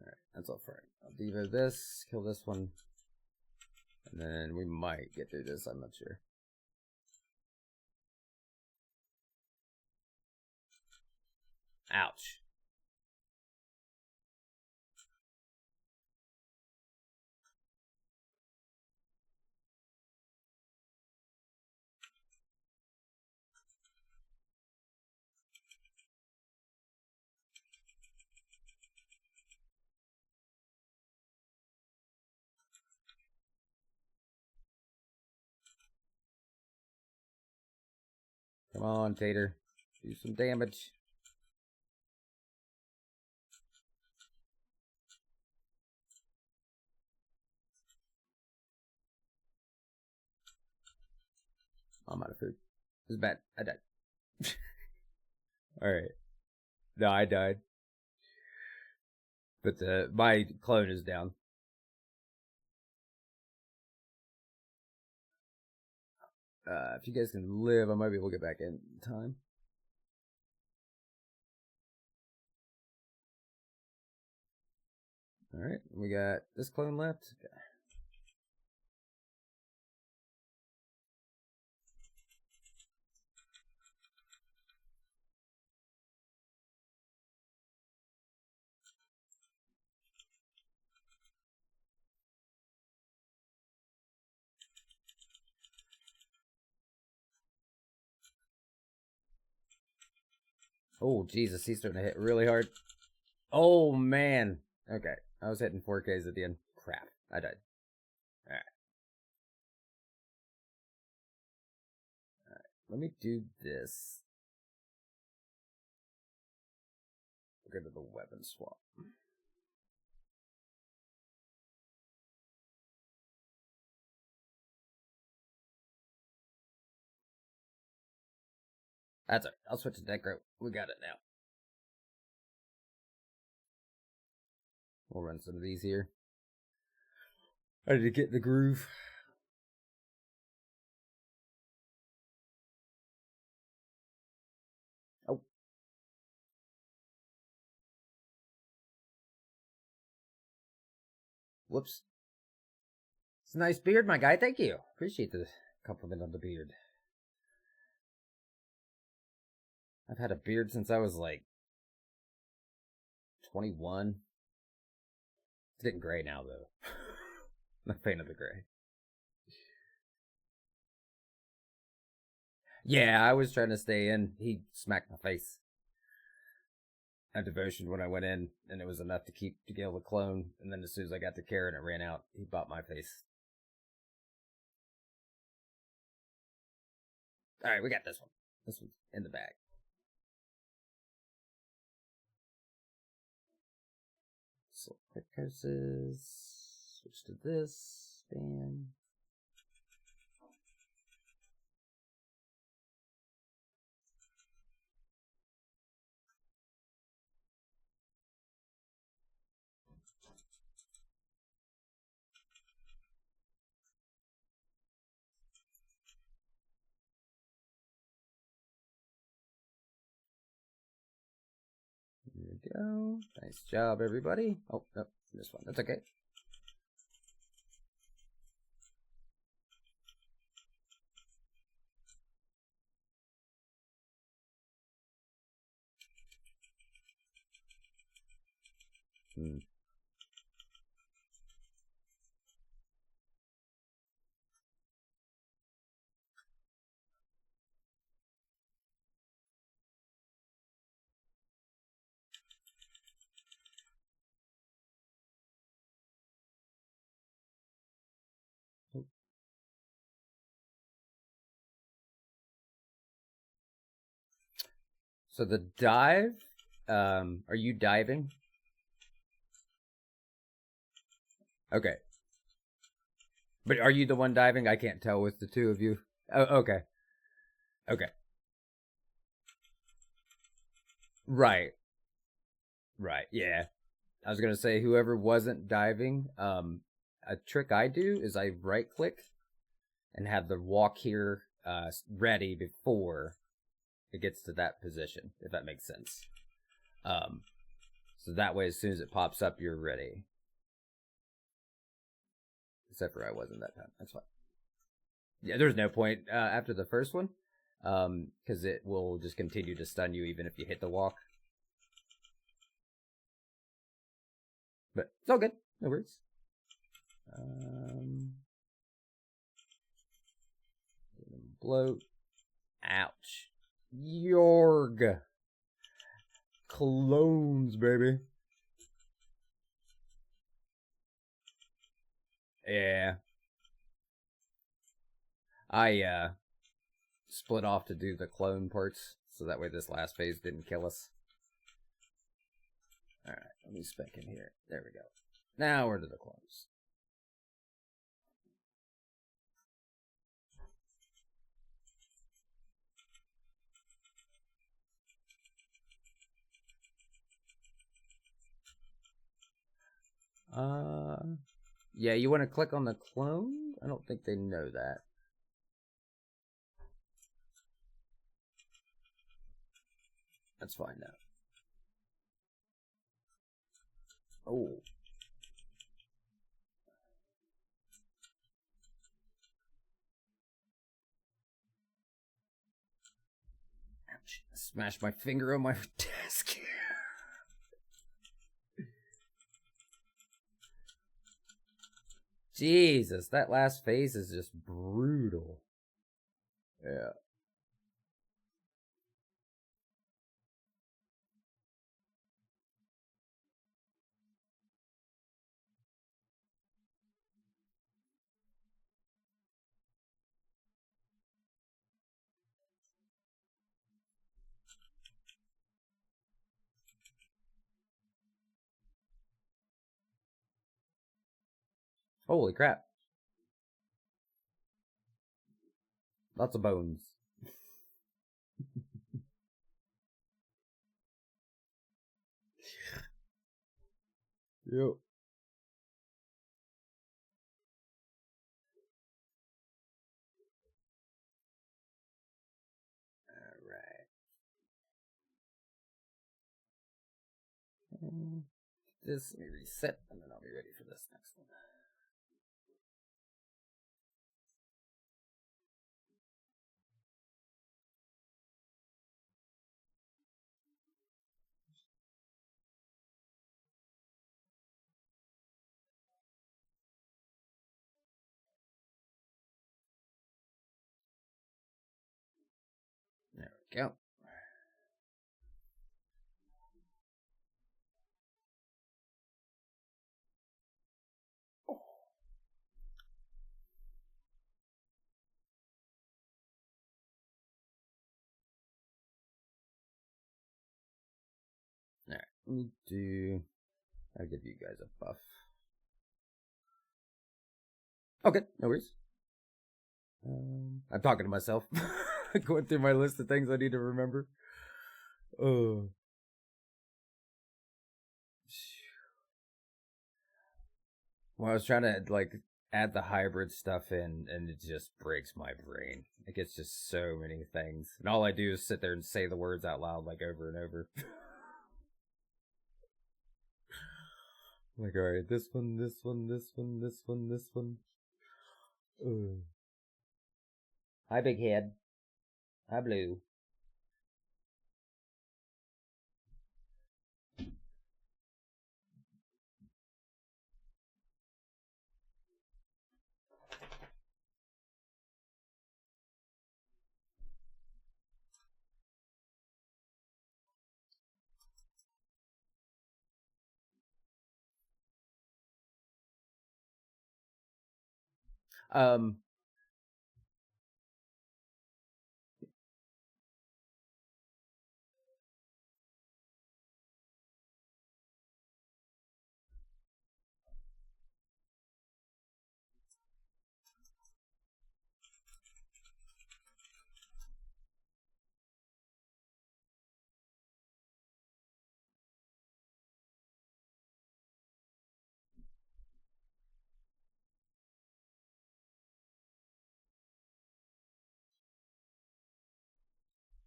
Alright, that's all for it. I'll devo this, kill this one. And then we might get through this, I'm not sure. Ouch. Come on, Tater. Do some damage. I'm out of food. This is bad. I died. Alright. No, I died. But my clone is down. If you guys can live, I might be able to get back in time. Alright, we got this clone left. Okay. Oh, Jesus, he's starting to hit really hard. Oh, man. Okay, I was hitting 4Ks at the end. Crap, I died. Alright. Alright, let me do this. We'll go to the weapon swap. That's alright. I'll switch to Necro. We got it now. We'll run some of these here. I need to get in the groove. Oh. Whoops. It's a nice beard, my guy. Thank you. Appreciate the compliment on the beard. I've had a beard since I was like 21. It's getting gray now, though. I'm a fan of the gray. Yeah, I was trying to stay in. He smacked my face. I had devotion when I went in, and it was enough to get able to clone. And then as soon as I got to care and it ran out, he bought my face. All right, we got this one. This one's in the bag. So quick curses. Switch to this. Bam. There we go. Nice job, everybody. Oh, no, this one. That's okay. So the dive, are you diving? Okay. But are you the one diving? I can't tell with the two of you. Oh, okay. Okay. Right. Right. Yeah. I was gonna say whoever wasn't diving, a trick I do is I right click and have the walk here ready before it gets to that position, if that makes sense. So that way, as soon as it pops up, you're ready. Except for I wasn't that time. That's fine. Yeah, there's no point after the first one, because it will just continue to stun you even if you hit the walk. But it's all good. No worries. Bloat. Ouch. Yorg. Clones, baby. Yeah. I split off to do the clone parts, so that way this last phase didn't kill us. Alright, let me spec in here. There we go. Now we're to the clones. Yeah, you want to click on the clone? I don't think they know that. That's fine now. Oh. Ouch. I smashed my finger on my desk. Jesus, that last phase is just brutal. Yeah. Holy crap. Lots of bones. Yep. Alright. This, let me reset, and then I'll be ready for this next one. go. Alright, let me do... I'll give you guys a buff. Okay, no worries. I'm talking to myself. Going through my list of things I need to remember. Oh. Well, I was trying to, like, add the hybrid stuff in, and it just breaks my brain. Like, it's just so many things. And all I do is sit there and say the words out loud, like, over and over. Like, alright, this one, this one, this one, this one, this one. Hi, big head. Hi, blue. Um,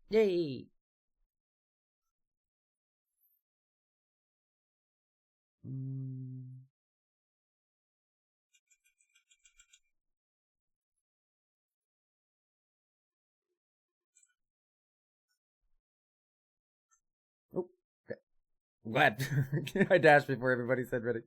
yay! Oh, okay. I'm glad. I dashed before everybody said ready.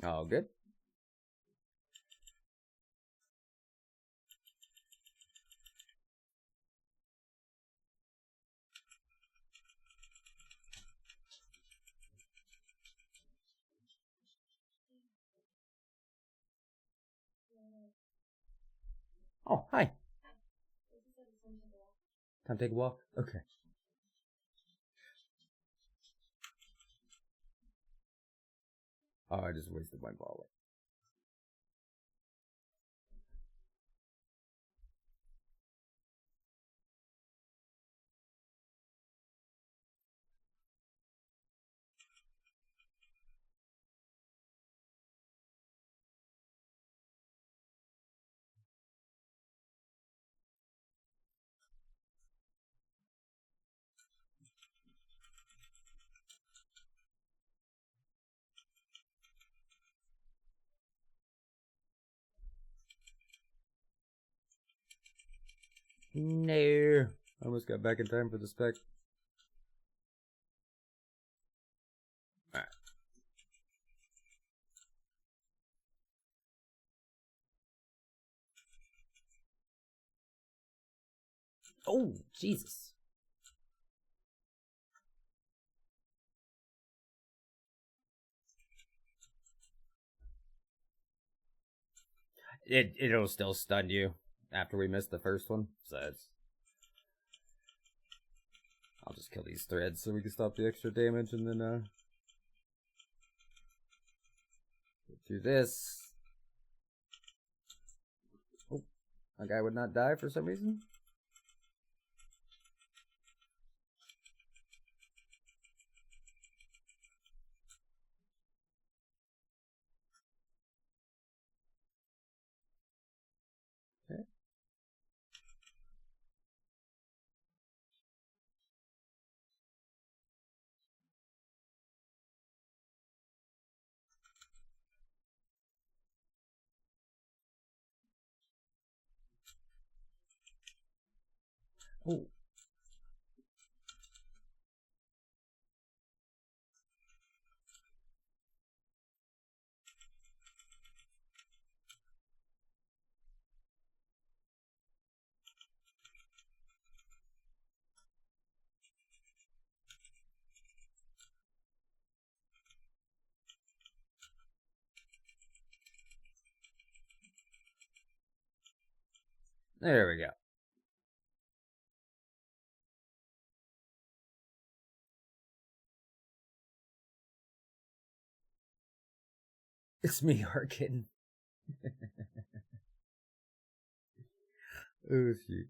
Oh, good. Oh, hi. Time to take a walk? Okay. Oh, I just wasted my ball. No. I almost got back in time for the spec. Alright. Oh, Jesus. It'll still stun you after we miss the first one. So I'll just kill these threads so we can stop the extra damage and then do this. Oh, my guy would not die for some reason. Okay. Oh. There we go. It's me, Arkin. Oh, shoot.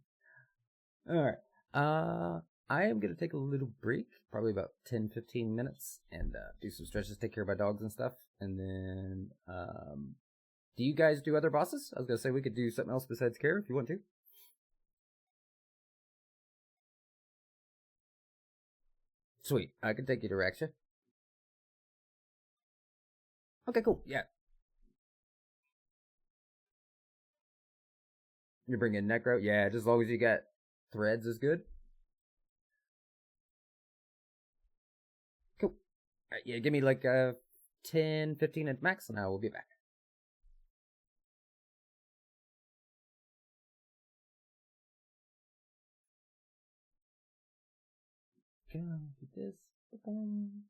Alright. I am going to take a little break, probably about 10-15 minutes, and do some stretches, take care of my dogs and stuff. And then, do you guys do other bosses? I was going to say we could do something else besides care if you want to. Sweet. I can take you to Raksha. Okay, cool. Yeah. You bring in Necro? Yeah, just as long as you got threads is good. Cool. Alright, yeah, give me like 10, 15 at max, and I will be back. Go, do this. Boom.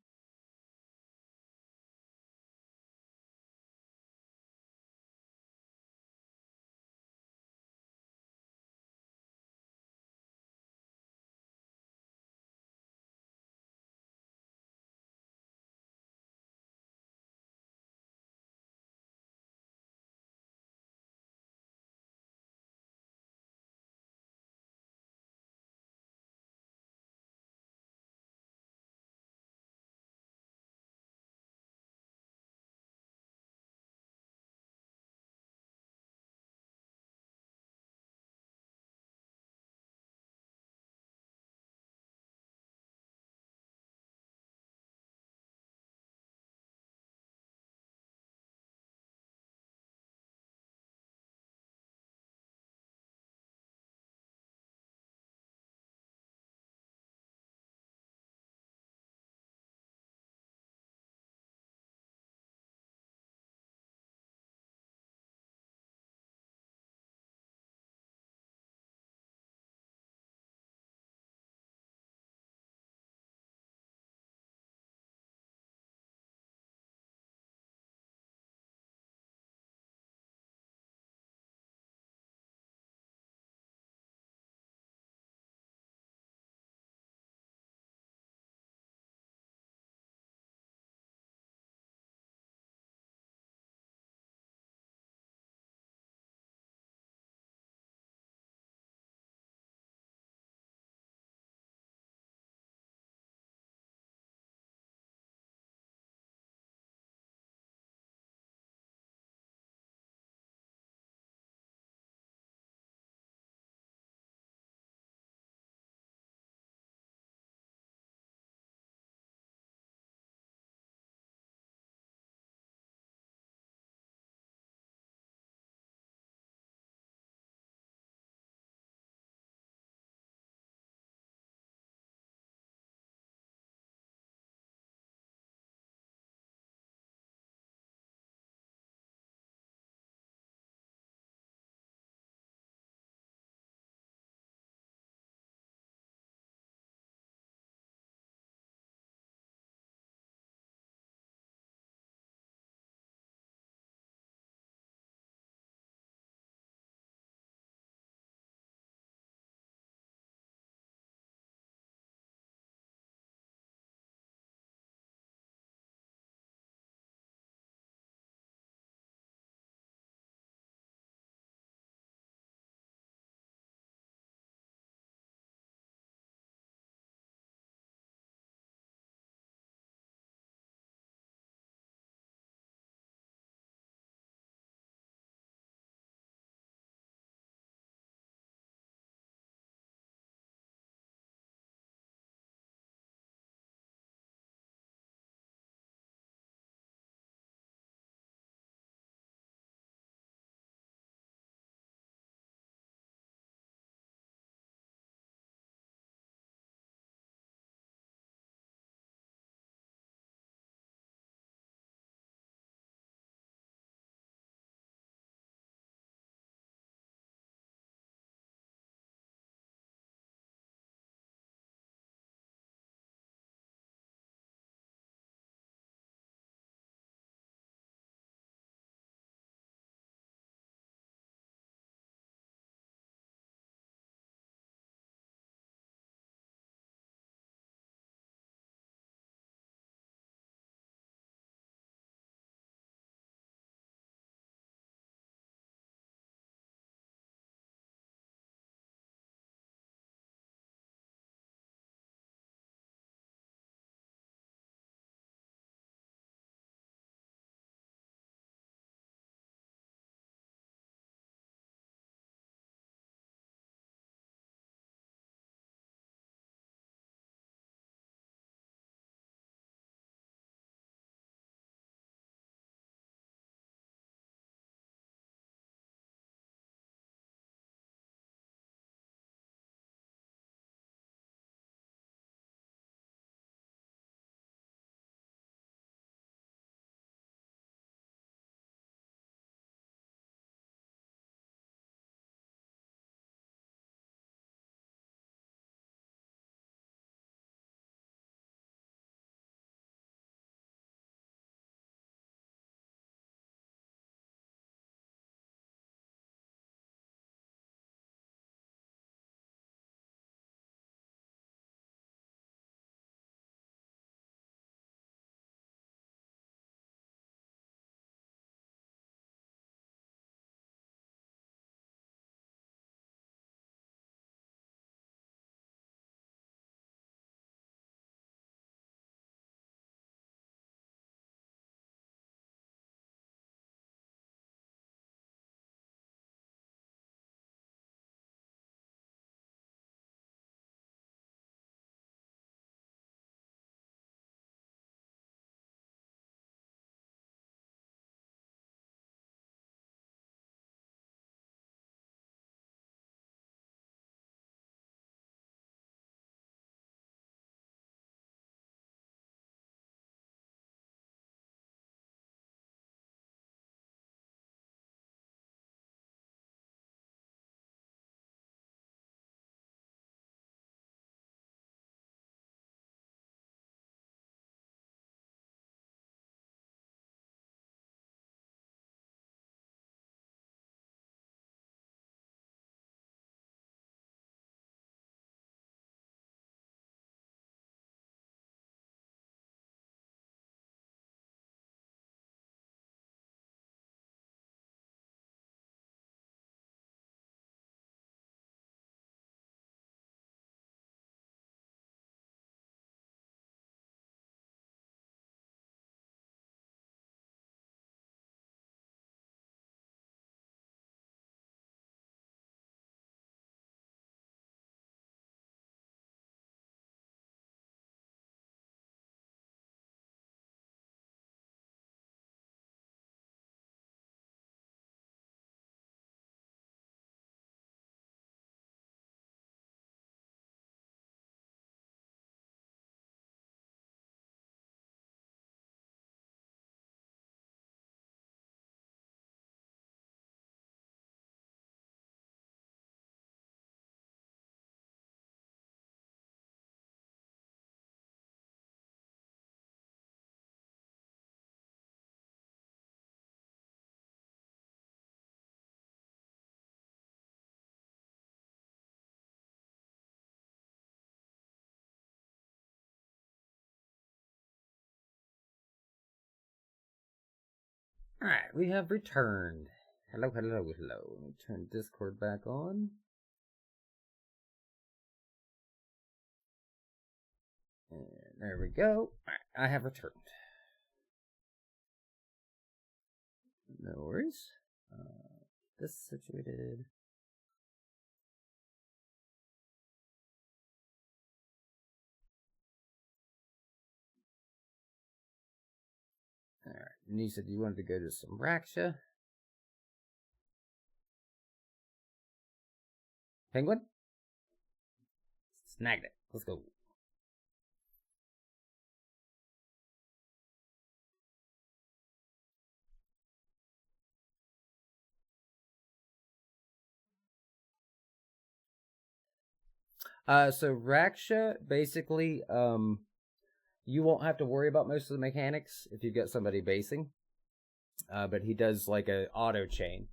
Alright, we have returned. Hello. Let me turn Discord back on. And there we go. Alright, I have returned. No worries. This situated. Alright, and you said you wanted to go to some Raksha. Penguin? Snagged it. Let's go. So Raksha, basically, you won't have to worry about most of the mechanics if you've got somebody basing. But he does like a auto chain.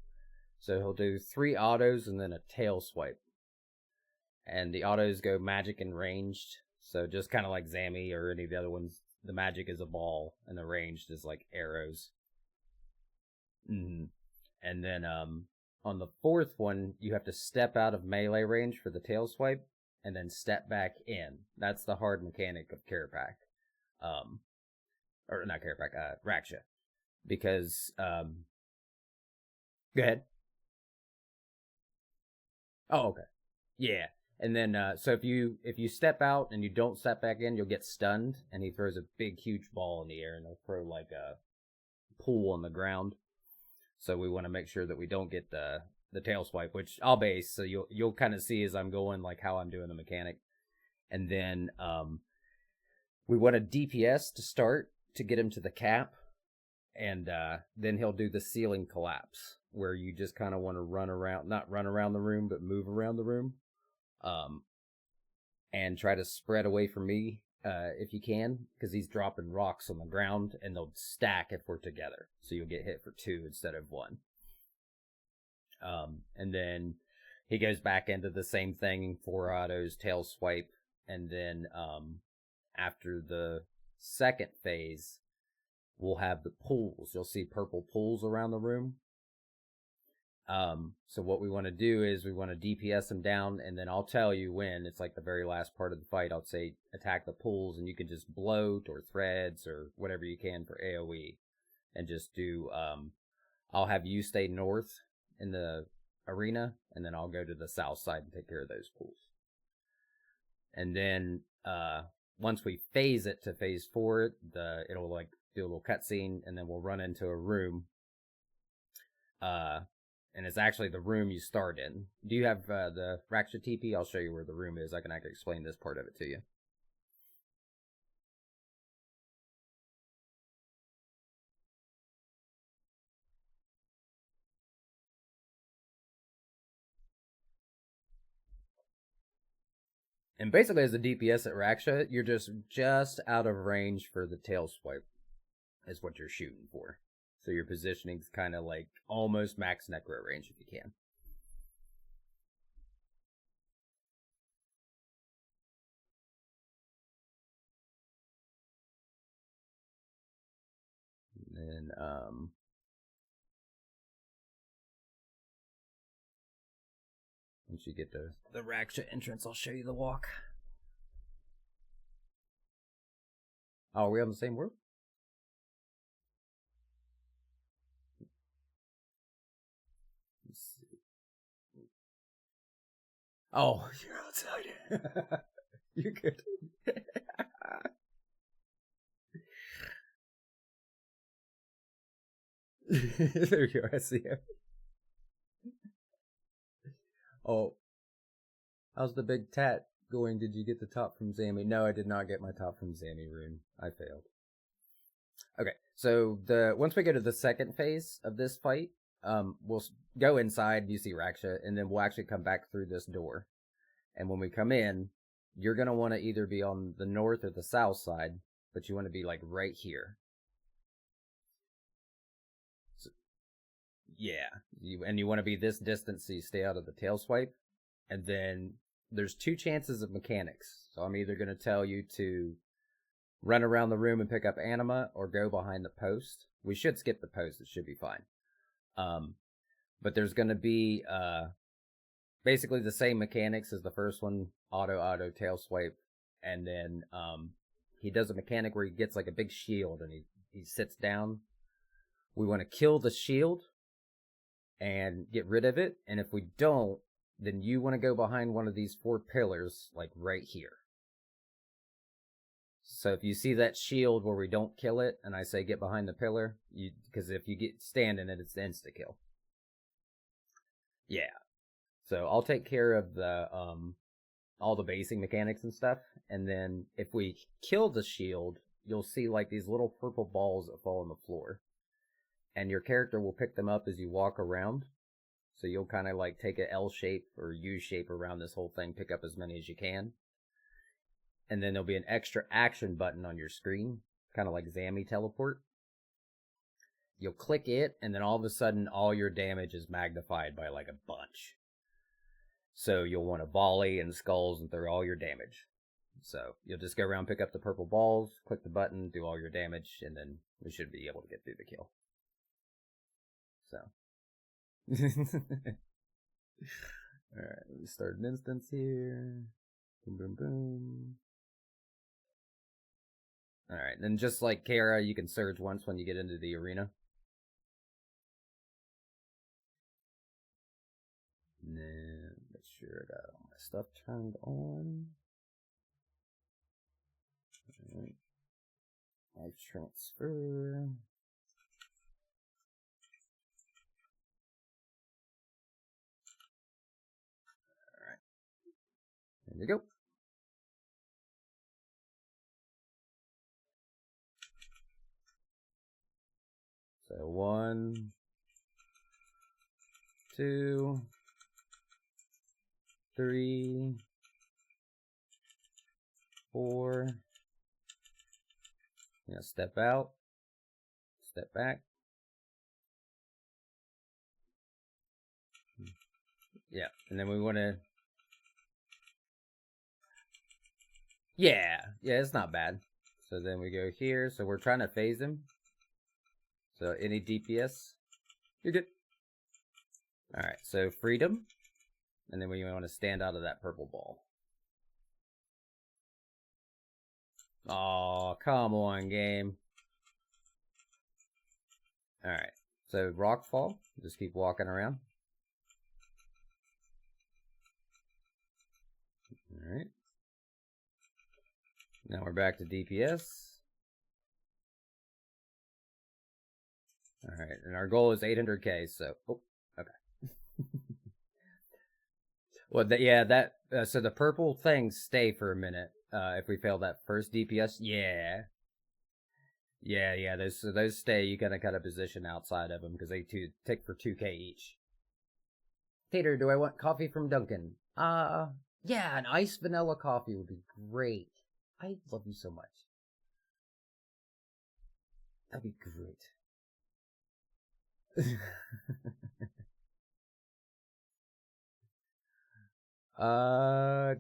So he'll do 3 autos and then a tail swipe. And the autos go magic and ranged. So just kind of like Zammy or any of the other ones, the magic is a ball and the ranged is like arrows. Mm-hmm. And then on the 4th one, you have to step out of melee range for the tail swipe and then step back in. That's the hard mechanic of Carapac. Or not Carapac, Raksha. Because, go ahead. Oh, okay. Yeah. And then, so if you step out and you don't step back in, you'll get stunned, and he throws a big, huge ball in the air, and he'll throw like a pool on the ground. So we want to make sure that we don't get the tail swipe, which I'll base, so you'll kind of see as I'm going, like how I'm doing the mechanic. And then, we want a DPS to start to get him to the cap, and then he'll do the ceiling collapse, where you just kind of want to not run around the room, but move around the room. And try to spread away from me if you can, because he's dropping rocks on the ground and they'll stack if we're together, so you'll get hit for 2 instead of 1. And then he goes back into the same thing, 4 autos, tail swipe, and then after the 2nd phase, we'll have the pools. You'll see purple pools around the room. So what we want to do is we want to DPS him down, and then I'll tell you when. It's like the very last part of the fight. I'll say attack the pools, and you can just bloat or threads or whatever you can for AoE, and just do. I'll have you stay north in the arena, and then I'll go to the south side and take care of those pools. And then once we phase it to phase 4, it'll like do a little cutscene, and then we'll run into a room. And it's actually the room you start in. Do you have the Raksha TP? I'll show you where the room is. I can actually explain this part of it to you. And basically, as a DPS at Raksha, you're just out of range for the tail swipe, is what you're shooting for. So your positioning's kind of like almost max necro range if you can. And then, once you get to the Raksha entrance, I'll show you the walk. Oh, are we on the same world? Oh, you're outside. You're good. There you are. I see him. Oh, how's the big tat going? Did you get the top from Zammy? No, I did not get my top from Zammy rune. I failed. Okay, so once we go to the 2nd phase of this fight, we'll go inside, you see Raksha, and then we'll actually come back through this door. And when we come in, you're going to want to either be on the north or the south side, but you want to be like right here. So, yeah, you want to be this distance so you stay out of the tail swipe. And then there's 2 chances of mechanics. So I'm either going to tell you to run around the room and pick up anima or go behind the post. we should skip the post. It should be fine. But there's going to be basically the same mechanics as the first one, auto tail swipe, and then he does a mechanic where he gets like a big shield and he sits down. We want to kill the shield and get rid of it, and if we don't, then you want to go behind one of these 4 pillars, like right here. So if you see that shield where we don't kill it, and I say get behind the pillar, because if you stand in it, it's the insta kill. Yeah. So I'll take care of the all the basic mechanics and stuff, and then if we kill the shield, you'll see like these little purple balls that fall on the floor, and your character will pick them up as you walk around. So you'll kind of like take a L shape or U shape around this whole thing, pick up as many as you can, and then there'll be an extra action button on your screen, kind of like Zammy teleport. You'll click it, and then all of a sudden all your damage is magnified by like a bunch. So you'll want to volley and skulls and throw all your damage. So you'll just go around, pick up the purple balls, click the button, do all your damage, and then we should be able to get through the kill. So. Alright, let me start an instance here. Boom, boom, boom. Alright, then just like Kara, you can surge once when you get into the arena. And then make sure I got all my stuff turned on. Alright. Life transfer. Alright. There we go. So 1, 2, 3, 4. Yeah, step out, step back. Yeah, and then we want to. Yeah, it's not bad. So then we go here. So we're trying to phase him. So any DPS, you're good. Alright, so freedom. And then we want to stand out of that purple ball. Oh, come on, game. Alright, so rockfall. Just keep walking around. Alright. Now we're back to DPS. Alright, and our goal is 800k, so... Oh, okay. Well, so the purple things stay for a minute, if we fail that first DPS. Yeah, those stay. You gotta kind of position outside of them, because they take for 2k each. Tater, do I want coffee from Dunkin'? Yeah, an iced vanilla coffee would be great. I love you so much. That'd be great.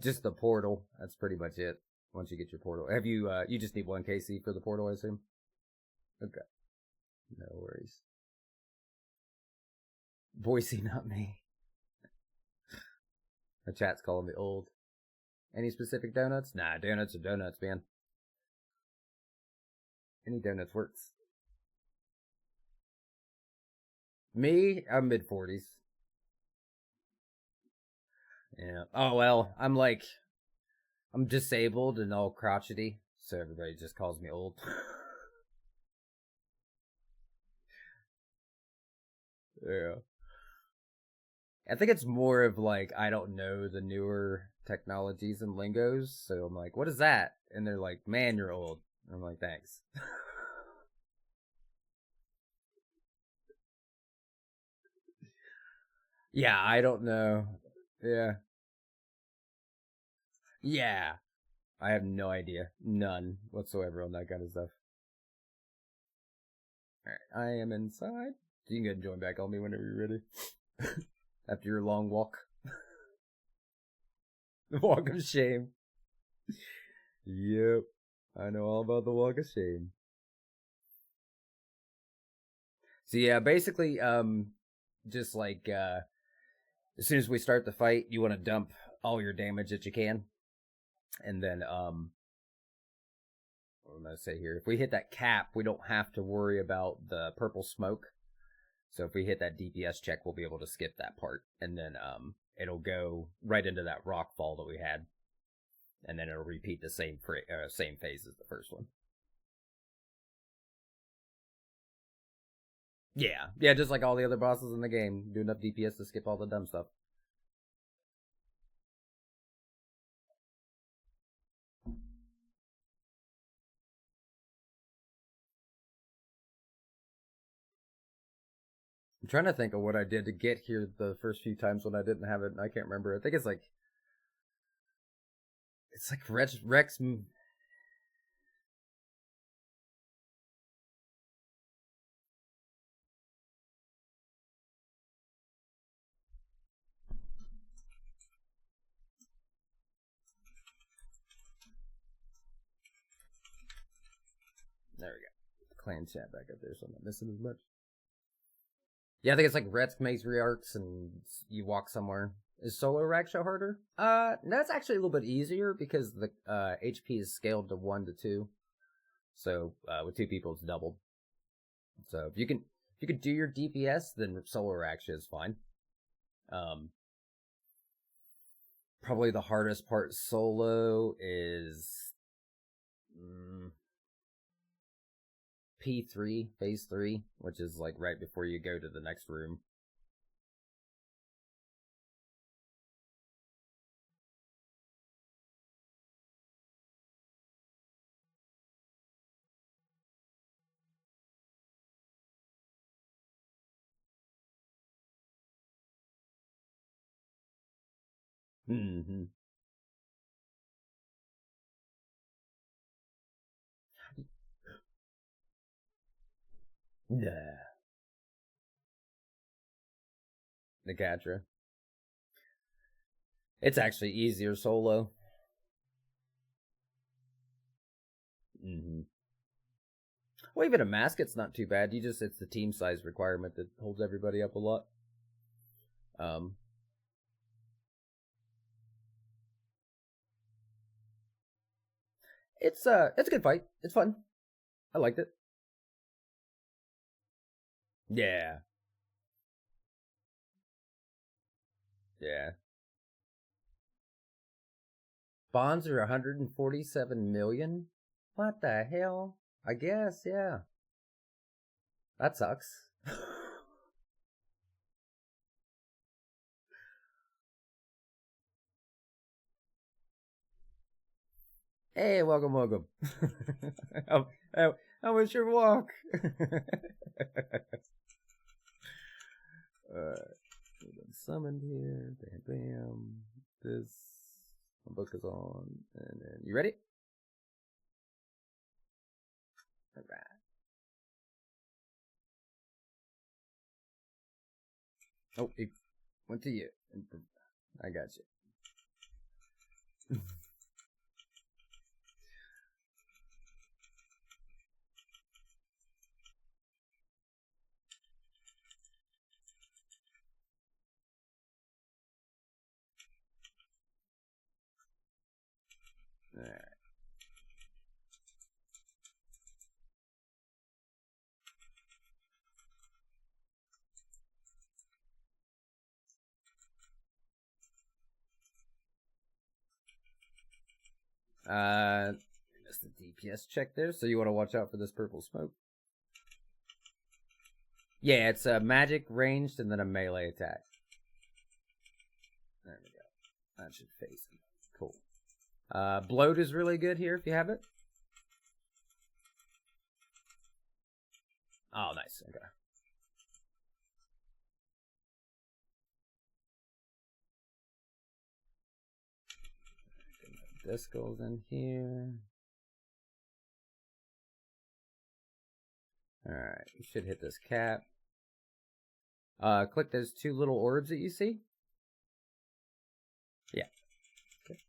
Just the portal. That's pretty much it. Once you get your portal. Have you, you just need 1 KC for the portal, I assume? Okay. No worries. Boise, not me. The chat's calling me old. Any specific donuts? Nah, donuts are donuts, man. Any donuts works. Me? I'm mid-40s. Yeah. Oh, well, I'm disabled and all crotchety, so everybody just calls me old. Yeah. I think it's more of like, I don't know the newer technologies and lingos, so I'm like, what is that? And they're like, man, you're old. And I'm like, thanks. Yeah, I don't know. Yeah. Yeah. I have no idea. None whatsoever on that kind of stuff. Alright, I am inside. You can go and join back on me whenever you're ready. After your long walk. The walk of shame. Yep. I know all about the walk of shame. So yeah, basically, just like as soon as we start the fight, you want to dump all your damage that you can, and then what am I gonna say here? If we hit that cap, we don't have to worry about the purple smoke. So if we hit that DPS check, we'll be able to skip that part, and then it'll go right into that rock fall that we had, and then it'll repeat the same phase as the first one. Yeah, just like all the other bosses in the game, do enough DPS to skip all the dumb stuff. I'm trying to think of what I did to get here the first few times when I didn't have it. I can't remember. I think it's like Rex. There we go. Clan chat back up there, so I'm not missing as much. Yeah, I think it's like Rex makes rearcs and you walk somewhere. Is solo Raksha harder? That's actually a little bit easier because the HP is scaled to 1 to 2. So with 2 people, it's doubled. So if you can do your DPS, then solo Raksha is fine. Probably the hardest part solo is P3, phase 3, which is like right before you go to the next room. Mm-hmm. Yeah. The Gatra. It's actually easier solo. Mm-hmm. Well, even a mask, it's not too bad. It's the team size requirement that holds everybody up a lot. It's a good fight. It's fun. I liked it. Yeah. Yeah. Bonds are 147 million? What the hell? I guess, yeah. That sucks. Hey, welcome. How was your walk? Summoned here. Bam. This my book is on, and then you ready? All right. Oh, it went to you. I got you. All right. Missed the DPS check there, so you want to watch out for this purple smoke. Yeah, it's a magic ranged and then a melee attack. There we go. That should face him. Cool. Bloat is really good here if you have it. Oh, nice. Okay. This goes in here. Alright, you should hit this cap. Click those 2 little orbs that you see. Yeah. Okay.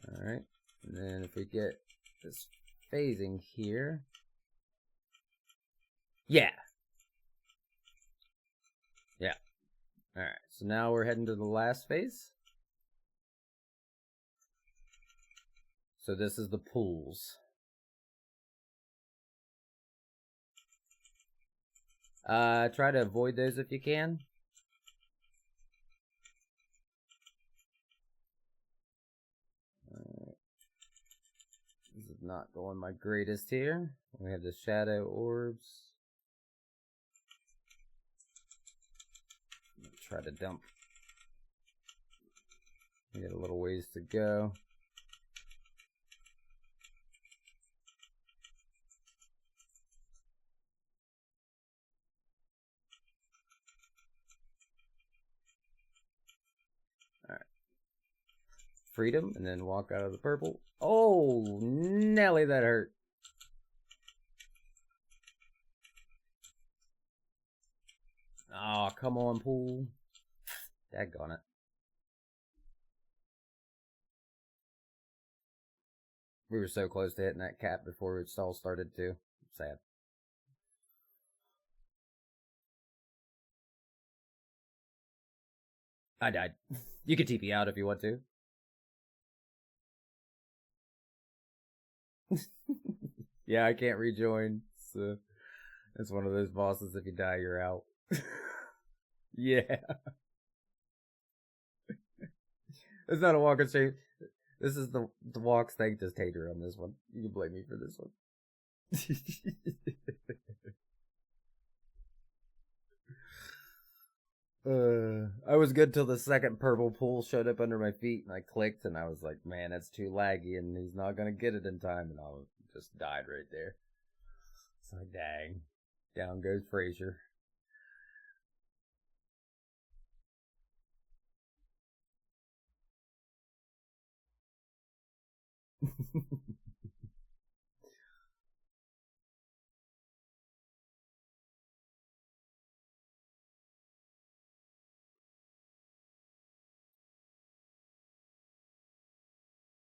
Alright. And then if we get this phasing here. Yeah. Yeah. Alright, so now we're heading to the last phase. So this is the pools. Try to avoid those if you can. This is not going my greatest here. We have the shadow orbs. Try to dump. We got a little ways to go. Alright. Freedom, and then walk out of the purple. Oh, Nelly, that hurt. Oh, come on, pool. Daggone it. We were so close to hitting that cap before it all started to. Sad. I died. You can TP out if you want to. Yeah, I can't rejoin. So it's one of those bosses. If you die, you're out. Yeah. It's not a walk of shame. This is the walks thank this tater on this one. You can blame me for this one. I was good till the second purple pool showed up under my feet, and I clicked, and I was like, man, that's too laggy, and he's not gonna get it in time, and I just died right there. It's like, dang. Down goes Frazier.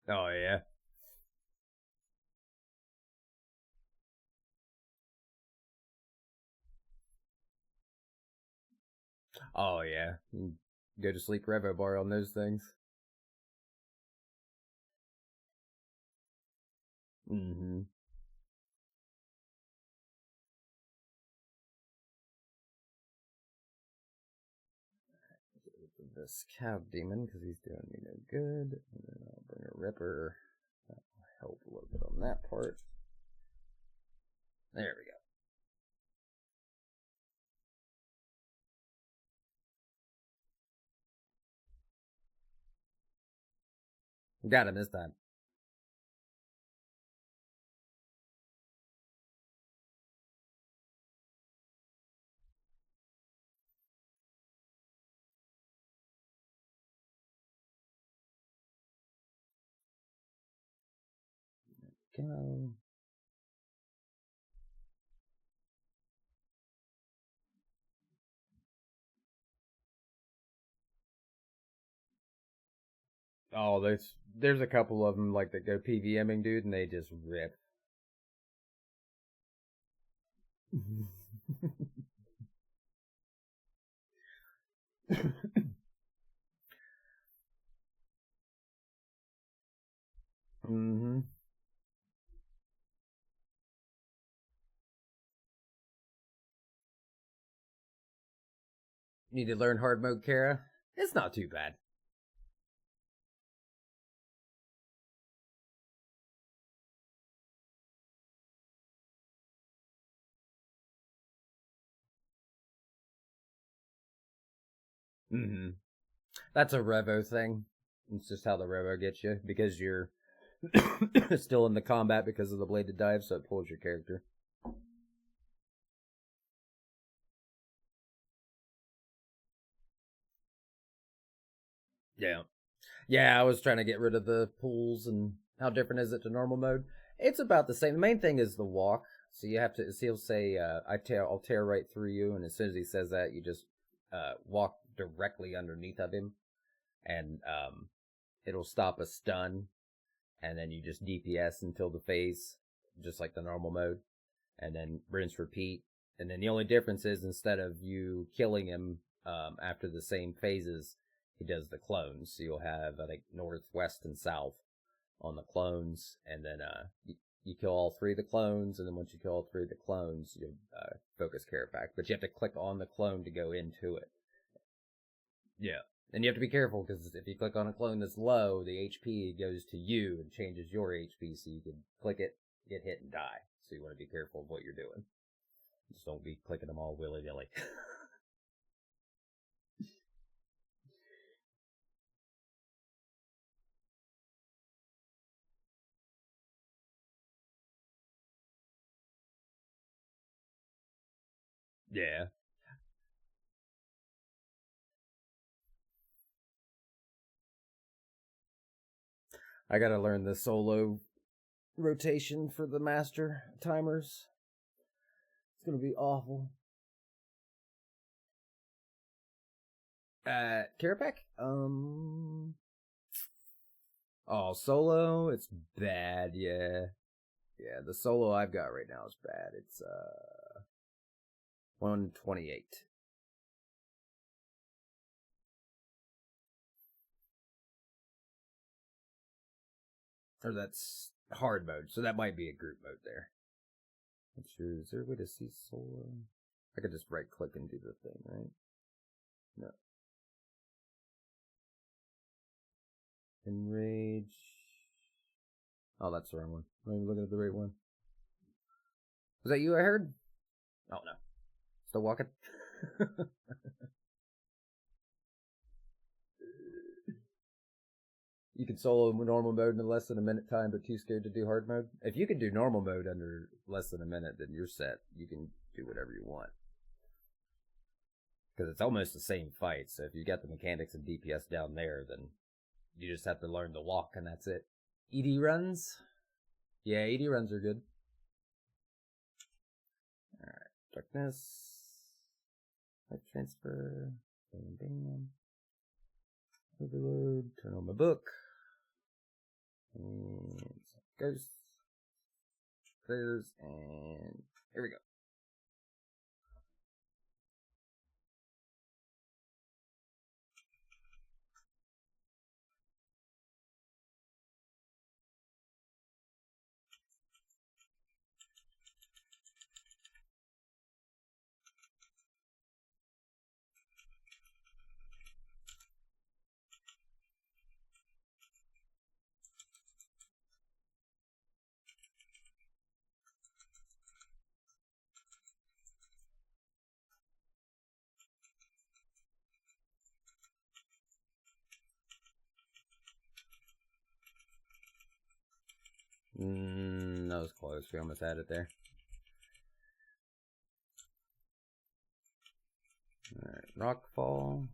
Oh, yeah. Oh, yeah. Go to sleep Revo bar on those things. Mm-hmm. This cow demon, because he's doing me no good. And then I'll bring a ripper. That will help a little bit on that part. There we go. Got him this time. Go. Oh, there's a couple of them like that go PVMing, dude, and they just rip. Mm-hmm. Need to learn hard mode, Kara. It's not too bad. Mm-hmm. That's a Revo thing. It's just how the Revo gets you because you're still in the combat because of the bladed dive, so it pulls your character. Yeah. Yeah, I was trying to get rid of the pools and how different is it to normal mode? It's about the same. The main thing is the walk. So you have to. He'll say, I'll tear right through you," and as soon as he says that, you just walk directly underneath of him, and it'll stop a stun, and then you just DPS until the phase, just like the normal mode, and then rinse repeat. And then the only difference is instead of you killing him after the same phases, he does the clones. So you'll have, I think, north, west, and south on the clones, and then you kill all 3 of the clones, and then once you kill all 3 of the clones, you'll focus care back. But you have to click on the clone to go into it. Yeah. And you have to be careful, because if you click on a clone that's low, the HP goes to you and changes your HP, so you can click it, get hit, and die. So you want to be careful of what you're doing. Just don't be clicking them all willy-nilly. Yeah. I gotta learn the solo rotation for the master timers. It's gonna be awful. Carapac? Oh, solo? It's bad, yeah. Yeah, the solo I've got right now is bad. It's, 128. Or that's hard mode, so that might be a group mode there. Not sure, is there a way to see solo? I could just right click and do the thing, right? No. Enrage. Oh, that's the wrong one. I'm even looking at the right one. Was that you I heard? Oh, no. Still walking? You can solo normal mode in less than a minute time, but too scared to do hard mode. If you can do normal mode under less than a minute, then you're set. You can do whatever you want. Because it's almost the same fight, so if you got the mechanics and DPS down there, then you just have to learn to walk, and that's it. ED runs? Yeah, ED runs are good. Alright, darkness. Light transfer. Bam, bam. Overload. Turn on my book. And ghosts. Close. And here we go. That was close. We almost had it there. Alright, Rockfall.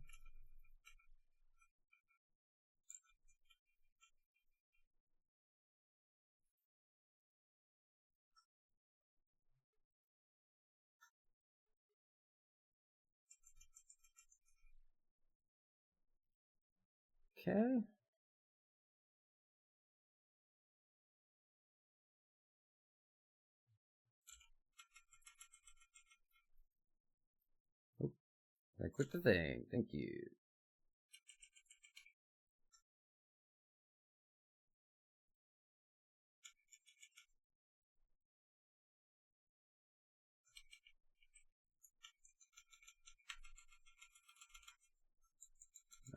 Okay. Oh, I clicked the thing. Thank you.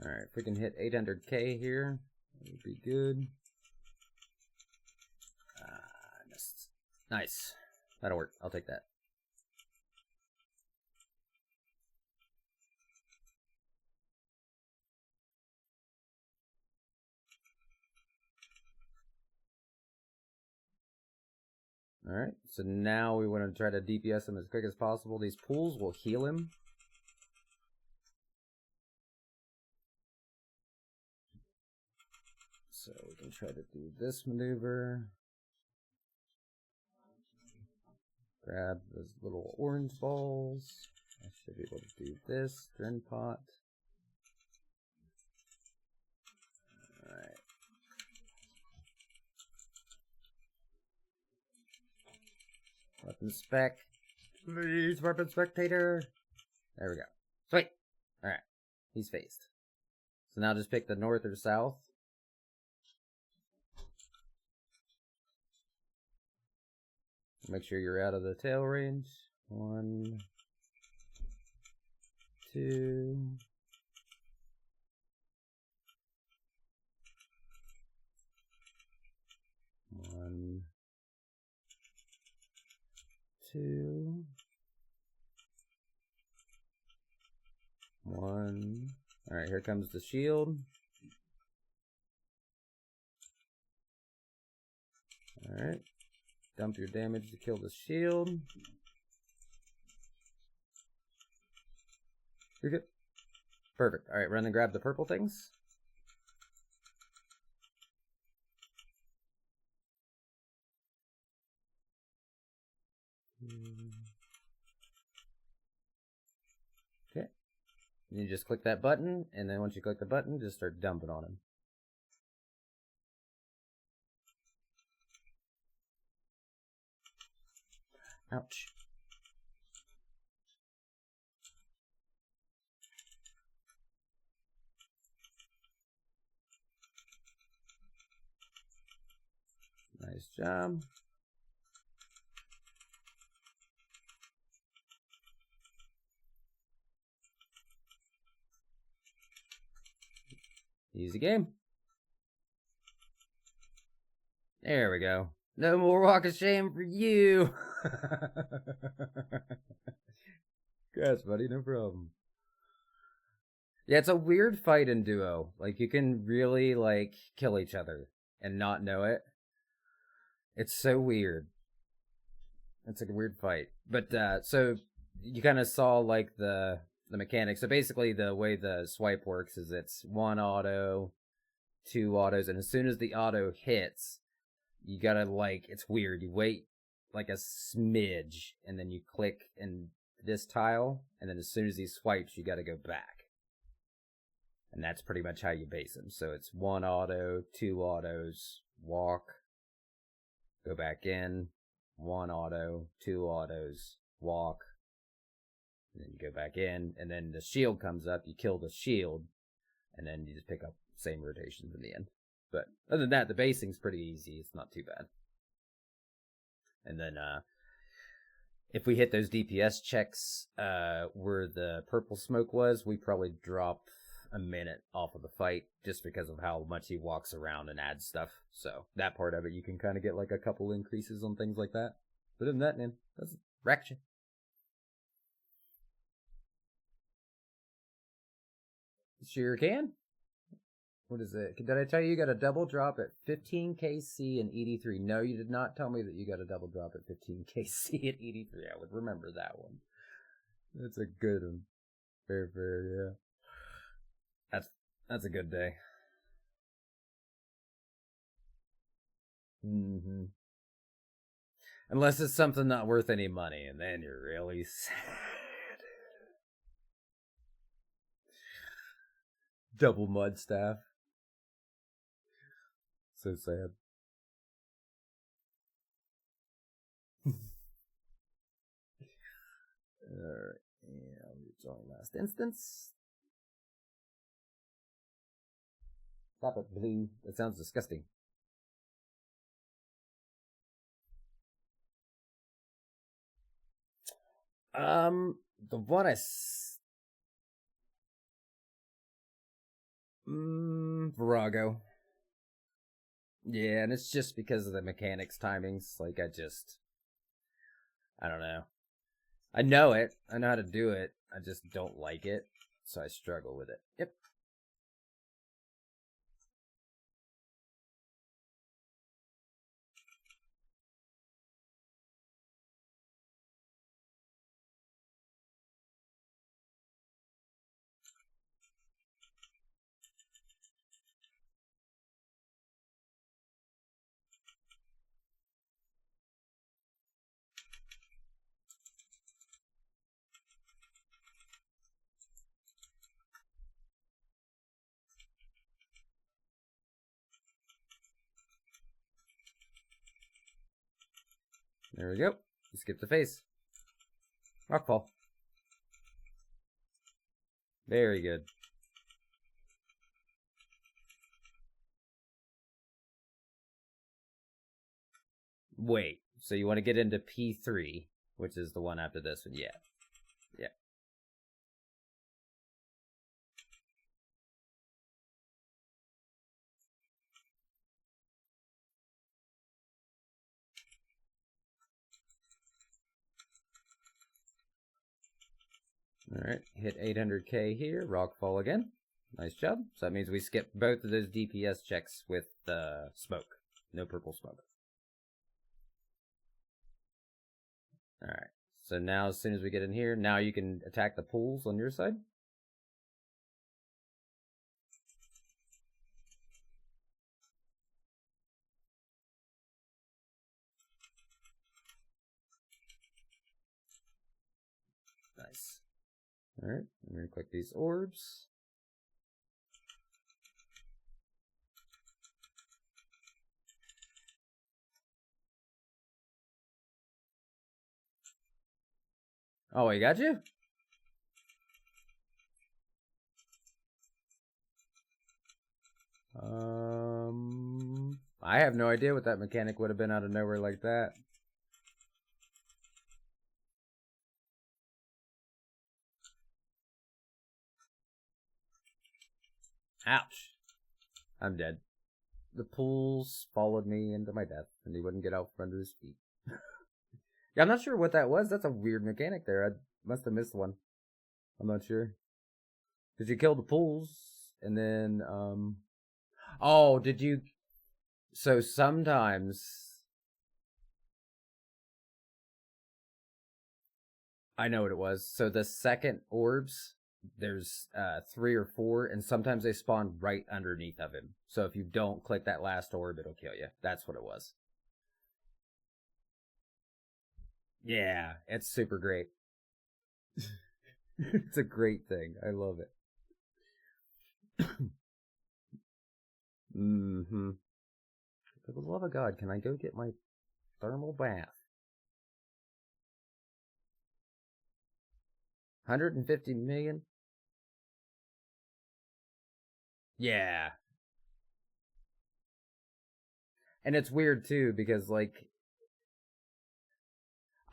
Alright, if we can hit 800k here, that would be good. I missed. Nice. That'll work. I'll take that. Alright, so now we want to try to DPS him as quick as possible. These pools will heal him. So we can try to do this maneuver. Grab those little orange balls. I should be able to do this. Drain pot. Alright. Weapon spec. Please, weapon spectator. There we go. Sweet. Alright. He's faced. So now just pick the north or south. Make sure you're out of the tail range. 1, 2. 1, 2. 1. Alright, here comes the shield. Alright. Dump your damage to kill the shield. You're good. Perfect. Alright, run and grab the purple things. Okay. And you just click that button, and then once you click the button, just start dumping on him. Ouch. Nice job. Easy game. There we go. No more walk of shame for you. Yes, buddy, no problem. Yeah, it's a weird fight in duo. Like, you can really, like, kill each other and not know it. It's so weird. It's like a weird fight. But, so, you kind of saw, like, the mechanics. So basically, the way the swipe works is it's 1 auto, 2 autos, and as soon as the auto hits, you gotta, like, it's weird. You wait, like, a smidge, and then you click in this tile, and then as soon as he swipes, you gotta go back. And that's pretty much how you base him. So it's 1 auto, 2 autos, walk, go back in, 1 auto, 2 autos, walk, and then you go back in, and then the shield comes up, you kill the shield, and then you just pick up the same rotations in the end. But other than that, the basing's pretty easy. It's not too bad. And then if we hit those DPS checks where the purple smoke was, we probably drop a minute off of the fight just because of how much he walks around and adds stuff. So that part of it, you can kind of get like a couple increases on things like that. But other than that, man, that's wrecked you. Sure can. What is it? Did I tell you got a double drop at 15 KC and 83? No, you did not tell me that you got a double drop at 15 KC and 83. I would remember that one. That's a good one. Fair, yeah. That's a good day. Mm-hmm. Unless it's something not worth any money, and then you're really sad. Double mud staff. So sad. Alright, and it's our last instance. Stop it, blue. That sounds disgusting. The one Virago. Yeah, and it's just because of the mechanics timings. Like, I don't know. I know it. I know how to do it. I just don't like it. So I struggle with it. Yep. There we go. Skip the face. Rockfall. Very good. Wait, so you want to get into P3, which is the one after this one? Yeah. Yeah. Alright, hit 800k here, rockfall again. Nice job. So that means we skip both of those DPS checks with smoke. No purple smoke. Alright, so now as soon as we get in here, now you can attack the pools on your side. Nice. Alright, I'm going to click these orbs. Oh, he got you? I have no idea what that mechanic would have been out of nowhere like that. Ouch. I'm dead. The pools followed me into my death, and he wouldn't get out from under his feet. Yeah, I'm not sure what that was. That's a weird mechanic there. I must have missed one. I'm not sure. Did you kill the pools? And then, oh, did you... So sometimes... I know what it was. So the second orbs, there's 3 or 4, and sometimes they spawn right underneath of him. So if you don't click that last orb, it'll kill you. That's what it was. Yeah, it's super great. It's a great thing. I love it. Mm-hmm. For the love of God, can I go get my thermal bath? 150 million? Yeah. And it's weird too, because like,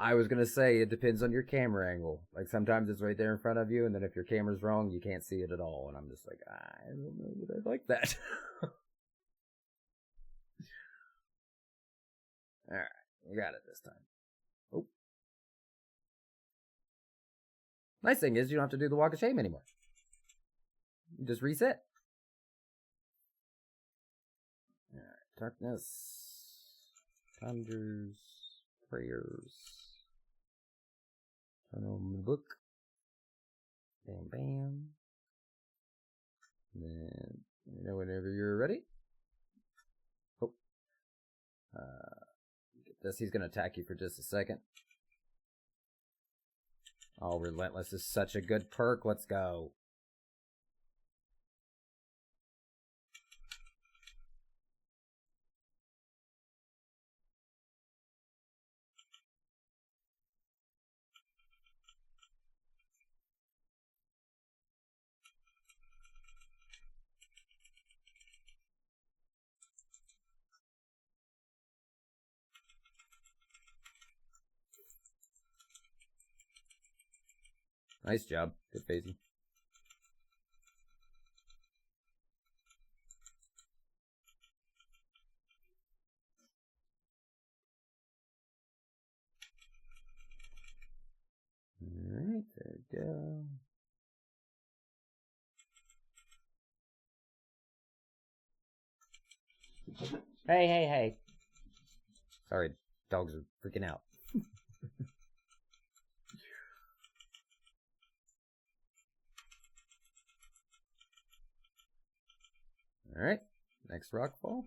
I was gonna say it depends on your camera angle. Like sometimes it's right there in front of you, and then if your camera's wrong, you can't see it at all. And I'm just like, I don't know that I like that. Alright, we got it this time. Oh. Nice thing is you don't have to do the walk of shame anymore. You just reset. Alright, darkness. Thunders. Prayers. Turn on the book. Bam, bam. And then, you know, whenever you're ready. Oh. Get this. He's going to attack you for just a second. Oh, Relentless is such a good perk. Let's go. Nice job. Good phasing. Alright, there we go. Hey, hey, hey. Sorry, dogs are freaking out. Alright, next rockfall.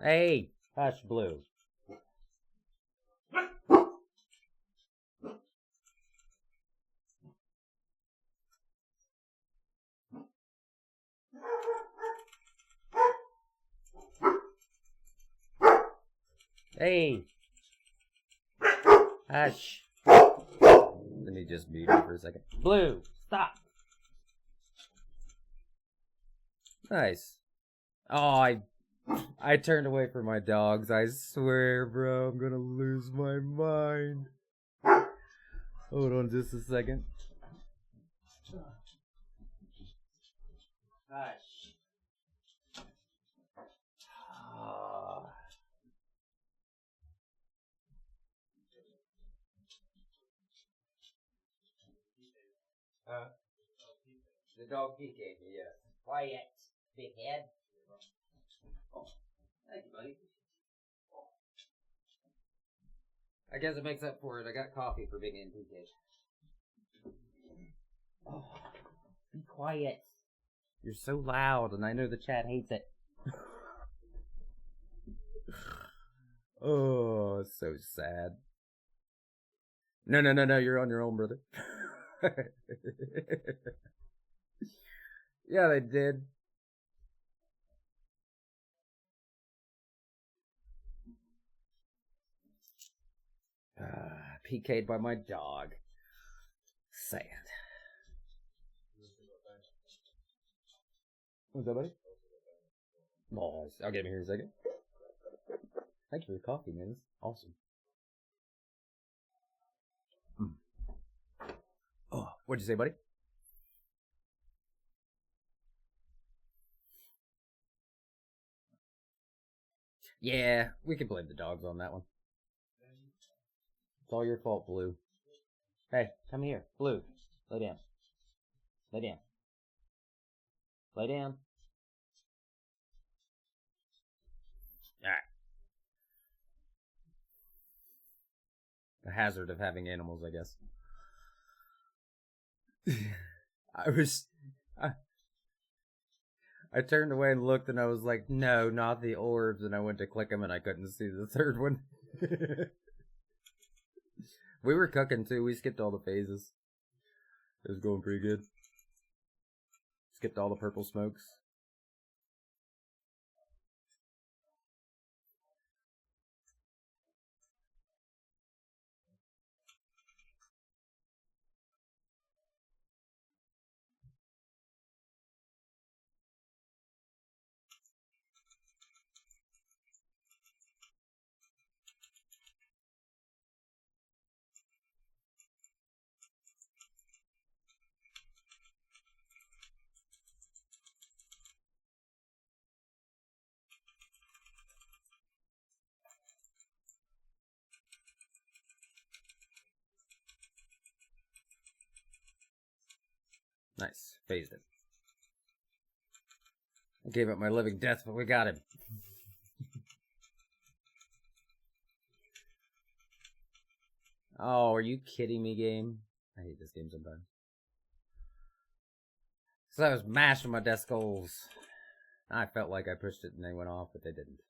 Hey, hush, Blue. Hey. Hush. Let me just mute you for a second. Blue, stop. Nice. Oh, I turned away from my dogs. I swear, bro, I'm gonna lose my mind. Hold on just a second. Hush. The dog he gave me, yes. Quiet, big head. Oh, thank you, buddy. I guess it makes up for it. I got coffee for being in PK. Oh, be quiet. You're so loud, and I know the chat hates it. Oh, it's so sad. No, you're on your own, brother. Yeah, they did. PK'd by my dog. Sad. What's that, buddy? Oh, I'll get him here in a second. Thank you for the coffee, man. It's awesome. Oh, what'd you say, buddy? Yeah, we can blame the dogs on that one. It's all your fault, Blue. Hey, come here. Blue, lay down. Lay down. Lay down. Alright. The hazard of having animals, I guess. I turned away and looked and I was like, no, not the orbs, and I went to click them and I couldn't see the third one. We were cooking too, we skipped all the phases. It was going pretty good. Skipped all the purple smokes. Nice. Phased it. I gave up my living death, but we got him. Oh, are you kidding me, game? I hate this game sometimes. So I was mashing my desk goals. I felt like I pushed it and they went off, but they didn't.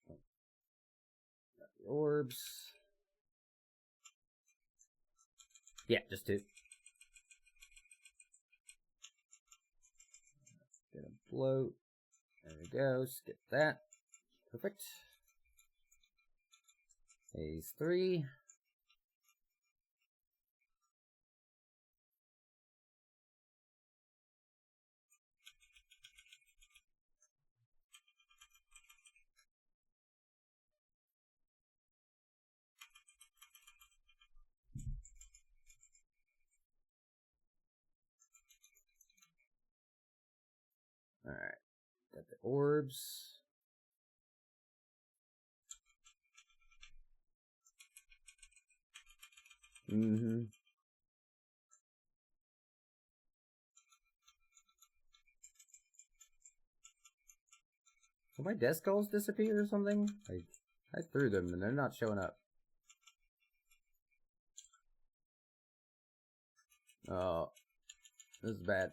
Got the orbs. Yeah, just two. Get a bloat. There we go. Skip that. Perfect. Phase 3. Alright. Got the orbs. Mm-hmm. Did my desk goals disappear or something? I threw them and they're not showing up. Oh, this is bad.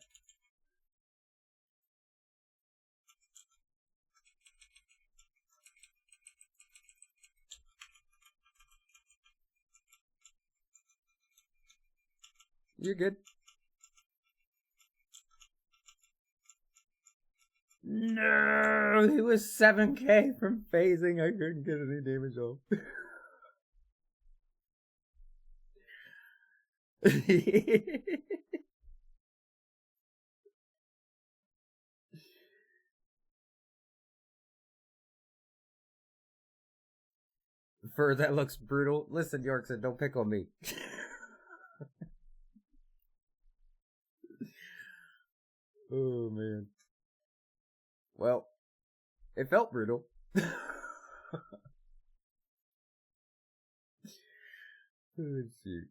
You're good. No, he was 7k from phasing. I couldn't get any damage off. Fur that looks brutal. Listen, Yorkson, don't pick on me. Oh, man. Well, it felt brutal. Oh, shoot.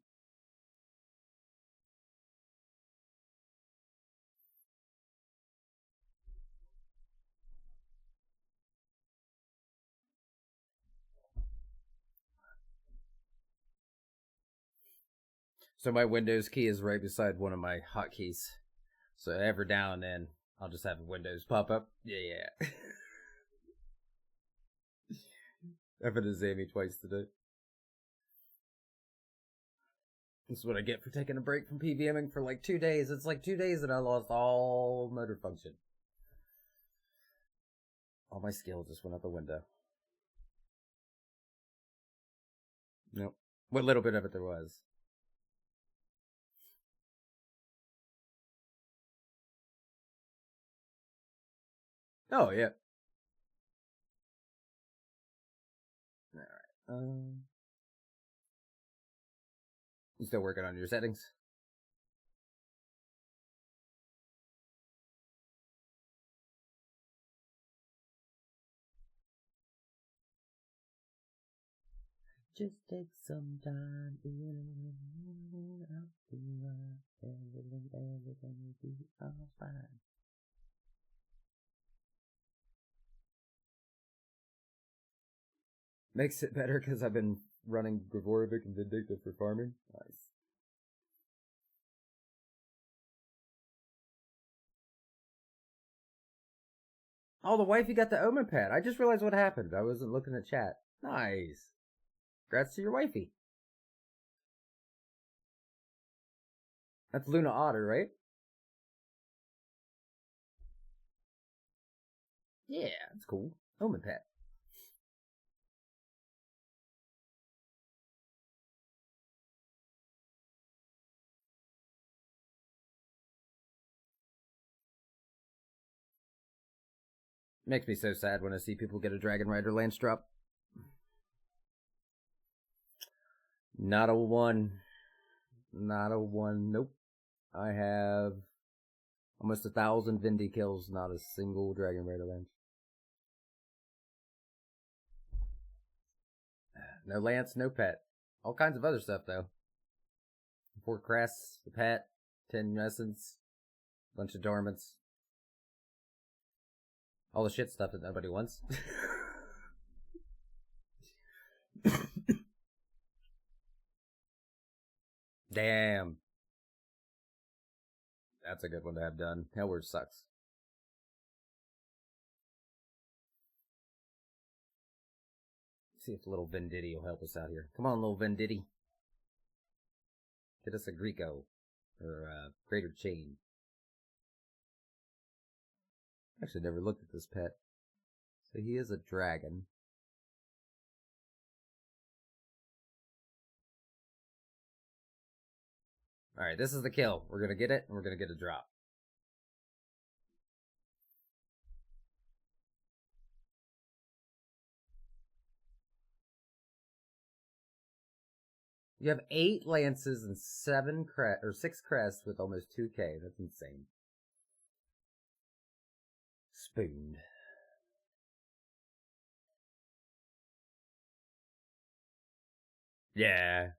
So my Windows key is right beside one of my hotkeys. So every now and then, I'll just have Windows pop up. Yeah. I've been to Zammy twice today. This is what I get for taking a break from PVMing for like 2 days. It's like 2 days that I lost all motor function. All my skill just went out the window. Nope. What little bit of it there was. Oh, yeah. Alright. You still working on your settings? Just take some time. Everything will be all fine. Makes it better because I've been running Gregorovic and Vindictive for farming. Nice. Oh, the wifey got the Omen pad. I just realized what happened. I wasn't looking at chat. Nice. Congrats to your wifey. That's Luna Otter, right? Yeah, that's cool. Omen pad. Makes me so sad when I see people get a Dragon Rider Lance drop. Not a one. Not a one. Nope. I have almost 1,000 Vindy kills, not a single Dragon Rider Lance. No Lance, no pet. All kinds of other stuff, though. 4 crests, the pet, 10 essence, bunch of dormants. All the shit stuff that nobody wants. Damn. That's a good one to have done. Hellward sucks. Let's see if little Venditti will help us out here. Come on, little Venditti. Get us a Greco. Or a Greater Chain. Actually, never looked at this pet. So he is a dragon. Alright, this is the kill. We're gonna get it, and we're gonna get a drop. You have 8 lances and 6 crests with almost 2k. That's insane. Spooned. Yeah.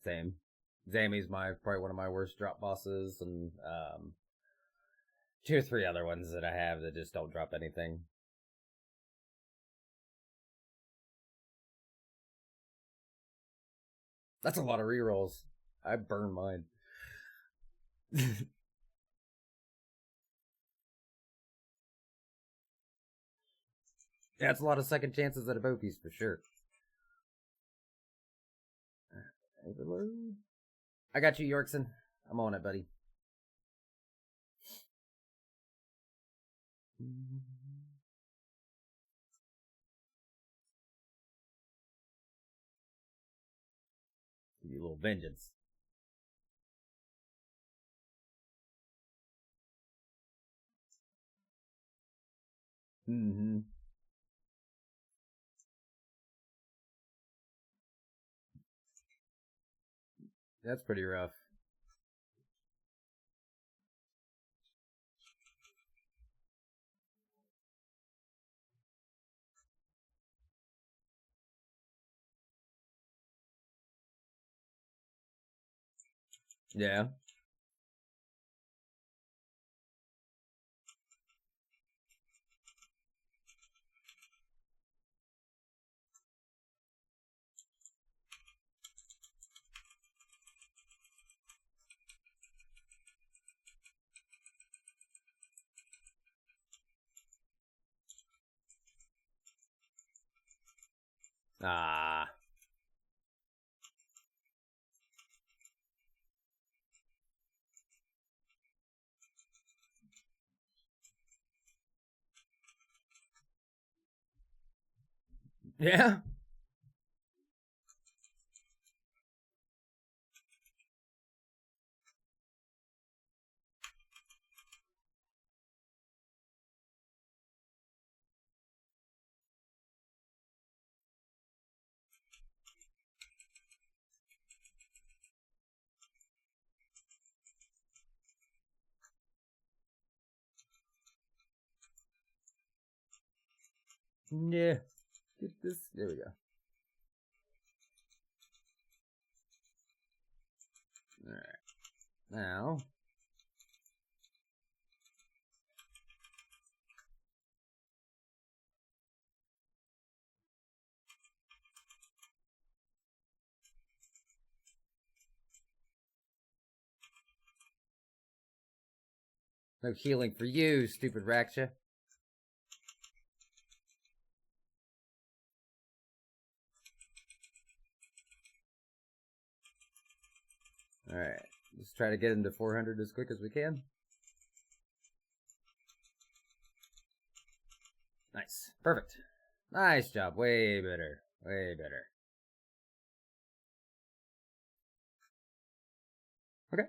Same. Zammy's probably one of my worst drop bosses, and 2 or 3 other ones that I have that just don't drop anything. That's a lot of rerolls. I burn mine. Yeah, it's a lot of second chances at a bow piece for sure. I got you, Yorkson. I'm on it, buddy. Give you a little vengeance. Mm-hmm. That's pretty rough. Yeah. Ah. Yeah. Yeah. Get this. There we go. Alright. Now. No healing for you, stupid Raksha. Alright. Let's try to get him to 400 as quick as we can. Nice. Perfect. Nice job. Way better. Way better. Okay.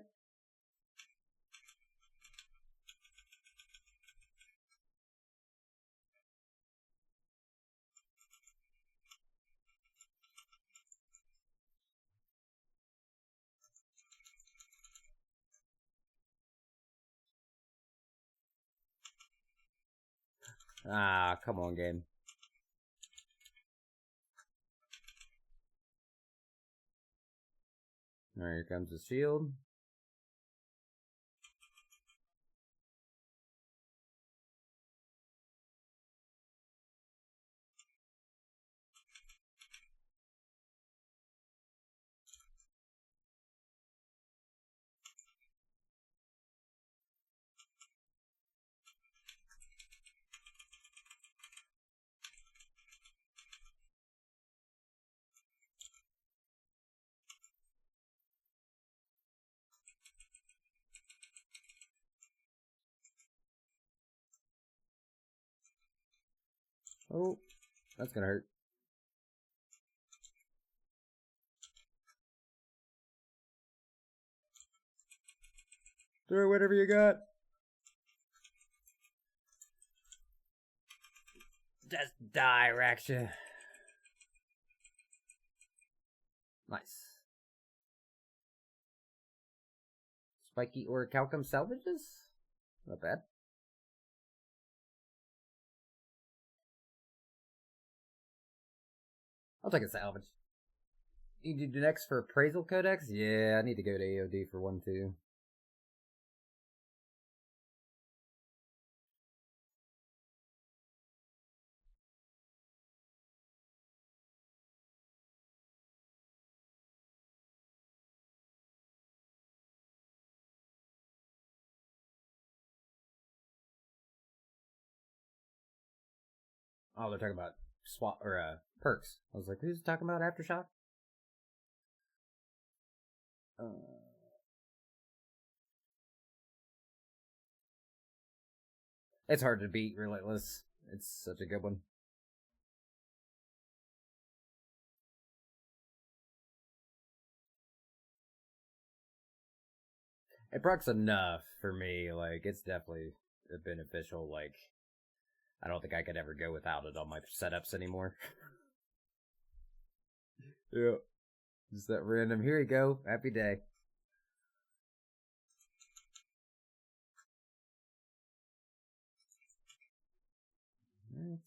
Ah, come on, game. Alright, here comes the shield. Oh, that's gonna hurt. Throw whatever you got. Just die, Raksha. Nice. Spiky or Calcum salvages? Not bad. I'll take a salvage. You need to do next for appraisal codex? Yeah, I need to go to AOD for one too. Oh, they're talking about swap or perks. I was like, who's talking about Aftershock? It's hard to beat Relentless. It's such a good one. It procs enough for me. Like, it's definitely beneficial. Like, I don't think I could ever go without it on my setups anymore. Yeah. Just that random, here you go, happy day. Right.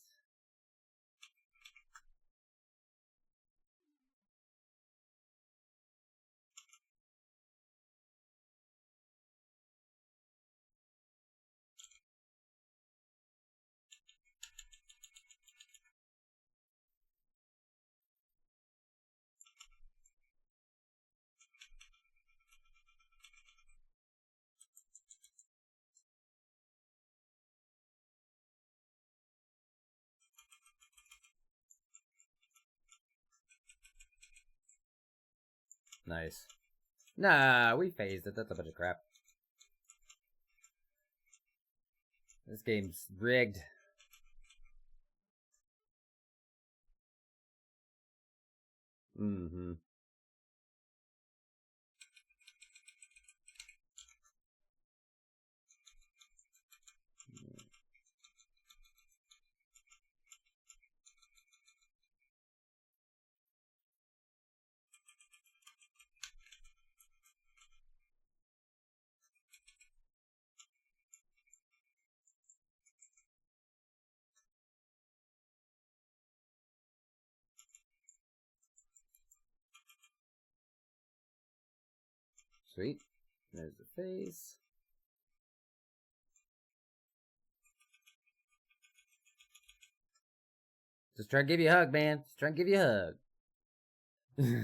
Nice. Nah, we phased it. That's a bunch of crap. This game's rigged. Mm-hmm. Sweet. There's the face. Just trying to give you a hug, man. Just trying to give you a hug.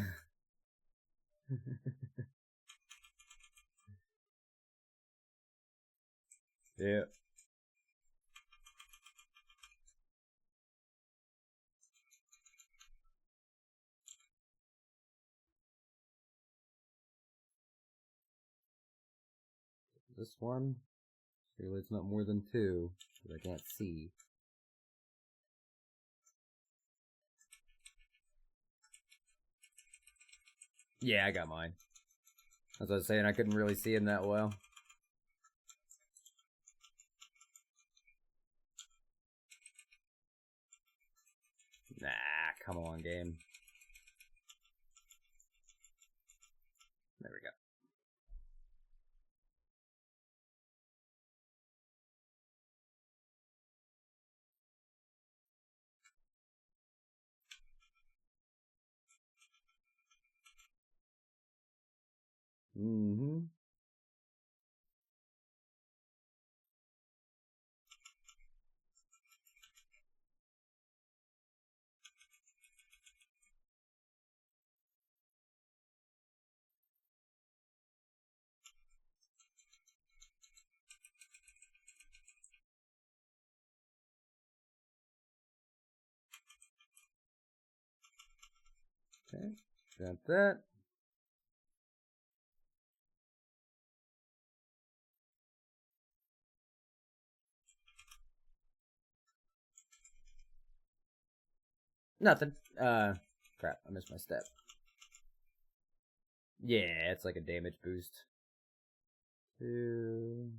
Yeah. This one. Surely it's not more than 2, because I can't see. Yeah, I got mine. As I was saying, I couldn't really see him that well. Nah, come on, game. There we go. Mm-hmm. Okay, got that. Nothing. Crap, I missed my step. Yeah, it's like a damage boost. 2.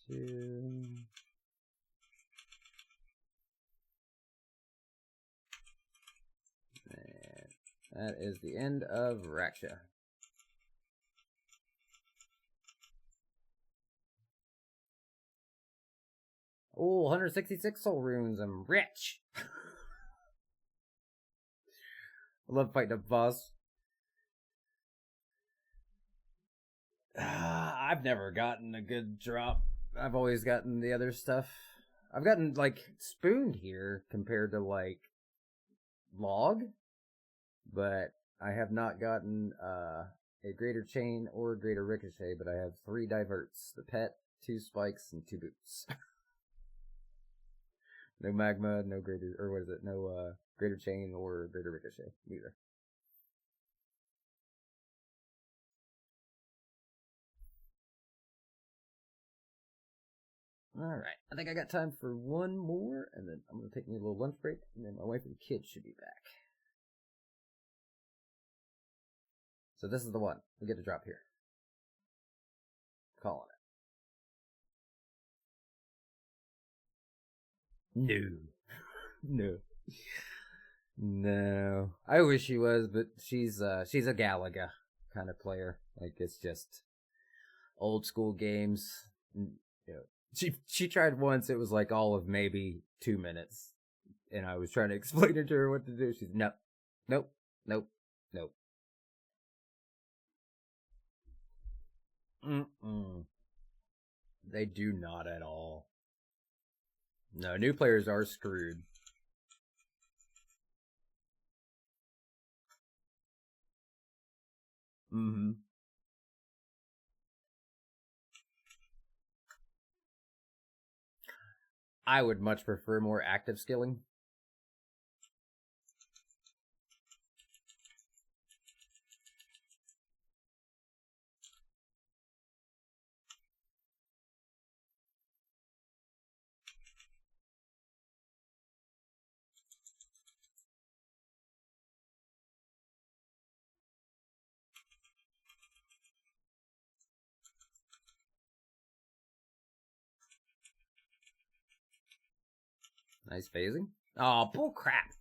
2. And that is the end of Raksha. Oh, 166 soul runes. I'm rich. I love fighting a boss. I've never gotten a good drop. I've always gotten the other stuff. I've gotten, like, spooned here compared to, like, log. But I have not gotten a greater chain or a greater ricochet, but I have 3 diverts. The pet, 2 spikes, and 2 boots. No magma, no greater, or what is it? No greater chain or greater ricochet, neither. Alright, I think I got time for one more, and then I'm going to take me a little lunch break, and then my wife and kids should be back. So this is the one. We get to drop here. Calling it. No. No. I wish she was, but she's a Galaga kind of player. Like, it's just old school games. You know, she tried once, it was like all of maybe 2 minutes. And I was trying to explain it to her what to do. She's nope. They do not at all. No, new players are screwed. I would much prefer more active skilling. Nice phasing. Oh, bullcrap.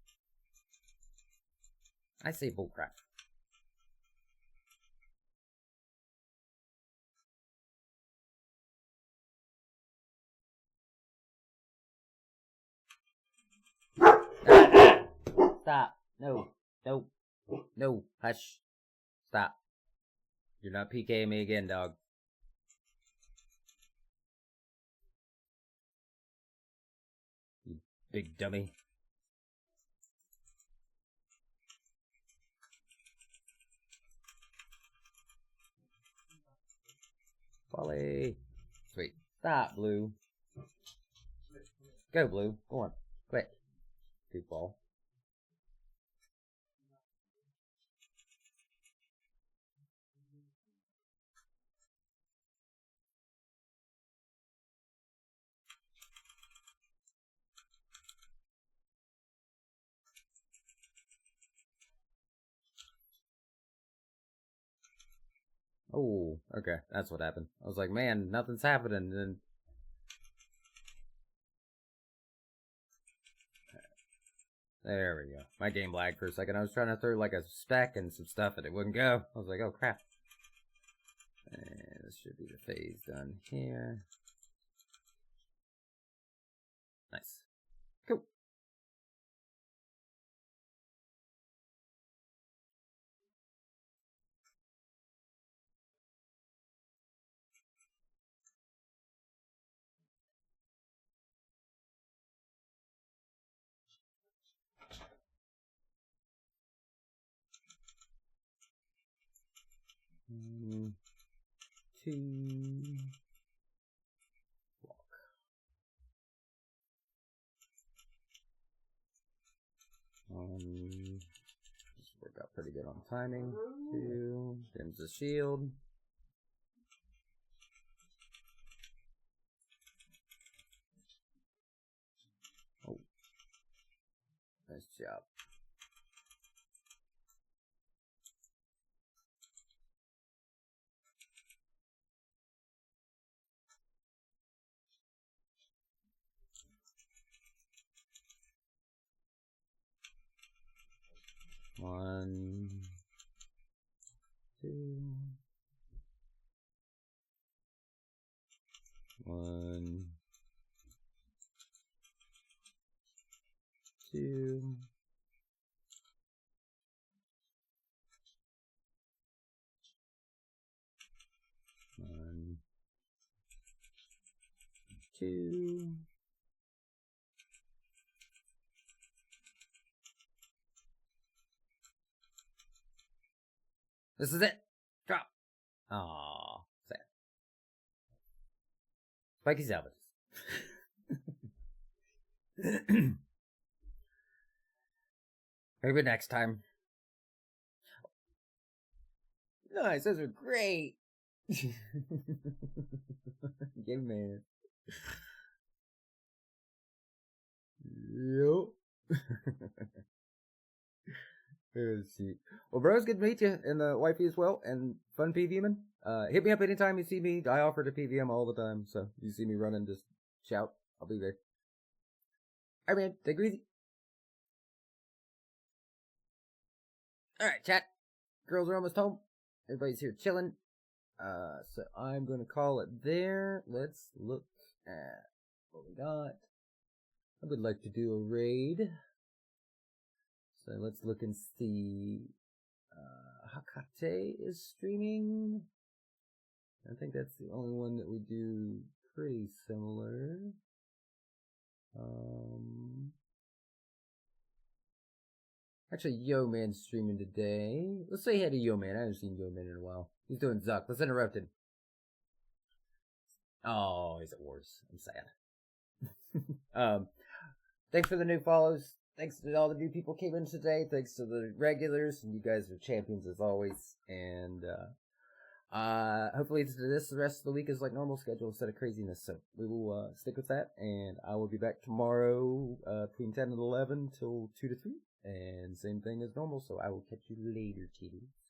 I say bullcrap. Stop. No. Hush. Stop. You're not PKing me again, dog. You big dummy. Volley. Sweet. Stop, Blue. Go, Blue. Go on. Quick. Goofball. Oh, okay. That's what happened. I was like, man, nothing's happening. And then there we go. My game lagged for a second. I was trying to throw like a spec and some stuff and it wouldn't go. I was like, oh crap. And this should be the phase done here. Nice. Cool. Two. Block. This worked out pretty good on timing. Two. Dims the shield. Oh. Nice job. One, two, one, two, one, two. This is it. Drop. Aww. Sad. Spiky salvage. Maybe next time. Nice, those are great. Give me. Yup. Let's see. Well, bros, good to meet you, and the wifey as well, and fun PVMing. Hit me up anytime you see me. I offer to PVM all the time, so you see me running, just shout. I'll be there. Alright, man. Take it easy. Alright, chat. Girls are almost home. Everybody's here chilling. So I'm gonna call it there. Let's look at what we got. I would like to do a raid. So let's look and see. Hakate is streaming. I think that's the only one that we do pretty similar. Actually, Yo Man's streaming today. Let's say hi to Yo Man. I haven't seen Yo Man in a while. He's doing Zuck. Let's interrupt him. Oh, he's at Wars. I'm sad. Thanks for the new follows. Thanks to all the new people came in today. Thanks to the regulars, and you guys are champions as always. And hopefully the rest of the week is like normal schedule instead of craziness. So we will stick with that, and I will be back tomorrow between 10 and 11 till 2 to 3, and same thing as normal. So I will catch you later, titties.